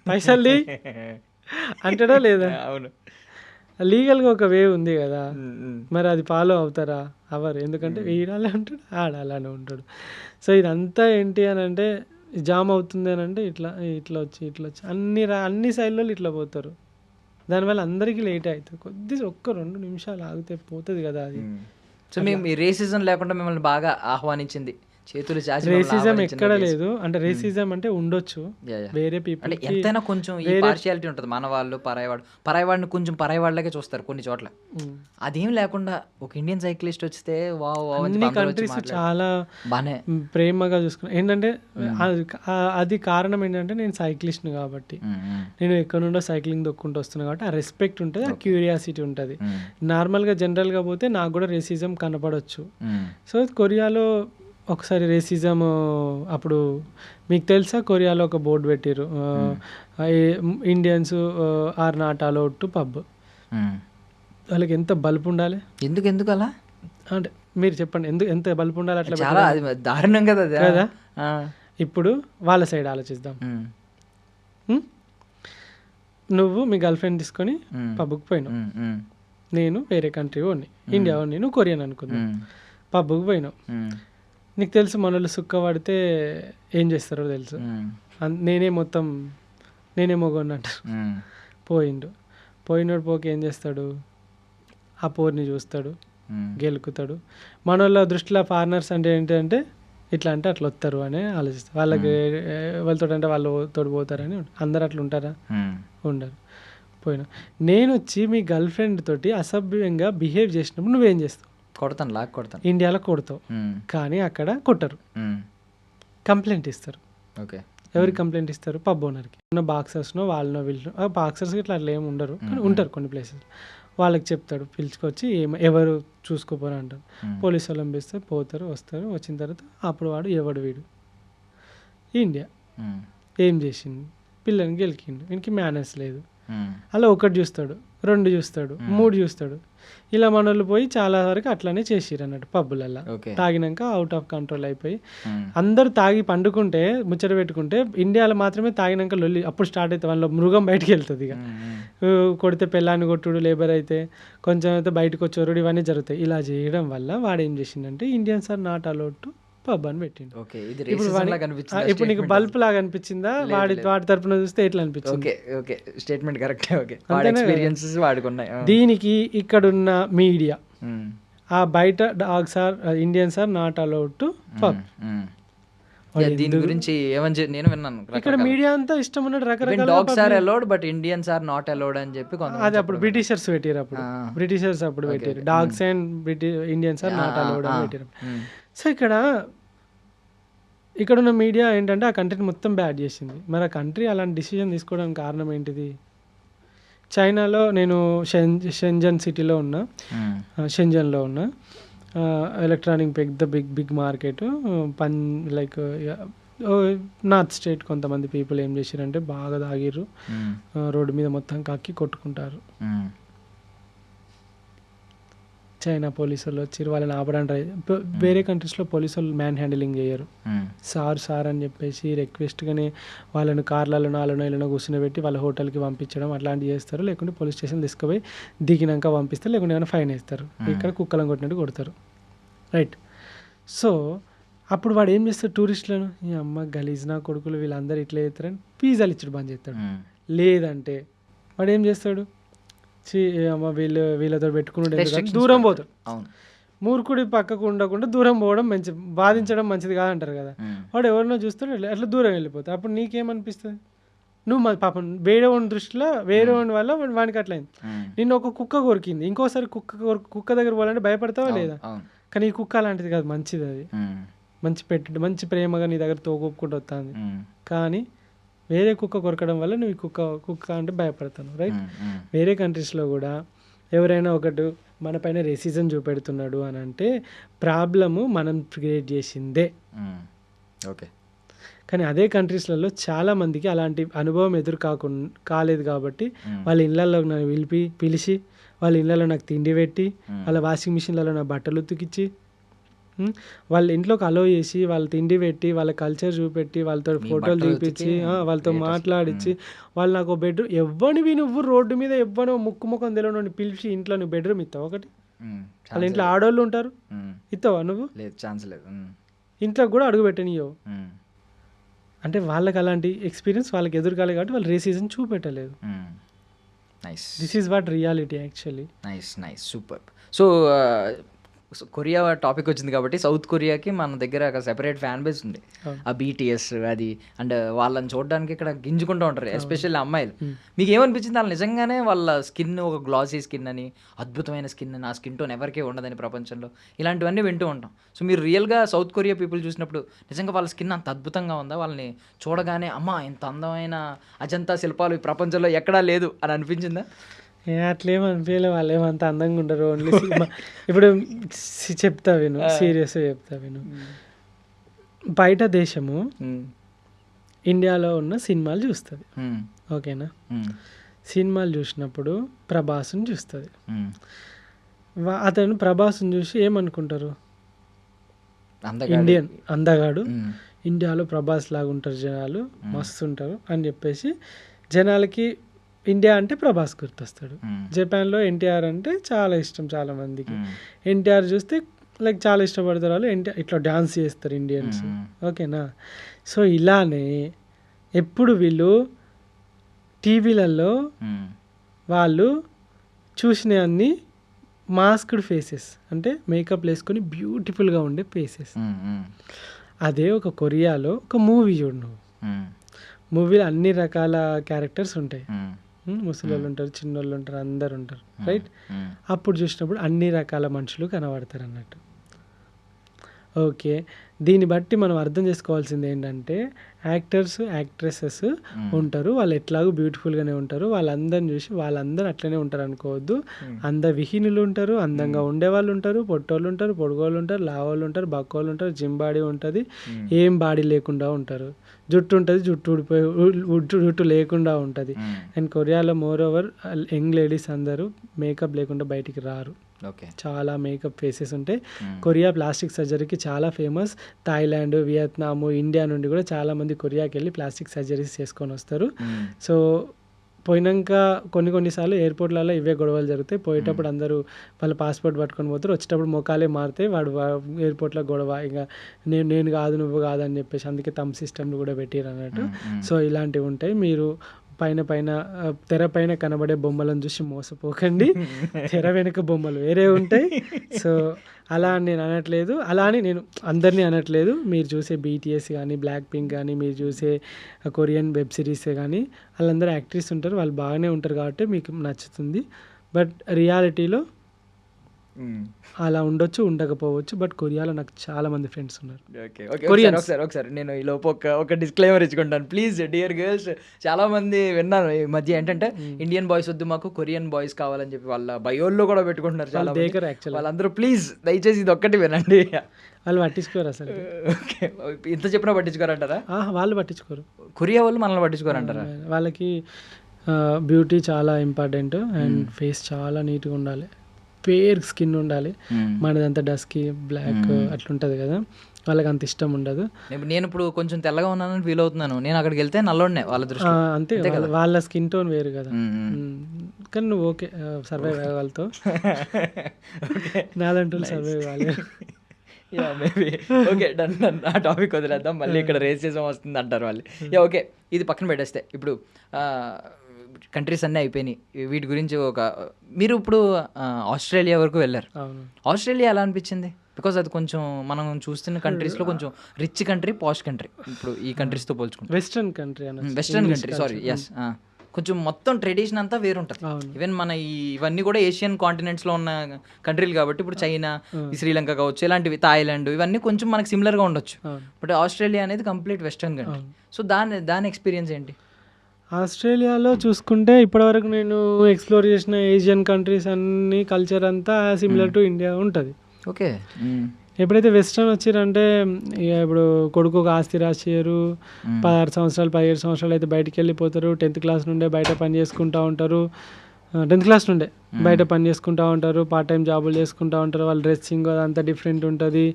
పైసలు తీ అంటాడా లేదా? అవును, లీగల్గా ఒక వే ఉంది కదా, మరి అది ఫాలో అవుతారా? అవరు. ఎందుకంటే వీడాలే ఉంటాడు, ఆడాలనే ఉంటాడు. సో ఇదంతా ఏంటి అని అంటే జామ్ అవుతుంది అని అంటే ఇట్లా వచ్చి అన్ని సైడ్లో ఇట్లా పోతారు. దానివల్ల అందరికీ లేట్ అవుతుంది. ఒక్క 2 నిమిషాలు ఆగితే పోతుంది కదా అది. సో మీ రేసిజం లేకుండా మిమ్మల్ని బాగా ఆహ్వానించింది, చేతులు చాచి రేసిజం ఎక్కడ లేదు. అంటే రేసిజం అంటే ఉండొచ్చు వేరే పీపుల్, అంటే ఎంతైనా కొంచెం ఈ పార్షియాలిటీ ఉంటుంది. మన వాళ్ళు పరాయవాడిని కొంచెం పరాయవాళ్ళకే చూస్తారు కొన్ని చోట్ల. అదేం లేకుండా ఒక ఇండియన్ సైక్లిస్ట్ వస్తే అన్ని కంట్రీస్ చాలా బానే ప్రేమగా చూసుకున్నా. ఏంటంటే అది కారణం ఏంటంటే నేను సైక్లిస్ట్ని కాబట్టి, నేను ఎక్కడ నుండో సైక్లింగ్ దొక్కుంటూ వస్తున్నా కాబట్టి ఆ రెస్పెక్ట్ ఉంటుంది, ఆ క్యూరియాసిటీ ఉంటుంది. నార్మల్గా జనరల్గా పోతే నాకు కూడా రేసిజం కనపడవచ్చు. సో కొరియాలో ఒకసారి రేసిజం అప్పుడు మీకు తెలుసా, కొరియాలో ఒక బోర్డు పెట్టారు, Indians are not allowed to pub. వాళ్ళకి ఎంత బల్బు ఉండాలి? ఎందుకు అలా అంటే మీరు చెప్పండి, ఎంత బల్బు ఉండాలి? అట్లా చాలా దారుణం కదా కదా. ఇప్పుడు వాళ్ళ సైడ్ ఆలోచిద్దాం. నువ్వు మీ గర్ల్ ఫ్రెండ్ తీసుకొని పబ్కి పోయినావు, నేను వేరే కంట్రీ వాడిని, ఇండియా వాడిని, నేను కొరియన్ అనుకుందాం. పబ్కి పోయినావు, నీకు తెలుసు మన వాళ్ళు సుక్క పడితే ఏం చేస్తారో తెలుసు. నేనే మొగోడిని అంటారు. పోయినోడు పోకి ఏం చేస్తాడు, ఆ పోర్ని చూస్తాడు, గెలుకుతాడు. మన వాళ్ళ దృష్టిలో ఫారినర్స్ అంటే ఏంటంటే ఇట్లా అంటే అట్లా వస్తారు అని ఆలోచిస్తారు. వాళ్ళకి వాళ్ళతో అంటే వాళ్ళు తోడు పోతారని. అందరు అట్లా ఉంటారా? ఉండరు. పోయినా నేను వచ్చి మీ గర్ల్ ఫ్రెండ్ తోటి అసభ్యంగా బిహేవ్ చేసినప్పుడు నువ్వేం చేస్తావు? కొడతాను. ఇండియాలో కొడతావు, కానీ అక్కడ కొట్టరు, కంప్లైంట్ ఇస్తారు. ఓకే, ఎవరికి కంప్లైంట్ ఇస్తారు? పబ్ ఓనర్కి. ఉన్న బాక్సర్స్నో వాళ్ళనో వీళ్ళనో, బాక్సర్స్కి ఇట్లా అట్లా ఏమి ఉండరు కానీ ఉంటారు కొన్ని ప్లేసెస్. వాళ్ళకి చెప్తాడు, పిలుచుకొచ్చి ఎవరు చూసుకోపోరు అంటారు. పోలీసు వాళ్ళని పిలిస్తే పోతారు, వస్తారు. వచ్చిన తర్వాత అప్పుడు వాడు ఎవడు వీడు ఇండియా ఏం చేసింది, పిల్లని గెలికిండు, వీనికి మేనర్స్ లేదు, అలా ఒకటి చూస్తాడు. 2 చూస్తాడు, 3 చూస్తాడు. ఇలా మనోళ్ళు పోయి చాలా వరకు అట్లానే చేసిర్రు అన్నట్టు పబ్బులల్లో. ఓకే. తాగినాక అవుట్ ఆఫ్ కంట్రోల్ అయిపోయి అందరూ తాగి పండుకుంటే ముచ్చట పెట్టుకుంటే ఇండియాలో మాత్రమే తాగినాక లొల్లి అప్పుడు స్టార్ట్ అవుతుంది. వాళ్ళ మృగం బయటికి వెళ్తుంది. ఇక కొడితే పెళ్ళాన్ని కొట్టుడు, లేబర్ అయితే కొంచెం అయితే బయటకు వచ్చేవారు, ఇవన్నీ జరుగుతాయి. ఇలా చేయడం వల్ల వాడు ఏం చేసిండంటే Indians are not allowed to pub అని పెట్టిండు. ఓకే, ఇది ఇప్పుడు racism లాగా అనిపించిందా ఇప్పుడు నీకు statement? బల్బ్ లాగా అనిపించిందా? వాడి తరపున చూస్తే ఎట్లా అనిపించింది? Okay okay, statement correct. Okay, వాడి ఎక్స్పీరియన్సెస్ వాడుకున్నాయి. దీనికి ఇక్కడున్న మీడియా ఆ బయట dogs or Indians are not allowed to pub. దీని గురించి ఏమని నేను విన్నాను. ఇక్కడ మీడియా అంతా ఇష్టం ఉన్నట్టు రకరకాల dogs are allowed but Indians are not allowed అని చెప్పి అది అప్పుడు బ్రిటిషర్స్ పెట్టారు. బ్రిటిషర్స్ అప్పుడు పెట్టారు dogs and Indians are not allowed అని పెట్టారు. సో ఇక్కడున్న మీడియా ఏంటంటే ఆ కంట్రీని మొత్తం బ్యాడ్ చేసింది. మరి ఆ కంట్రీ అలాంటి డిసిజన్ తీసుకోవడానికి కారణం ఏంటిది? చైనాలో నేను షెంజన్లో ఉన్నా, electronic big market like north state. కొంతమంది పీపుల్ ఏం చేశారంటే బాగా తాగిర్రు, రోడ్డు మీద మొత్తం కక్కి కొట్టుకుంటారు. చైనా పోలీసులు వచ్చి వాళ్ళని ఆపడానికి వేరే కంట్రీస్లో పోలీసులు మ్యాన్ హ్యాండిలింగ్ చేయరు. సార్ అని చెప్పేసి రిక్వెస్ట్గానే వాళ్ళని కార్లలో కూర్చుని వాళ్ళ హోటల్కి పంపించడం అట్లాంటివి చేస్తారు. లేకుంటే పోలీస్ స్టేషన్ తీసుకుపోయి దిగినాక పంపిస్తారు, లేకుంటే ఏమైనా ఫైన్ వేస్తారు. ఇక్కడ కుక్కలను కొట్టినట్టు కొడతారు. రైట్. సో అప్పుడు వాడు ఏం చేస్తాడు? టూరిస్టులను ఈ అమ్మ గలీజ్ నా కొడుకులు వీళ్ళందరూ ఇట్లా చేస్తారని పిజ్జాలు ఇచ్చడం బంద్ చేస్తాడు. లేదంటే వాడు ఏం చేస్తాడు? అమ్మ వీళ్ళతో పెట్టుకుని దూరం పోతాడు. మూర్ఖుడి పక్కకు ఉండకుండా దూరం పోవడం మంచిది, బాధించడం మంచిది కాదంటారు కదా. వాడు ఎవరినో చూస్తాడు అట్లా దూరం వెళ్ళిపోతాడు. అప్పుడు నీకేమనిపిస్తుంది? నువ్వు పాపం వేరే వాడి దృష్టిలో వేరే వాడి వల్ల వానికి అట్లయింది. నిన్ను ఒక కుక్క కొరికింది, ఇంకోసారి కుక్క దగ్గర పోవాలంటే భయపడతావా లేదా? కానీ ఈ కుక్క అలాంటిది కాదు, మంచిది. అది మంచి ప్రేమగా నీ దగ్గర తోకొప్పుకుంటూ వస్తుంది. కానీ వేరే కుక్క కొరకడం వల్ల నువ్వు కుక్క అంటే భయపడతాను. రైట్. వేరే కంట్రీస్లో కూడా ఎవరైనా ఒకటి మన పైన రేసిజం చూపెడుతున్నాడు అని అంటే ప్రాబ్లము మనం క్రియేట్ చేసిందే. ఓకే. కానీ అదే కంట్రీస్లలో చాలా మందికి అలాంటి అనుభవం కాలేదు కాబట్టి వాళ్ళ ఇళ్ళల్లో నన్ను పిలిచి వాళ్ళ ఇళ్ళలో నాకు తిండి పెట్టి వాళ్ళ వాషింగ్ మిషన్లలో నా బట్టలు ఉతికిచ్చి వాళ్ళ ఇంట్లోకి అలో చేసి వాళ్ళ తిండి పెట్టి వాళ్ళ కల్చర్ చూపెట్టి వాళ్ళతో ఫోటోలు చూపించి వాళ్ళతో మాట్లాడించి వాళ్ళు నాకు బెడ్రూమ్ ఎవ్వనివి నువ్వు రోడ్డు మీద ఎవ్వనో ముఖం తెలియని పిలిచి ఇంట్లో నువ్వు బెడ్రూమ్ ఇస్తావు ఒకటి. వాళ్ళ ఇంట్లో ఆడవాళ్ళు ఉంటారు, ఇస్తావా నువ్వు? ఛాన్స్ లేదు. ఇంట్లో కూడా అడుగు పెట్టనియవు. అంటే వాళ్ళకి అలాంటి ఎక్స్పీరియన్స్ వాళ్ళకి ఎదురుకాలే కాబట్టి వాళ్ళు రేసిజం చూపెట్టలేదు. This is what reality actually. Nice super. So Korea topic వచ్చింది కాబట్టి సౌత్ కొరియాకి మన దగ్గర ఒక సెపరేట్ ఫ్యాన్ బేస్ ఉంది. ఆ బీటీఎస్ అది అండ్ వాళ్ళని చూడడానికి ఇక్కడ గింజుకుంటూ ఉంటారు, ఎస్పెషల్లీ అమ్మాయిలు. మీకు ఏమనిపించింది? వాళ్ళు నిజంగానే వాళ్ళ స్కిన్ ఒక గ్లాసీ స్కిన్ అని, అద్భుతమైన స్కిన్ అని, ఆ స్కిన్ టోన్ ఎవరికే ఉండదని ప్రపంచంలో, ఇలాంటివన్నీ వింటూ ఉంటాం. సో మీరు రియల్గా సౌత్ కొరియా పీపుల్ చూసినప్పుడు నిజంగా వాళ్ళ స్కిన్ అంత అద్భుతంగా ఉందా? వాళ్ళని చూడగానే అమ్మా ఇంత అందమైన అజంతా శిల్పాలు ఈ ప్రపంచంలో ఎక్కడా లేదు అని అనిపించిందా? అట్లేమో అనిపించలే. వాళ్ళు ఏమంత అందంగా ఉండరు. ఓన్లీ ఇప్పుడు చెప్తా విను, సీరియస్గా చెప్తా విను. బయట దేశము ఇండియాలో ఉన్న సినిమాలు చూస్తుంది, ఓకేనా? సినిమాలు చూసినప్పుడు ప్రభాస్ని చూస్తుంది. అతను ప్రభాస్ని చూసి ఏమనుకుంటారు? ఇండియన్ అందగాడు, ఇండియాలో ప్రభాస్ లాగా ఉంటారు జనాలు, మస్తు ఉంటారు అని చెప్పేసి జనాలకి ఇండియా అంటే ప్రభాస్ గుర్తొస్తాడు. జపాన్లో ఎన్టీఆర్ అంటే చాలా ఇష్టం చాలా మందికి. ఎన్టీఆర్ చూస్తే లైక్ చాలా ఇష్టపడతారు వాళ్ళు. ఎన్టీఆర్ ఇట్లా డ్యాన్స్ చేస్తారు ఇండియన్స్, ఓకేనా? సో ఇలానే ఎప్పుడు వీళ్ళు టీవీలలో వాళ్ళు చూసిన అన్ని మాస్క్డ్ ఫేసెస్, అంటే మేకప్ వేసుకొని బ్యూటిఫుల్గా ఉండే ఫేసెస్. అదే ఒక కొరియాలో ఒక మూవీ చూడు నువ్వు, మూవీలో అన్ని రకాల క్యారెక్టర్స్ ఉంటాయి. ముసలోళ్ళు ఉంటారు, చిన్నోళ్ళు ఉంటారు, అందరు ఉంటారు, రైట్? అప్పుడు చూసినప్పుడు అన్ని రకాల మనుషులు కనబడతారు అన్నట్టు. ఓకే. దీన్ని బట్టి మనం అర్థం చేసుకోవాల్సింది ఏంటంటే యాక్టర్స్, యాక్ట్రెసెస్ ఉంటారు. వాళ్ళు ఎట్లాగో బ్యూటిఫుల్‌గానే ఉంటారు. వాళ్ళందరిని చూసి వాళ్ళందరూ అట్లనే ఉంటారు అనుకోవద్దు. అందవిహీనులు ఉంటారు, అందంగా ఉండేవాళ్ళు ఉంటారు, పొట్టోళ్ళు ఉంటారు, పొడుగోళ్ళు ఉంటారు, లావోళ్ళు ఉంటారు, బక్కోళ్ళు ఉంటారు, జిమ్ బాడీ ఉంటది, ఏం బాడీ లేకుండా ఉంటారు. జుట్టు ఉంటది, జుట్టు ఊడిపోయి జుట్టు లేకుండా ఉంటది. అండ్ కొరియాలో మోర్ ఓవర్ యంగ్ లేడీస్ అందరూ మేకప్ లేకుండా బయటికి రారు. ఓకే. చాలా మేకప్ ఫేసెస్ ఉంటాయి. కొరియా ప్లాస్టిక్ సర్జరీకి చాలా ఫేమస్. థాయిలాండ్, వియత్నాము, ఇండియా నుండి కూడా చాలామంది కొరియాకి వెళ్ళి ప్లాస్టిక్ సర్జరీస్ చేసుకొని వస్తారు. సో పోయినాక కొన్నిసార్లు ఎయిర్పోర్ట్లలో ఇవే గొడవలు జరుగుతాయి. పోయేటప్పుడు అందరూ వాళ్ళ పాస్పోర్ట్ పట్టుకొని పోతారు, వచ్చేటప్పుడు మొఖాలే మారుతాయి. వాడు ఎయిర్పోర్ట్లో గొడవ, ఇంకా నేను కాదు నువ్వు కాదు అని చెప్పేసి, అందుకే తమ్ సిస్టమ్లు కూడా పెట్టారు అన్నట్టు. సో ఇలాంటివి ఉంటాయి. మీరు పైన తెర పైన కనబడే బొమ్మలను చూసి మోసపోకండి. తెర వెనుక బొమ్మలు వేరే ఉంటాయి. సో అలా అని నేను అనట్లేదు, అలా అని నేను అందరినీ అనట్లేదు. మీరు చూసే బీటీఎస్ కానీ, బ్లాక్ పింక్ కానీ, మీరు చూసే కొరియన్ వెబ్ సిరీసే కానీ, వాళ్ళందరూ యాక్ట్రెస్ ఉంటారు, వాళ్ళు బాగానే ఉంటారు కాబట్టి మీకు నచ్చుతుంది. బట్ రియాలిటీలో అలా ఉండొచ్చు, ఉండకపోవచ్చు. బట్ కొరియాలో నాకు చాలా మంది ఫ్రెండ్స్ ఉన్నారు. ఒకసారి నేను ఈ లోపు ఒక డిస్క్లైమర్ ఇచ్చుకుంటాను ప్లీజ్ డియర్ గర్ల్స్. చాలా మంది విన్నాను ఈ మధ్య ఏంటంటే ఇండియన్ బాయ్స్ వద్దు మాకు కొరియన్ బాయ్స్ కావాలని చెప్పి వాళ్ళ బయోల్లో కూడా పెట్టుకుంటున్నారు చాలా బేకర్ యాక్చువల్. వాళ్ళందరూ ప్లీజ్ దయచేసి ఇది ఒక్కటి వినండి. వాళ్ళు పట్టించుకోరు అసలు. ఓకే, ఇంత చెప్పినా పట్టించుకోరంటారా? వాళ్ళు పట్టించుకోరు. కొరియా వాళ్ళు మనల్ని పట్టించుకోరంటారా? వాళ్ళకి బ్యూటీ చాలా ఇంపార్టెంట్ అండ్ ఫేస్ చాలా నీట్గా ఉండాలి, ఫేర్ స్కిన్ ఉండాలి. మనదంతా డస్కీ బ్లాక్ అట్లుంటుంది కదా, వాళ్ళకి అంత ఇష్టం ఉండదు. నేను ఇప్పుడు కొంచెం తెల్లగా ఉన్నానని ఫీల్ అవుతున్నాను, నేను అక్కడికి వెళ్తే నల్లోనే వాళ్ళ దృష్టి. అంతే కదా, వాళ్ళ స్కిన్ టోన్ వేరు కదా. కానీ నువ్వు ఓకే సర్వైవ్ అవ్వగలుగుతావు, నాలంటూ సర్వైవ్ కాలేదు. Maybe okay done. ఆ టాపిక్ వదిలేద్దాం, మళ్ళీ ఇక్కడ రేసిజం వస్తుంది అంటారు వాళ్ళు. ఓకే, ఇది పక్కన పెట్టేస్తే ఇప్పుడు కంట్రీస్ అన్నీ అయిపోయినాయి, వీటి గురించి మీరు ఇప్పుడు ఆస్ట్రేలియా వరకు వెళ్ళారు. ఆస్ట్రేలియా ఎలా అనిపించింది? బికాజ్ అది కొంచెం మనం చూస్తున్న కంట్రీస్లో కొంచెం రిచ్ కంట్రీ, పాష్ కంట్రీ ఇప్పుడు ఈ కంట్రీస్తో పోల్చుకుంటే. వెస్ట్రన్ కంట్రీ సారీ ఎస్, కొంచెం మొత్తం ట్రెడిషన్ అంతా వేరుంటుంది. ఈవెన్ మన ఇవన్నీ కూడా ఏషియన్ కాంటినెంట్స్లో ఉన్న కంట్రీలు కాబట్టి ఇప్పుడు చైనా, శ్రీలంక కావచ్చు, ఇలాంటివి థాయిలాండ్, ఇవన్నీ కొంచెం మనకి సిమిలర్గా ఉండొచ్చు. బట్ ఆస్ట్రేలియా అనేది కంప్లీట్ వెస్ట్రన్ కంట్రీ. సో దాని ఎక్స్పీరియన్స్ ఏంటి? ఆస్ట్రేలియాలో చూసుకుంటే ఇప్పటివరకు నేను ఎక్స్ప్లోర్ చేసిన ఏషియన్ కంట్రీస్ అన్ని కల్చర్ అంతా సిమిలర్ టు ఇండియా ఉంటుంది. ఓకే, ఎప్పుడైతే వెస్ట్రన్ వచ్చిరంటే ఇక ఇప్పుడు కొడుకు ఒక ఆస్తి రాసేయరు, 16 సంవత్సరాలు 17 సంవత్సరాలు అయితే బయటికి వెళ్ళిపోతారు, 10th క్లాస్ నుండే బయట పని చేసుకుంటూ ఉంటారు, 10th క్లాస్ నుండే బయట పని చేసుకుంటూ ఉంటారు, పార్ట్ టైం జాబులు చేసుకుంటూ ఉంటారు. వాళ్ళ డ్రెస్సింగ్ అదంతా డిఫరెంట్ ఉంటుంది.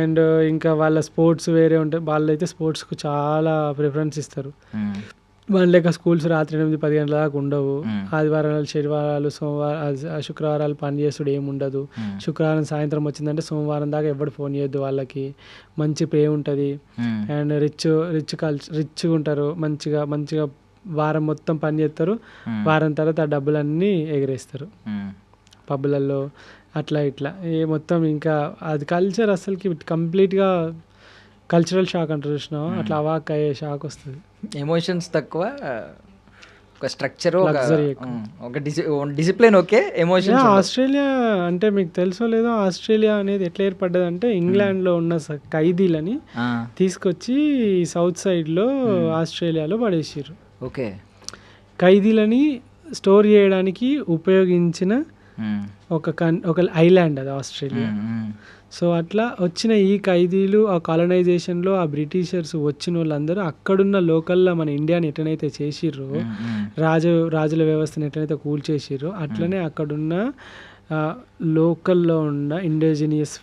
అండ్ ఇంకా వాళ్ళ స్పోర్ట్స్ వేరే ఉంటాయి. వాళ్ళైతే స్పోర్ట్స్కు చాలా ప్రిఫరెన్స్ ఇస్తారు. వాళ్ళ లేక స్కూల్స్ రాత్రి 8-10 గంటల దాకా ఉండవు. ఆదివారాలు, శనివారాలు, శుక్రవారాలు పని చేసుడు ఏముండదు. శుక్రవారం సాయంత్రం వచ్చిందంటే సోమవారం దాకా ఎవరు ఫోన్ చేయొద్దు. వాళ్ళకి మంచి పే ఉంటుంది. అండ్ రిచ్ ఉంటారు. మంచిగా వారం మొత్తం పని చేస్తారు. వారం తర్వాత ఆ డబ్బులన్నీ ఎగరేస్తారు పబ్బులలో అట్లా ఇట్లా మొత్తం. ఇంకా అది కల్చర్ అసలుకి కంప్లీట్గా కల్చరల్ షాక్ అంటారు చూసినావా, అట్లా అవాక్ అయ్యే షాక్ వస్తుంది. ఎమోషన్స్ తక్కువ, ఒక స్ట్రక్చర్, ఒక డిసిప్లిన్. Okay, emotions. ఆస్ట్రేలియా అంటే మీకు తెలుసో లేదో, ఆస్ట్రేలియా అనేది ఎట్లా ఏర్పడ్డదంటే ఇంగ్లాండ్లో ఉన్న ఖైదీలని తీసుకొచ్చి సౌత్ సైడ్లో ఆస్ట్రేలియాలో పడేసారు. ఓకే, ఖైదీలని స్టోర్ చేయడానికి ఉపయోగించిన ఒక ఐలాండ్ అది ఆస్ట్రేలియా. సో అట్లా వచ్చిన ఈ ఖైదీలు ఆ కాలనైజేషన్లో ఆ బ్రిటిషర్స్ వచ్చిన వాళ్ళందరూ అక్కడున్న లోకల్లో మన ఇండియాని ఎట్లనైతే చేసిర్రో, రాజుల వ్యవస్థను ఎట్లనైతే కూల్చేసిర్రో, అట్లనే అక్కడున్న లోకల్లో ఉన్న ఇండిజినియస్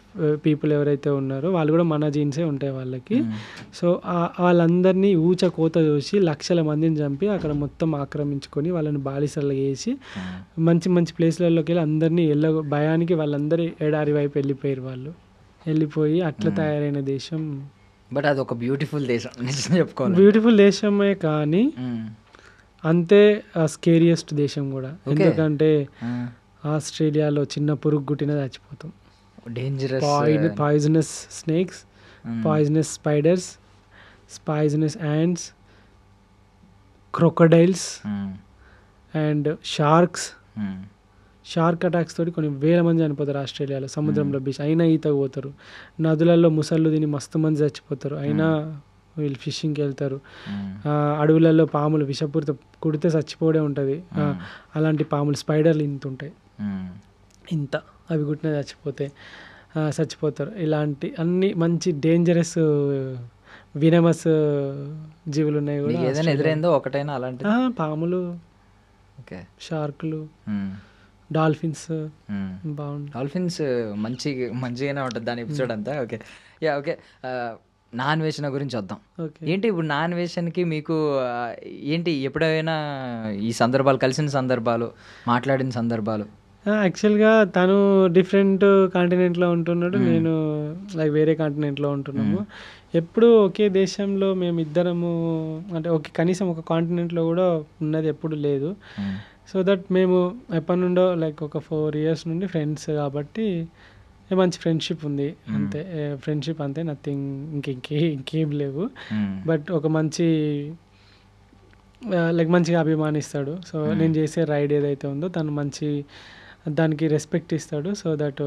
పీపుల్ ఎవరైతే ఉన్నారో వాళ్ళు కూడా మన జీన్సే ఉంటాయి వాళ్ళకి. సో వాళ్ళందరినీ ఊచ కోత చూసి లక్షల మందిని చంపి అక్కడ మొత్తం ఆక్రమించుకొని వాళ్ళని బాలిసలు వేసి మంచి మంచి ప్లేస్లలోకి వెళ్ళి అందరినీ భయానికి వాళ్ళందరూ ఎడారి వైపు వెళ్ళిపోయి అట్లా తయారైన దేశం. బట్ అది ఒక బ్యూటిఫుల్ దేశం, చెప్పుకోవాలి. బ్యూటిఫుల్ దేశమే కానీ అంతే స్కేరియస్ట్ దేశం కూడా. ఎందుకంటే ఆస్ట్రేలియాలో చిన్న పురుగు గుట్టిన చచ్చిపోతాం. Dangerous poisonous snakes, poisonous spiders, poisonous ants, crocodiles and sharks. Shark attacks తోటి కొన్ని వేల మంది చనిపోతారు ఆస్ట్రేలియాలో సముద్రంలో బీచ్ అయినా ఈతకు పోతారు. నదులలో ముసళ్ళు తిని మస్తు మంది చచ్చిపోతారు అయినా వీళ్ళు ఫిషింగ్కి వెళ్తారు. అడవులలో పాములు విషపూరిత కుడితే చచ్చిపోవడే ఉంటుంది. అలాంటి పాములు స్పైడర్లు ఇంత ఉంటాయి, ఇంత అవి కుట్టిన చచ్చిపోతారు. ఇలాంటి అన్ని మంచి డేంజరస్ వినమస్ జీవులు ఉన్నాయి కూడా. ఏదైనా ఎదురైందో ఒకటైనా అలాంటి పాములు, ఓకే, షార్కులు, డాల్ఫిన్స్ బాగుంది. డాల్ఫిన్స్ మంచిగానే ఉంటుంది దాని ఎపిసోడ్ అంతా. Okay yeah okay. నాన్ వేషన్ గురించి వద్దాం. ఏంటి ఇప్పుడు నాన్ వేషన్కి మీకు ఏంటి ఎప్పుడైనా ఈ సందర్భాలు కలిసిన సందర్భాలు మాట్లాడిన సందర్భాలు? యాక్చువల్గా తను డిఫరెంట్ కాంటినెంట్లో ఉంటున్నాడు, నేను లైక్ వేరే కాంటినెంట్లో ఉంటున్నాము. ఎప్పుడు ఒకే దేశంలో మేము ఇద్దరము అంటే కనీసం ఒక కాంటినెంట్లో కూడా ఉన్నది ఎప్పుడు లేదు. సో దట్ మేము ఎప్పటి నుండో లైక్ ఒక 4 years నుండి ఫ్రెండ్స్ కాబట్టి మంచి ఫ్రెండ్షిప్ ఉంది అంతే. ఫ్రెండ్షిప్ అంతే, నథింగ్ ఇంకేం లేవు. బట్ ఒక మంచి లైక్ మంచిగా అభిమానిస్తాడు. సో నేను చేసే రైడ్ ఏదైతే ఉందో తను మంచి దానికి రెస్పెక్ట్ ఇస్తాడు. సో దట్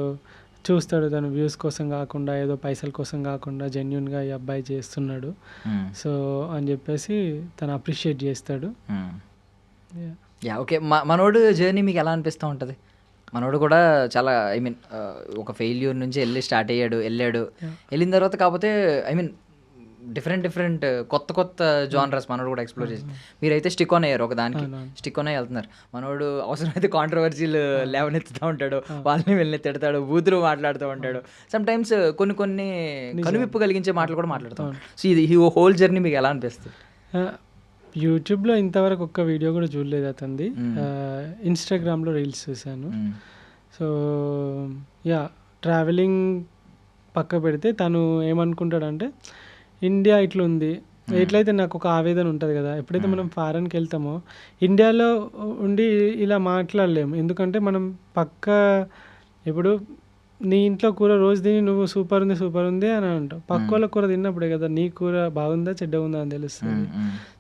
చూస్తాడు తను వ్యూస్ కోసం కాకుండా ఏదో పైసల కోసం కాకుండా జెన్యున్గా ఈ అబ్బాయి చేస్తున్నాడు సో అని చెప్పేసి తను అప్రిషియేట్ చేస్తాడు. Yeah okay. మనోడు జర్నీ మీకు ఎలా అనిపిస్తూ ఉంటుంది? మనోడు కూడా చాలా ఒక ఫెయిల్యూర్ నుంచి వెళ్ళాడు. వెళ్ళిన తర్వాత కాకపోతే డిఫరెంట్ కొత్త జానరస్ మనోడు కూడా ఎక్స్ప్లోర్ చేసి మీరైతే స్టిక్ ఆన్ అయ్యారు, ఒక దానికి స్టిక్ ఆన్ అయ్యి వెళ్తున్నారు. మనోడు అవసరమైతే కాంట్రవర్సీలు లేవనెత్తుతూ ఉంటాడు, వాళ్ళని వెళ్ళి తిడతాడు, బూతులు మాట్లాడుతూ ఉంటాడు, సమ్ టైమ్స్ కొన్ని కనువిప్పు కలిగించే మాటలు కూడా మాట్లాడుతూ ఉంటాడు. సో ఇది ఈ హోల్ జర్నీ మీకు ఎలా అనిపిస్తుంది? యూట్యూబ్లో ఇంతవరకు ఒక్క వీడియో కూడా చూడలేదు అతనిది. ఇన్స్టాగ్రామ్లో రీల్స్ చూశాను. సో యా ట్రావెలింగ్ పక్క పెడితే తను ఏమనుకుంటాడంటే ఇండియా ఇట్లా ఉంది, ఎట్లయితే నాకు ఒక ఆవేదన ఉంటుంది కదా, ఎప్పుడైతే మనం ఫారెన్కి వెళ్తామో ఇండియాలో ఉండి ఇలా మాట్లాడలేము. ఎందుకంటే మనం ఇప్పుడు నీ ఇంట్లో కూర రోజు తిని నువ్వు సూపర్ ఉంది అని అంటావు, పక్క వాళ్ళ కూర తిన్నప్పుడే కదా నీ కూర బాగుందా చెడ్డ ఉందా అని తెలుస్తుంది.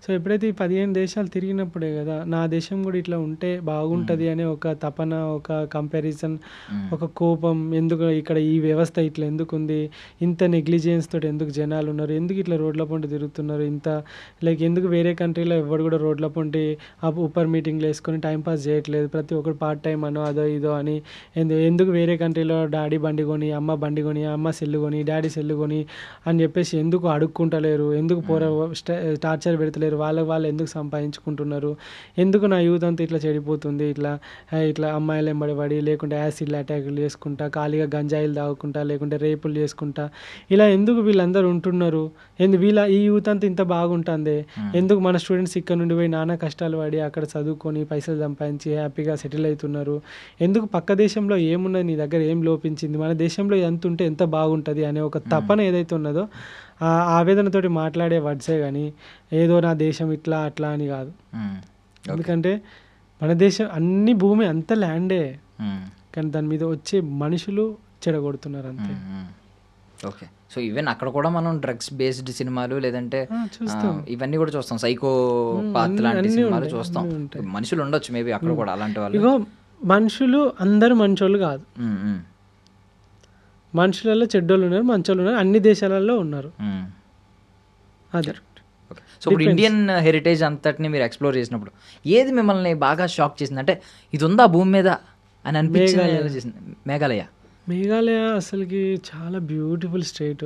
సో ఎప్పుడైతే ఈ 15 దేశాలు తిరిగినప్పుడే కదా నా దేశం కూడా ఇట్లా ఉంటే బాగుంటుంది అనే ఒక తపన, ఒక కంపారిజన్, ఒక కోపం, ఎందుకు ఇక్కడ ఈ వ్యవస్థ ఇట్లా ఎందుకు ఉంది, ఇంత నెగ్లిజెన్స్ తోటి ఎందుకు జనాలు ఉన్నారు, ఎందుకు ఇట్లా రోడ్ల పొంటి తిరుగుతున్నారు, ఇంత లైక్ ఎందుకు వేరే కంట్రీలో ఎవరు కూడా రోడ్ల పొంటి ఉప్పర్ మీటింగ్లు వేసుకొని టైంపాస్ చేయట్లేదు, ప్రతి ఒక్కరు పార్ట్ టైం అనో అదో ఇదో అని, ఎందుకు వేరే కంట్రీలో డాడీ బండి కొని, అమ్మ బండి కొని, అమ్మ సెల్లు కొని, డాడీ సెల్లు కొని అని చెప్పేసి ఎందుకు అడుక్కుంటలేరు, ఎందుకు టార్చర్ పెడతలేరు, వాళ్ళు ఎందుకు సంపాదించుకుంటున్నారు, ఎందుకు నా యూత్ అంతా ఇట్లా చెడిపోతుంది, ఇట్లా అమ్మాయిలు ఎంబడిపడి లేకుంటే యాసిడ్ అటాకులు చేసుకుంటా, ఖాళీగా గంజాయిలు తాగుకుంటా, లేకుంటే రేపులు చేసుకుంటా, ఇలా ఎందుకు వీళ్ళందరూ ఉంటున్నారు, ఈ యూత్ అంతా ఇంత బాగుంటుంది, ఎందుకు మన స్టూడెంట్స్ ఇక్కడ నుండి పోయి నానా కష్టాలు పడి అక్కడ చదువుకొని పైసలు సంపాదించి హ్యాపీగా సెటిల్ అవుతున్నారు, ఎందుకు పక్క దేశంలో ఏమున్నది, నీ దగ్గర ఏం లోపించింది, మన దేశంలో ఎంత ఉంటే ఎంత బాగుంటుంది అనే ఒక తపన ఏదైతే ఉన్నదో ఆ ఆవేదనతోటి మాట్లాడే వర్డ్సే కానీ ఏదో నా దేశం ఇట్లా అట్లా అని కాదు. ఎందుకంటే మన దేశం అన్ని భూమి అంత ల్యాండే, కానీ దాని మీద వచ్చే మనుషులు చెడగొడుతున్నారు అంతే. ఓకే. సో ఈవెన్ అక్కడ కూడా మనం డ్రగ్స్ బేస్డ్ సినిమాలు లేదంటే ఇవన్నీ కూడా చూస్తాం, సైకో పాత్ లాంటి సినిమాలు చూస్తాం. మనుషులు ఉండొచ్చు మేబీ అక్కడ కూడా అలాంటి వాళ్ళు. ఇగో మనుషులు అందరు మంచోళ్ళు కాదు, మనుషులలో చెడ్డోళ్ళు ఉన్నారు, మంచోళ్ళు ఉన్నారు, అన్ని దేశాలలో ఉన్నారు. అదే. సో ఇప్పుడు ఇండియన్ హెరిటేజ్ అంతటిని మీరు ఎక్స్ప్లోర్ చేసినప్పుడు ఏది మిమ్మల్ని బాగా షాక్ చేసింది, అంటే ఇది ఉందా భూమి మీద అని అనిపించింది? మేఘాలయ అసలుకి చాలా బ్యూటిఫుల్ స్టేట్.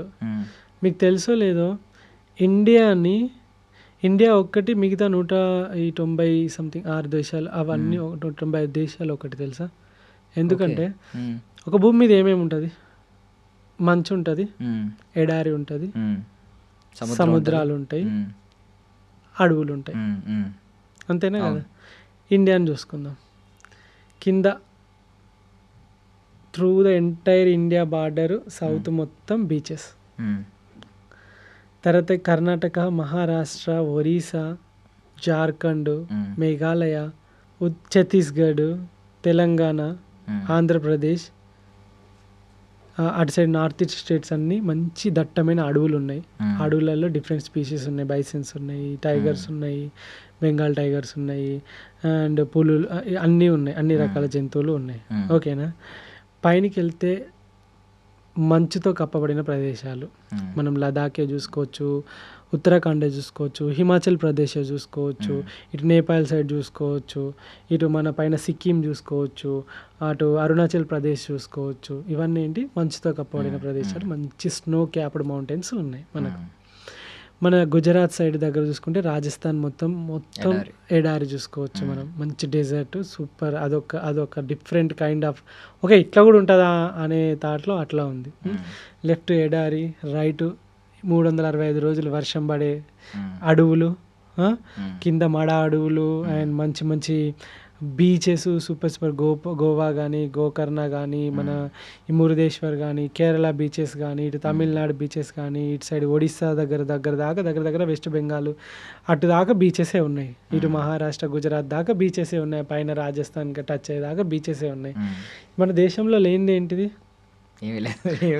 మీకు తెలుసో లేదో ఇండియా ఒక్కటి మిగతా 190 సంథింగ్ 6 దేశాలు అవన్నీ 195 దేశాలు ఒకటి తెలుసా? ఎందుకంటే ఒక భూమి మీద ఏమేమి ఉంటుంది, మంచు ఉంటుంది, ఎడారి ఉంటుంది, సముద్రాలు ఉంటాయి, అడవులు ఉంటాయి, అంతేనా కదా? ఇండియాని చూసుకుందాం, కింద through the entire India border south మొత్తం బీచెస్, తర్వాత కర్ణాటక, మహారాష్ట్ర, ఒరిస్సా, జార్ఖండ్, మేఘాలయ, ఛత్తీస్గఢ్, తెలంగాణ, ఆంధ్రప్రదేశ్, అటు సైడ్ నార్త్ ఈస్ట్ స్టేట్స్ అన్నీ మంచి దట్టమైన అడవులు ఉన్నాయి. అడవులలో డిఫరెంట్ స్పీషీస్ ఉన్నాయి, బైసన్స్ ఉన్నాయి, టైగర్స్ ఉన్నాయి, బెంగాల్ టైగర్స్ ఉన్నాయి, అండ్ పులులు అన్నీ ఉన్నాయి, అన్ని రకాల జంతువులు ఉన్నాయి. ఓకేనా. పైనకి వెళ్తే మంచుతో కప్పబడిన ప్రదేశాలు మనం లదాఖే చూసుకోవచ్చు, ఉత్తరాఖండే చూసుకోవచ్చు, హిమాచల్ ప్రదేశ్ చూసుకోవచ్చు, ఇటు నేపాల్ సైడ్ చూసుకోవచ్చు, ఇటు మన పైన సిక్కిం చూసుకోవచ్చు, అటు అరుణాచల్ ప్రదేశ్ చూసుకోవచ్చు. ఇవన్నీ ఏంటి మంచుతో కప్పబడిన ప్రదేశాలు, మంచి స్నో క్యాప్డ్ మౌంటైన్స్ ఉన్నాయి మనకు. మన గుజరాత్ సైడ్ దగ్గర చూసుకుంటే రాజస్థాన్ మొత్తం ఎడారి చూసుకోవచ్చు మనం, మంచి డెజర్ట్ సూపర్. అదొక డిఫరెంట్ కైండ్ ఆఫ్ ఓకే ఇట్లా కూడా ఉంటుందా అనే థాట్లో అట్లా ఉంది. లెఫ్ట్ ఎడారి, రైట్ 365 రోజులు వర్షం పడే అడవులు, కింద మడ అడవులు, అండ్ మంచి మంచి బీచెస్ సూపర్ గోవా కానీ, గోకర్ణ కానీ, మన ఈ మురుదేశ్వర్ కానీ, కేరళ బీచెస్ కానీ, ఇటు తమిళనాడు బీచెస్ కానీ, ఇటు సైడ్ ఒడిస్సా దగ్గర వెస్ట్ బెంగాల్ అటు దాకా బీచెసే ఉన్నాయి. ఇటు మహారాష్ట్ర, గుజరాత్ దాకా బీచెసే ఉన్నాయి. పైన రాజస్థాన్కి టచ్ అయ్యేదాకా బీచెసే ఉన్నాయి. మన దేశంలో లేనిది ఏంటిది?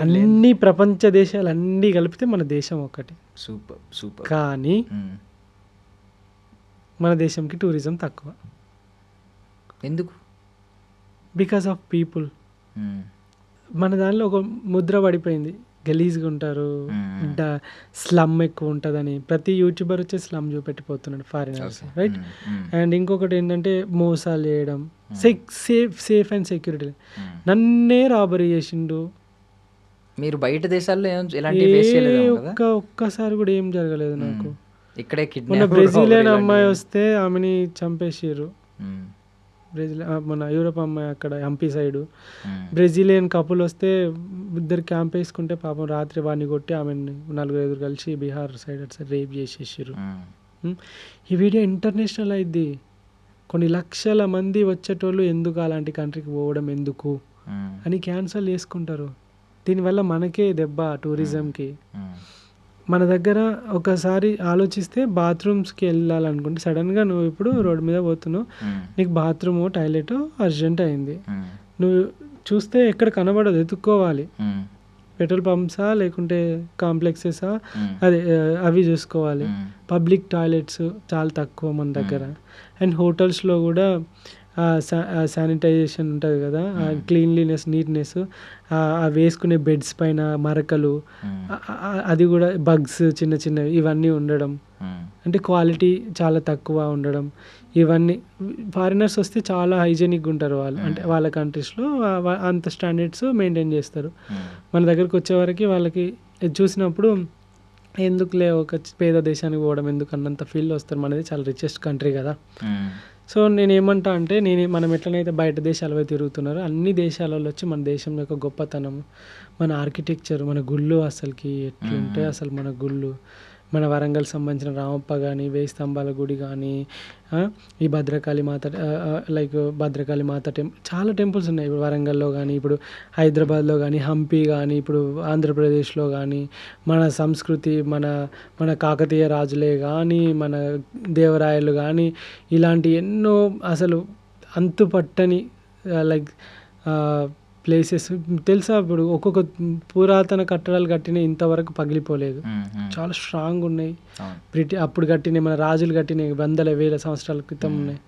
అన్ని ప్రపంచ దేశాలు అన్నీ కలిపితే మన దేశం ఒకటి. సూపర్. కానీ మన దేశంకి టూరిజం తక్కువ. ఎందుకు? Because of people. మన దానిలో ఒక ముద్ర పడిపోయింది, గలీజ్గా ఉంటారు, స్లమ్ ఎక్కువ ఉంటుందని. ప్రతి యూట్యూబర్ వచ్చి స్లమ్ చూపెట్టిపోతున్నాడు ఫారినర్స్, రైట్. అండ్ ఇంకొకటి ఏంటంటే మోసాలు చేయడం, సేఫ్ అండ్ సెక్యూరిటీ. నన్నే రాబరీ చేసిండు. మీరు బయట దేశాల్లో ఎలాంటి ఫేస్ చేయలేదు కదా? ఒక్కసారి కూడా ఏం జరగలేదు నాకు. ఇక్కడే మొన్న బ్రెజిలియన్ అమ్మాయి వస్తే ఆమెని చంపేసిర్రు. మన యూరోప్ అమ్మాయి అక్కడ ఎంపీ సైడు. బ్రెజిలియన్ కపుల్ వస్తే ఇద్దరు క్యాంప్ వేసుకుంటే పాపం రాత్రి వాడిని కొట్టి ఆమెను 4-5 కలిసి బీహార్ సైడ్ అటు సైడ్ రేప్ చేసేసారు. ఈ వీడియో ఇంటర్నేషనల్ అయింది. కొన్ని లక్షల మంది వచ్చేటోళ్ళు ఎందుకు అలాంటి కంట్రీకి పోవడం ఎందుకు అని క్యాన్సల్ చేసుకుంటారు. దీనివల్ల మనకే దెబ్బ టూరిజంకి. మన దగ్గర ఒకసారి ఆలోచిస్తే బాత్రూమ్స్కి వెళ్ళాలనుకుంటే సడన్గా నువ్వు ఇప్పుడు రోడ్డు మీద పోతున్నావు, నీకు బాత్రూమ్ టాయిలెట్ అర్జెంట్ అయింది, నువ్వు చూస్తే ఎక్కడ కనబడదు, ఎత్తుక్కోవాలి. పెట్రోల్ పంప్సా లేకుంటే కాంప్లెక్సెసా అదే అవి చూసుకోవాలి. పబ్లిక్ టాయిలెట్స్ చాలా తక్కువ మన దగ్గర. అండ్ హోటల్స్లో కూడా శానిటైజేషన్ ఉంటుంది కదా, క్లీన్లీనెస్, నీట్నెస్, వేసుకునే బెడ్స్ పైన మరకలు, అది కూడా బగ్స్ చిన్న చిన్నవి ఇవన్నీ ఉండడం, అంటే క్వాలిటీ చాలా తక్కువ ఉండడం. ఇవన్నీ ఫారినర్స్ వస్తే చాలా హైజెనిక్గా ఉంటారు వాళ్ళు, అంటే వాళ్ళ కంట్రీస్లో అంత స్టాండర్డ్స్ మెయింటైన్ చేస్తారు. మన దగ్గరికి వచ్చేవరకు వాళ్ళకి చూసినప్పుడు ఎందుకులే ఒక పేద దేశానికి పోవడం ఎందుకు అన్నంత ఫీల్ వస్తారు. మనది చాలా రిచెస్ట్ కంట్రీ కదా. సో నేను ఏమంటా అంటే మనం ఎట్లనైతే బయట దేశాలు తిరుగుతున్నారో అన్ని దేశాలలో వచ్చి మన దేశం యొక్క గొప్పతనం, మన ఆర్కిటెక్చర్, మన గుళ్ళు అసలుకి ఎట్లుంటే అసలు మన గుళ్ళు, మన వరంగల్ సంబంధించిన రామప్ప కానీ, 1000 స్తంభాల గుడి కానీ, ఈ భద్రకాళి మాత చాలా టెంపుల్స్ ఉన్నాయి ఇప్పుడు వరంగల్లో కానీ, ఇప్పుడు హైదరాబాద్లో కానీ, హంపి కానీ, ఇప్పుడు ఆంధ్రప్రదేశ్లో కానీ, మన సంస్కృతి, మన కాకతీయ రాజులే కానీ, మన దేవరాయలు కానీ, ఇలాంటి ఎన్నో అసలు అంతుపట్టని ప్లేసెస్ తెలుసా. ఇప్పుడు ఒక్కొక్క పురాతన కట్టడాలు కట్టిన ఇంతవరకు పగిలిపోలేదు, చాలా స్ట్రాంగ్ ఉన్నాయి. అప్పుడు కట్టిన మన రాజులు కట్టిన 100,000 సంవత్సరాల క్రితం ఉన్నాయి.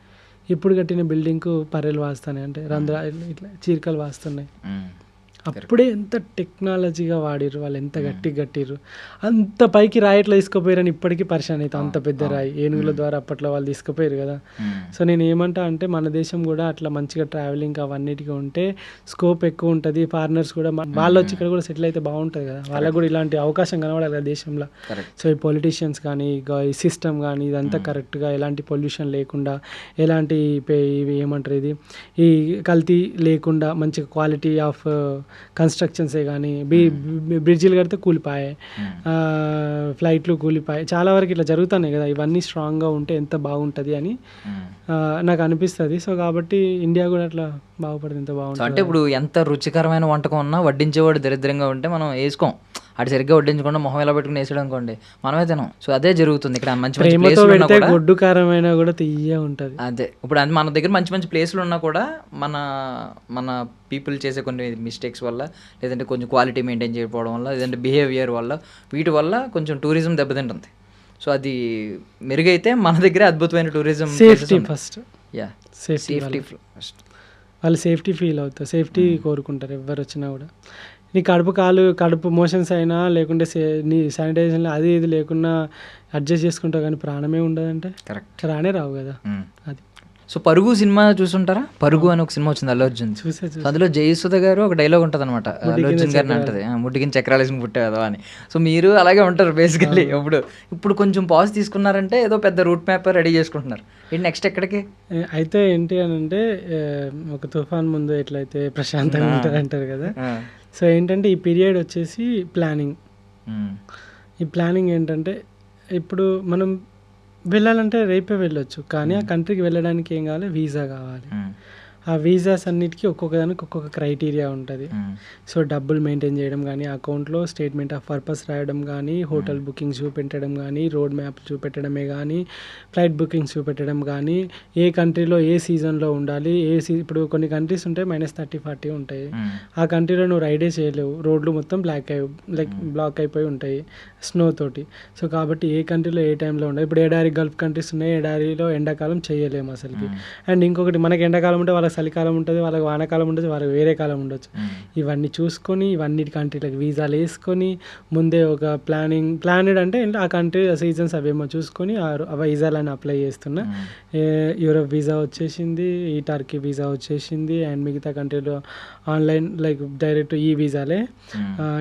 ఇప్పుడు కట్టిన బిల్డింగ్కు పర్రెలు వాస్తున్నాయి, అంటే రంధ్రాలు ఇట్లా చీరికలు వాస్తున్నాయి. అప్పుడే ఎంత టెక్నాలజీగా వాడిర్రు వాళ్ళు, ఎంత గట్టి కట్టిర్రు. అంత పైకి రాయి ఎట్లా తీసుకుపోయారని ఇప్పటికీ పరిశాన్ అవుతాం. అంత పెద్ద రాయి ఏనుగుల ద్వారా అప్పట్లో వాళ్ళు తీసుకుపోయారు కదా. సో నేను ఏమంటా అంటే మన దేశం కూడా అట్లా మంచిగా ట్రావెలింగ్ అవన్నిటికీ ఉంటే స్కోప్ ఎక్కువ ఉంటుంది. ఫారినర్స్ కూడా వాళ్ళు వచ్చి ఇక్కడ కూడా సెటిల్ అయితే బాగుంటుంది కదా, వాళ్ళకు కూడా ఇలాంటి అవకాశం కనబడాలి కదా దేశంలో. సో ఈ పొలిటీషియన్స్ కానీ, ఈ సిస్టమ్ కానీ ఇదంతా కరెక్ట్గా, ఎలాంటి పొల్యూషన్ లేకుండా, ఎలాంటి ఏమంటారు ఇది ఈ కల్తీ లేకుండా, మంచి క్వాలిటీ ఆఫ్ కన్స్ట్రక్షన్సే కానీ, బ్రిడ్జిలు కడితే కూలిపాయి, ఫ్లైట్లు కూలిపాయి, చాలా వరకు ఇట్లా జరుగుతున్నాయి కదా. ఇవన్నీ స్ట్రాంగ్గా ఉంటే ఎంత బాగుంటుంది అని నాకు అనిపిస్తుంది. సో కాబట్టి ఇండియా కూడా అట్లా బాగుపడుతుంది, ఎంత బాగుంటుంది. అంటే ఇప్పుడు ఎంత రుచికరమైన వంటకం ఉన్నా వడ్డించేవాడు దరిద్రంగా ఉంటే మనం వేసుకోం. అది సరిగ్గా వడ్డించకుండా మొహం ఎలా పెట్టుకుని వేసాడు అనుకోండి మనమే తినం. సో అదే జరుగుతుంది ఇక్కడ. మంచి మంచి ప్రేమతో ప్లేస్లు ఉన్నా పెడితే కూడా గొడ్డు కారం అయినా కూడా తీయ ఉంటుంది. అదే ఇప్పుడు అది మన దగ్గర మంచి మంచి ప్లేస్లు ఉన్నా కూడా మన పీపుల్ చేసే కొన్ని మిస్టేక్స్ వల్ల, లేదంటే కొంచెం క్వాలిటీ మెయింటైన్ చేయకపోవడం వల్ల, లేదంటే బిహేవియర్ వల్ల, వీటి వల్ల కొంచెం టూరిజం దెబ్బతింటుంది. సో అది మెరుగైతే మన దగ్గర అద్భుతమైన tourism safety first, yeah safety first. వాళ్ళు సేఫ్టీ ఫీల్ అవుతారు, సేఫ్టీ కోరుకుంటారు ఎవరు వచ్చినా కూడా. నీ కడుపు మోషన్స్ అయినా లేకుంటే నీ శానిటైజేషన్ అది ఇది లేకుండా అడ్జస్ట్ చేసుకుంటావు, కానీ ప్రాణమే ఉండదంటే కరెక్ట్ రానే రావు కదా. అది సో పరుగు సినిమా చూసుంటారా? పరుగు అని ఒక సినిమా వచ్చింది అల్లు అర్జున్. చూసే అందులో జయసుధ గారు ఒక డైలాగ్ ఉంటుంది అనమాట, అల్లు అర్జున్ గారిని అంటది, ముడ్డికిన చక్రాలేసిన పుట్టేదా అని. సో మీరు అలాగే ఉంటారు బేసికలీ. ఇప్పుడు కొంచెం పాజ్ తీసుకున్నారంటే ఏదో పెద్ద రూట్ మ్యాప్ రెడీ చేసుకుంటున్నారు. ఏంటి నెక్స్ట్ ఎక్కడికి? అయితే ఏంటి అని అంటే ఒక తుఫాన్ ముందు ఎట్లయితే ప్రశాంతంగా ఉంటుంది అంటారు కదా. సో ఏంటంటే ఈ పీరియడ్ వచ్చేసి ప్లానింగ్. ఈ ప్లానింగ్ ఏంటంటే ఇప్పుడు మనం వెళ్ళాలంటే రేపే వెళ్ళొచ్చు, కానీ ఆ కంట్రీకి వెళ్ళడానికి ఏం కావాలి? వీసా కావాలి. ఆ వీసాస్ అన్నిటికీ ఒక్కొక్క దానికి ఒక్కొక్క క్రైటీరియా ఉంటుంది. సో డబ్బులు మెయింటైన్ చేయడం కానీ, అకౌంట్లో స్టేట్మెంట్ ఆఫ్ పర్పస్ రాయడం కానీ, హోటల్ బుకింగ్స్ చూపెట్టడం కానీ, రోడ్ మ్యాప్ చూపెట్టడమే కానీ, ఫ్లైట్ బుకింగ్స్ చూపెట్టడం కానీ, ఏ కంట్రీలో ఏ సీజన్లో ఉండాలి, ఇప్పుడు కొన్ని కంట్రీస్ ఉంటాయి -30-40 ఉంటాయి. ఆ కంట్రీలో నువ్వు రైడే చేయలేవు, రోడ్లు మొత్తం బ్లాక్ అయిపోయి ఉంటాయి స్నో తోటి. సో కాబట్టి ఏ కంట్రీలో ఏ టైంలో ఉండాలి. ఇప్పుడు ఎడారి గల్ఫ్ కంట్రీస్ ఉన్నాయి, ఎడారిలో ఎండాకాలం చేయలేము అసలుకి. అండ్ ఇంకొకటి మనకి ఎండాకాలం ఉంటే వాళ్ళకి చలికాలం ఉంటుంది, వాళ్ళకి వానాకాలం ఉంటుంది, వాళ్ళకి వేరే కాలం ఉండొచ్చు. ఇవన్నీ చూసుకొని ఇవన్నిటి కంట్రీలకు వీసాలు వేసుకొని ముందే ఒక ప్లానెడ్ అంటే ఆ కంట్రీ సీజన్స్ అవేమో చూసుకొని ఆ వీసాలని అప్లై చేస్తున్నా. యూరోప్ వీసా వచ్చేసింది, ఈ టర్కీ వీసా వచ్చేసింది, అండ్ మిగతా కంట్రీలో ఆన్లైన్ డైరెక్ట్ ఈ వీసాలే,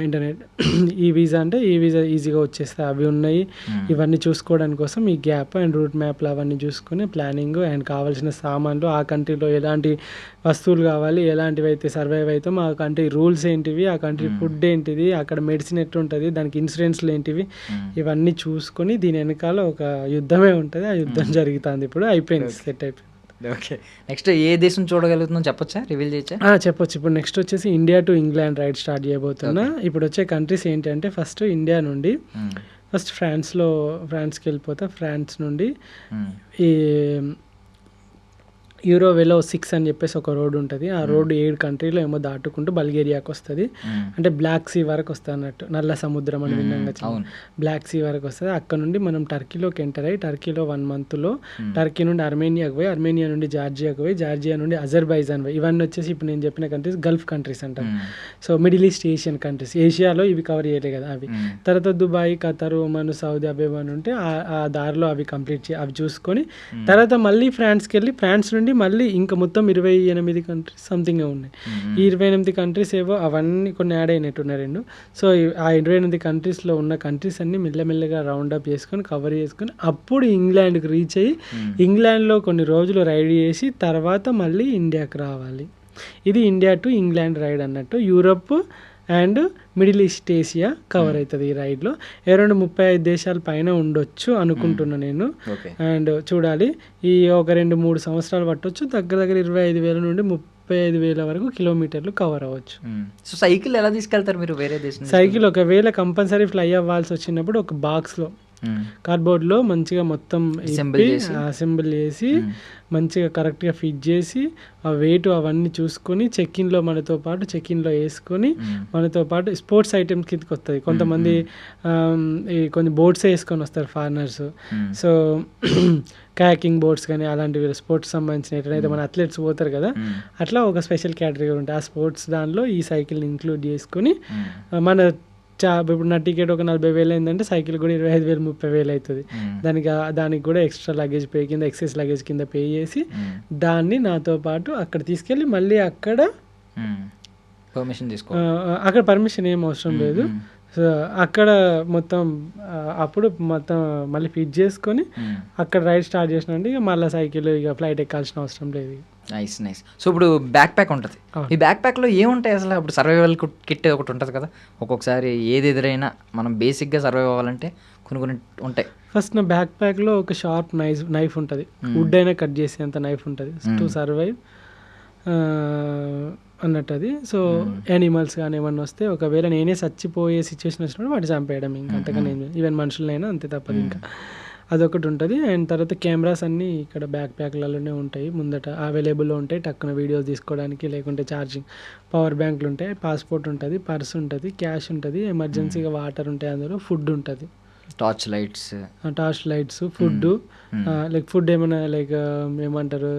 ఇంటర్నెట్ ఈ వీసా అంటే ఈ వీసా ఈజీగా వచ్చేస్తాయి, అవి ఉన్నాయి. ఇవన్నీ చూసుకోవడానికి కోసం ఈ గ్యాప్ అండ్ రూట్ మ్యాప్లు అవన్నీ చూసుకొని ప్లానింగ్ అండ్ కావాల్సిన సామాన్లు, ఆ కంట్రీలో ఎలాంటి వస్తువులు కావాలి, ఎలాంటివి అయితే సర్వైవ్ అవుతాం, ఆ కంట్రీ రూల్స్ ఏంటివి, ఆ కంట్రీ ఫుడ్ ఏంటిది, అక్కడ మెడిసిన్ ఎట్లుంటుంది, దానికి ఇన్సూరెన్స్లు ఏంటివి, ఇవన్నీ చూసుకొని దీని వెనకాల ఒక యుద్ధమే ఉంటుంది. ఆ యుద్ధం జరుగుతుంది, ఇప్పుడు అయిపోయింది, సెట్ అయిపోయింది. ఓకే, నెక్స్ట్ ఏ దేశం చూడగలుగుతుందో చెప్పొచ్చా, రివీల్ చేయొచ్చా? చెప్పొచ్చు. ఇప్పుడు నెక్స్ట్ వచ్చేసి India to England ride start చేయబోతున్నా. ఇప్పుడు వచ్చే కంట్రీస్ ఏంటి అంటే ఫస్ట్ ఇండియా నుండి ఫస్ట్ ఫ్రాన్స్కి వెళ్ళిపోతా. ఫ్రాన్స్ నుండి ఈ యూరోవెలో 6 అని చెప్పేసి ఒక రోడ్ ఉంటుంది. ఆ రోడ్ 7 కంట్రీలో ఏమో దాటుకుంటూ బల్గేరియాకి వస్తుంది. అంటే బ్లాక్ సీ వరకు వస్తుంది అన్నట్టు, నల్ల సముద్రం అని విన్నాం, బ్లాక్ సీ వరకు వస్తుంది. అక్కడ నుండి మనం టర్కీలోకి ఎంటర్ అయ్యి టర్కీలో 1 మంత్లో టర్కీ నుండి అర్మేనియాకి పోయి, అర్మేనియా నుండి జార్జియాకి పోయి, జార్జియా నుండి అజర్బైజాన్ పోయి, ఇవన్నీ వచ్చేసి ఇప్పుడు నేను చెప్పిన కంట్రీస్ గల్ఫ్ కంట్రీస్ అంటారు. So Middle East Asian countries, ఏషియాలో ఇవి కవర్ చేయలే కదా అవి. తర్వాత Dubai, Qatar, Oman, Saudi Arabia ఉంటే ఆ దారిలో అవి అవి చూసుకొని తర్వాత మళ్ళీ ఫ్రాన్స్కి వెళ్ళి ఫ్రాన్స్ నుండి మళ్ళీ ఇంకా మొత్తం 28 కంట్రీస్ సంథింగ్ ఉన్నాయి. ఈ 28 కంట్రీస్ ఏవో అవన్నీ కొన్ని యాడ్ అయినట్టున్నాయి 2. సో ఆ 28 కంట్రీస్లో ఉన్న కంట్రీస్ అన్ని మెల్లమెల్లగా రౌండప్ చేసుకొని కవర్ చేసుకొని అప్పుడు ఇంగ్లాండ్కి రీచ్ అయ్యి ఇంగ్లాండ్లో కొన్ని రోజులు రైడ్ చేసి తర్వాత మళ్ళీ ఇండియాకి రావాలి. ఇది ఇండియా టు ఇంగ్లాండ్ రైడ్ అన్నట్టు. Europe and middle east Asia cover అవుతుంది ఈ రైడ్లో. 35 దేశాల పైన ఉండొచ్చు అనుకుంటున్నా నేను. అండ్ చూడాలి, ఈ ఒక 2-3 సంవత్సరాలు పట్టవచ్చు. దగ్గర 25,000 నుండి 35,000 వరకు కిలోమీటర్లు కవర్ అవ్వచ్చు. సో సైకిల్ ఎలా తీసుకెళ్తారు మీరు వేరే దేశం? సైకిల్ ఒకవేళ కంపల్సరీ ఫ్లై అవ్వాల్సి వచ్చినప్పుడు ఒక బాక్స్లో కార్డ్బోర్డ్లో మంచిగా మొత్తం అసెంబుల్ చేసి మంచిగా కరెక్ట్గా ఫిట్ చేసి ఆ వెయిట్ అవన్నీ చూసుకొని చెక్ఇన్లో చెక్ఇన్లో వేసుకొని మనతో పాటు స్పోర్ట్స్ ఐటమ్స్ కిందకి వస్తుంది. కొంతమంది కొన్ని బోట్సే వేసుకొని వస్తారు ఫారినర్స్. సో కయాకింగ్ బోట్స్ కానీ అలాంటివి స్పోర్ట్స్ సంబంధించిన ఎట్లయితే మన అథ్లెట్స్ పోతారు కదా, అట్లా ఒక స్పెషల్ కేటగిరీ ఉంటుంది. ఆ స్పోర్ట్స్ దానిలో ఈ సైకిల్ని ఇంక్లూడ్ చేసుకొని మన ఇప్పుడు నా టికెట్ ఒక 40,000 అయిందంటే సైకిల్ కూడా 25,000 30,000 అవుతుంది. దానికి కూడా ఎక్స్ట్రా లగేజ్ పే కింద ఎక్సెస్ లగేజ్ కింద పే చేసి దాన్ని నాతో పాటు అక్కడ తీసుకెళ్ళి మళ్ళీ అక్కడ పర్మిషన్ ఏం అవసరం లేదు. సో అక్కడ మొత్తం మళ్ళీ ఫిట్ చేసుకొని అక్కడ రైడ్ స్టార్ట్ చేసినండి. ఇక మళ్ళీ సైకిల్ ఇక ఫ్లైట్ ఎక్కాల్సిన అవసరం లేదు. నైస్. సో ఇప్పుడు బ్యాక్ ప్యాక్ ఉంటుంది, ఈ బ్యాక్ ప్యాక్లో ఏముంటాయి అసలు? ఇప్పుడు సర్వైవల్ కిట్ ఒకటి ఉంటుంది కదా, ఒక్కొక్కసారి ఏది ఎదురైనా మనం బేసిక్గా సర్వైవ్ అవ్వాలంటే కొన్ని ఉంటాయి. ఫస్ట్ నా బ్యాక్ ప్యాక్లో ఒక షార్ప్ నైఫ్ ఉంటుంది, వుడ్ అయినా కట్ చేసేంత నైఫ్ ఉంటుంది టు సర్వైవ్. అన్నట్టు అది. సో యానిమల్స్ కానీ ఏమన్నా వస్తే ఒకవేళ నేనే చచ్చిపోయే సిచ్యువేషన్ వచ్చినప్పుడు వాటి చంపేయడం, ఇంకా అంతకన్నా ఈవెన్ మనుషులైనా అంతే, తప్పదు ఇంకా. అదొకటి ఉంటుంది. అండ్ తర్వాత కెమెరాస్ అన్నీ ఇక్కడ బ్యాక్ ప్యాక్లలోనే ఉంటాయి, ముందట అవైలబుల్లో ఉంటాయి, టక్కున వీడియోస్ తీసుకోవడానికి, లేకుంటే ఛార్జింగ్ పవర్ బ్యాంకులు ఉంటాయి, పాస్పోర్ట్ ఉంటుంది, పర్స్ ఉంటుంది, క్యాష్ ఉంటుంది, ఎమర్జెన్సీగా వాటర్ ఉంటాయి, అందులో ఫుడ్ ఉంటుంది, torch lights, food, like food ఏమైనా లైక్ ఏమంటారు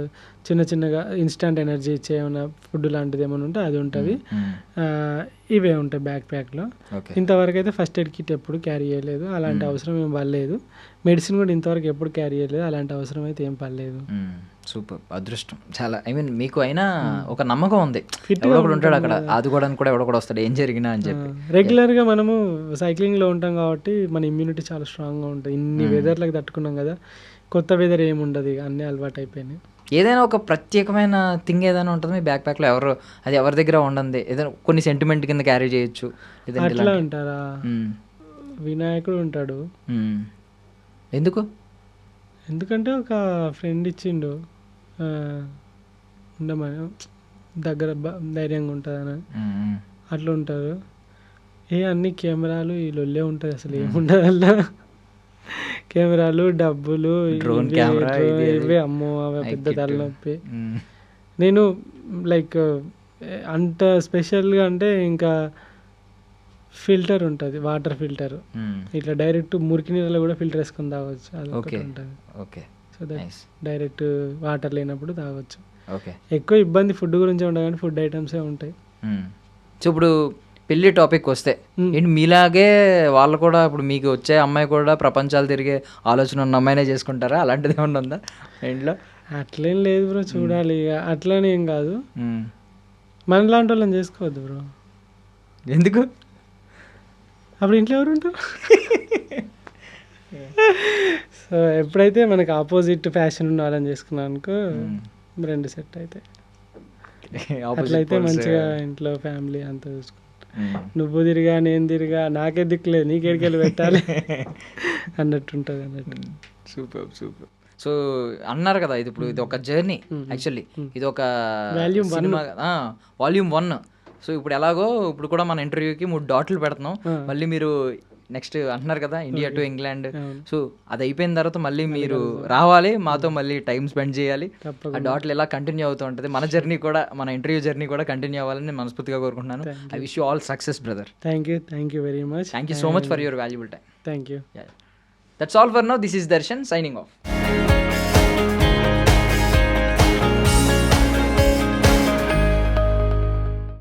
చిన్న చిన్నగా ఇన్స్టంట్ ఎనర్జీ ఇచ్చే ఏమైనా ఫుడ్ లాంటిది ఏమైనా ఉంటే అది ఉంటుంది. ఇవే ఉంటాయి బ్యాక్ ప్యాక్లో. ఇంతవరకు అయితే ఫస్ట్ ఎయిడ్ కిట్ ఎప్పుడు క్యారీ చేయలేదు, అలాంటి అవసరం ఏం పడలేదు. మెడిసిన్ కూడా ఇంతవరకు ఎప్పుడు క్యారీ చేయలేదు, అలాంటి అవసరం అయితే ఏం పడలేదు. సూపర్, అదృష్టం చాలా. ఐ మీన్ మీకు అయినా ఒక నమ్మకం ఉంది, ఎవడో కూడా ఉంటాడు అక్కడ ఆదుకోవడానికి కూడా, ఎవడో కూడా వస్తాడు ఏం జరిగినా అని చెప్పి. రెగ్యులర్గా మనము సైక్లింగ్లో ఉంటాం కాబట్టి మన ఇమ్యూనిటీ చాలా స్ట్రాంగ్గా ఉంటుంది. ఇన్ని వెదర్లకు తట్టుకున్నాం కదా, కొత్త వెదర్ ఏముండదు, ఇక అన్నీ అలవాటు అయిపోయినాయి. ఏదైనా ఒక ప్రత్యేకమైన థింగ్ ఏదైనా ఉంటుంది మీ బ్యాక్ ప్యాక్లో, అది ఎవరి దగ్గర ఉండదు, ఏదైనా కొన్ని సెంటిమెంట్ కింద క్యారీ చేయొచ్చు అట్లా అంటారా? వినాయకుడు ఉంటాడు. ఎందుకంటే ఒక ఫ్రెండ్ ఇచ్చిండు ఉండమని, దగ్గర ధైర్యంగా ఉంటుందని, అట్లా ఉంటారు. అన్ని కెమెరాలు ఈ లొల్లే ఉంటుంది, అసలు ఏముండదు అలా. కెమెరాలు, డబ్బులు, ఇవే అమ్మో అవి పెద్ద తలనొప్పి. నేను లైక్ అంత స్పెషల్గా అంటే ఇంకా ఫిల్టర్ ఉంటుంది, వాటర్ ఫిల్టర్, ఇట్లా డైరెక్ట్ మురికి నీళ్ళలో కూడా ఫిల్టర్ వేసుకొని తాగొచ్చు, అది ఒకటి ఉంటుంది. సో దట్ డైరెక్ట్ వాటర్ లేనప్పుడు తాగొచ్చు. ఎక్కువ ఇబ్బంది ఫుడ్ గురించి ఉండదు, కానీ ఫుడ్ ఐటమ్సే ఉంటాయి. సో ఇప్పుడు పెళ్లి టాపిక్ వస్తే ఏంటి, మీలాగే వాళ్ళు కూడా ఇప్పుడు మీకు వచ్చే అమ్మాయి కూడా ప్రపంచాలు తిరిగే ఆలోచన ఉన్న అమ్మాయినే చేసుకుంటారా? అలాంటిది ఏమన్నా ఉందా ఇంట్లో? అట్లేం లేదు బ్రో, చూడాలి. ఇక అట్లనే ఏం కాదు, మనలాంటి వాళ్ళని చేసుకోవద్దు బ్రో. ఎందుకు? అప్పుడు ఇంట్లో ఎవరు ఉంటారు? సో ఎప్పుడైతే మనకు ఆపోజిట్ ఫ్యాషన్ ఉన్న వాళ్ళని చేసుకున్నాం అనుకో, రెండు సెట్ అయితే అట్లయితే మంచిగా ఇంట్లో ఫ్యామిలీ అంతా చూసుకుంటాం. నువ్వు తిరిగా నేను తిరిగా నాకే దిక్కులేదు, నీకేడికెళ్ళి పెట్టాలి అన్నట్టుంటుంది అన్నట్టు. సూపర్. సో అన్నారు కదా, ఇది ఇప్పుడు ఇది ఒక జర్నీ, యాక్చువల్లీ ఇది ఒక వాల్యూమ్ 1. సో ఇప్పుడు ఎలాగో ఇప్పుడు కూడా మన ఇంటర్వ్యూకి 3 డాట్లు పెడుతున్నాం. మళ్ళీ మీరు నెక్స్ట్ అంటున్నారు కదా ఇండియా టు ఇంగ్లాండ్, సో అది అయిపోయిన తర్వాత మళ్ళీ మీరు రావాలి, మాతో మళ్ళీ టైం స్పెండ్ చేయాలి. ఆ డాట్లు ఎలా కంటిన్యూ అవుతూ ఉంటుంది, మన జర్నీ కూడా, మన ఇంటర్వ్యూ జర్నీ కూడా కంటిన్యూ అవ్వాలని నేను మనస్ఫూర్తిగా కోరుకుంటున్నాను. I wish you all success brother. Thank you very much. Thank you so much for your valuable time. Thank you. That's all for now. This is Darshan signing off.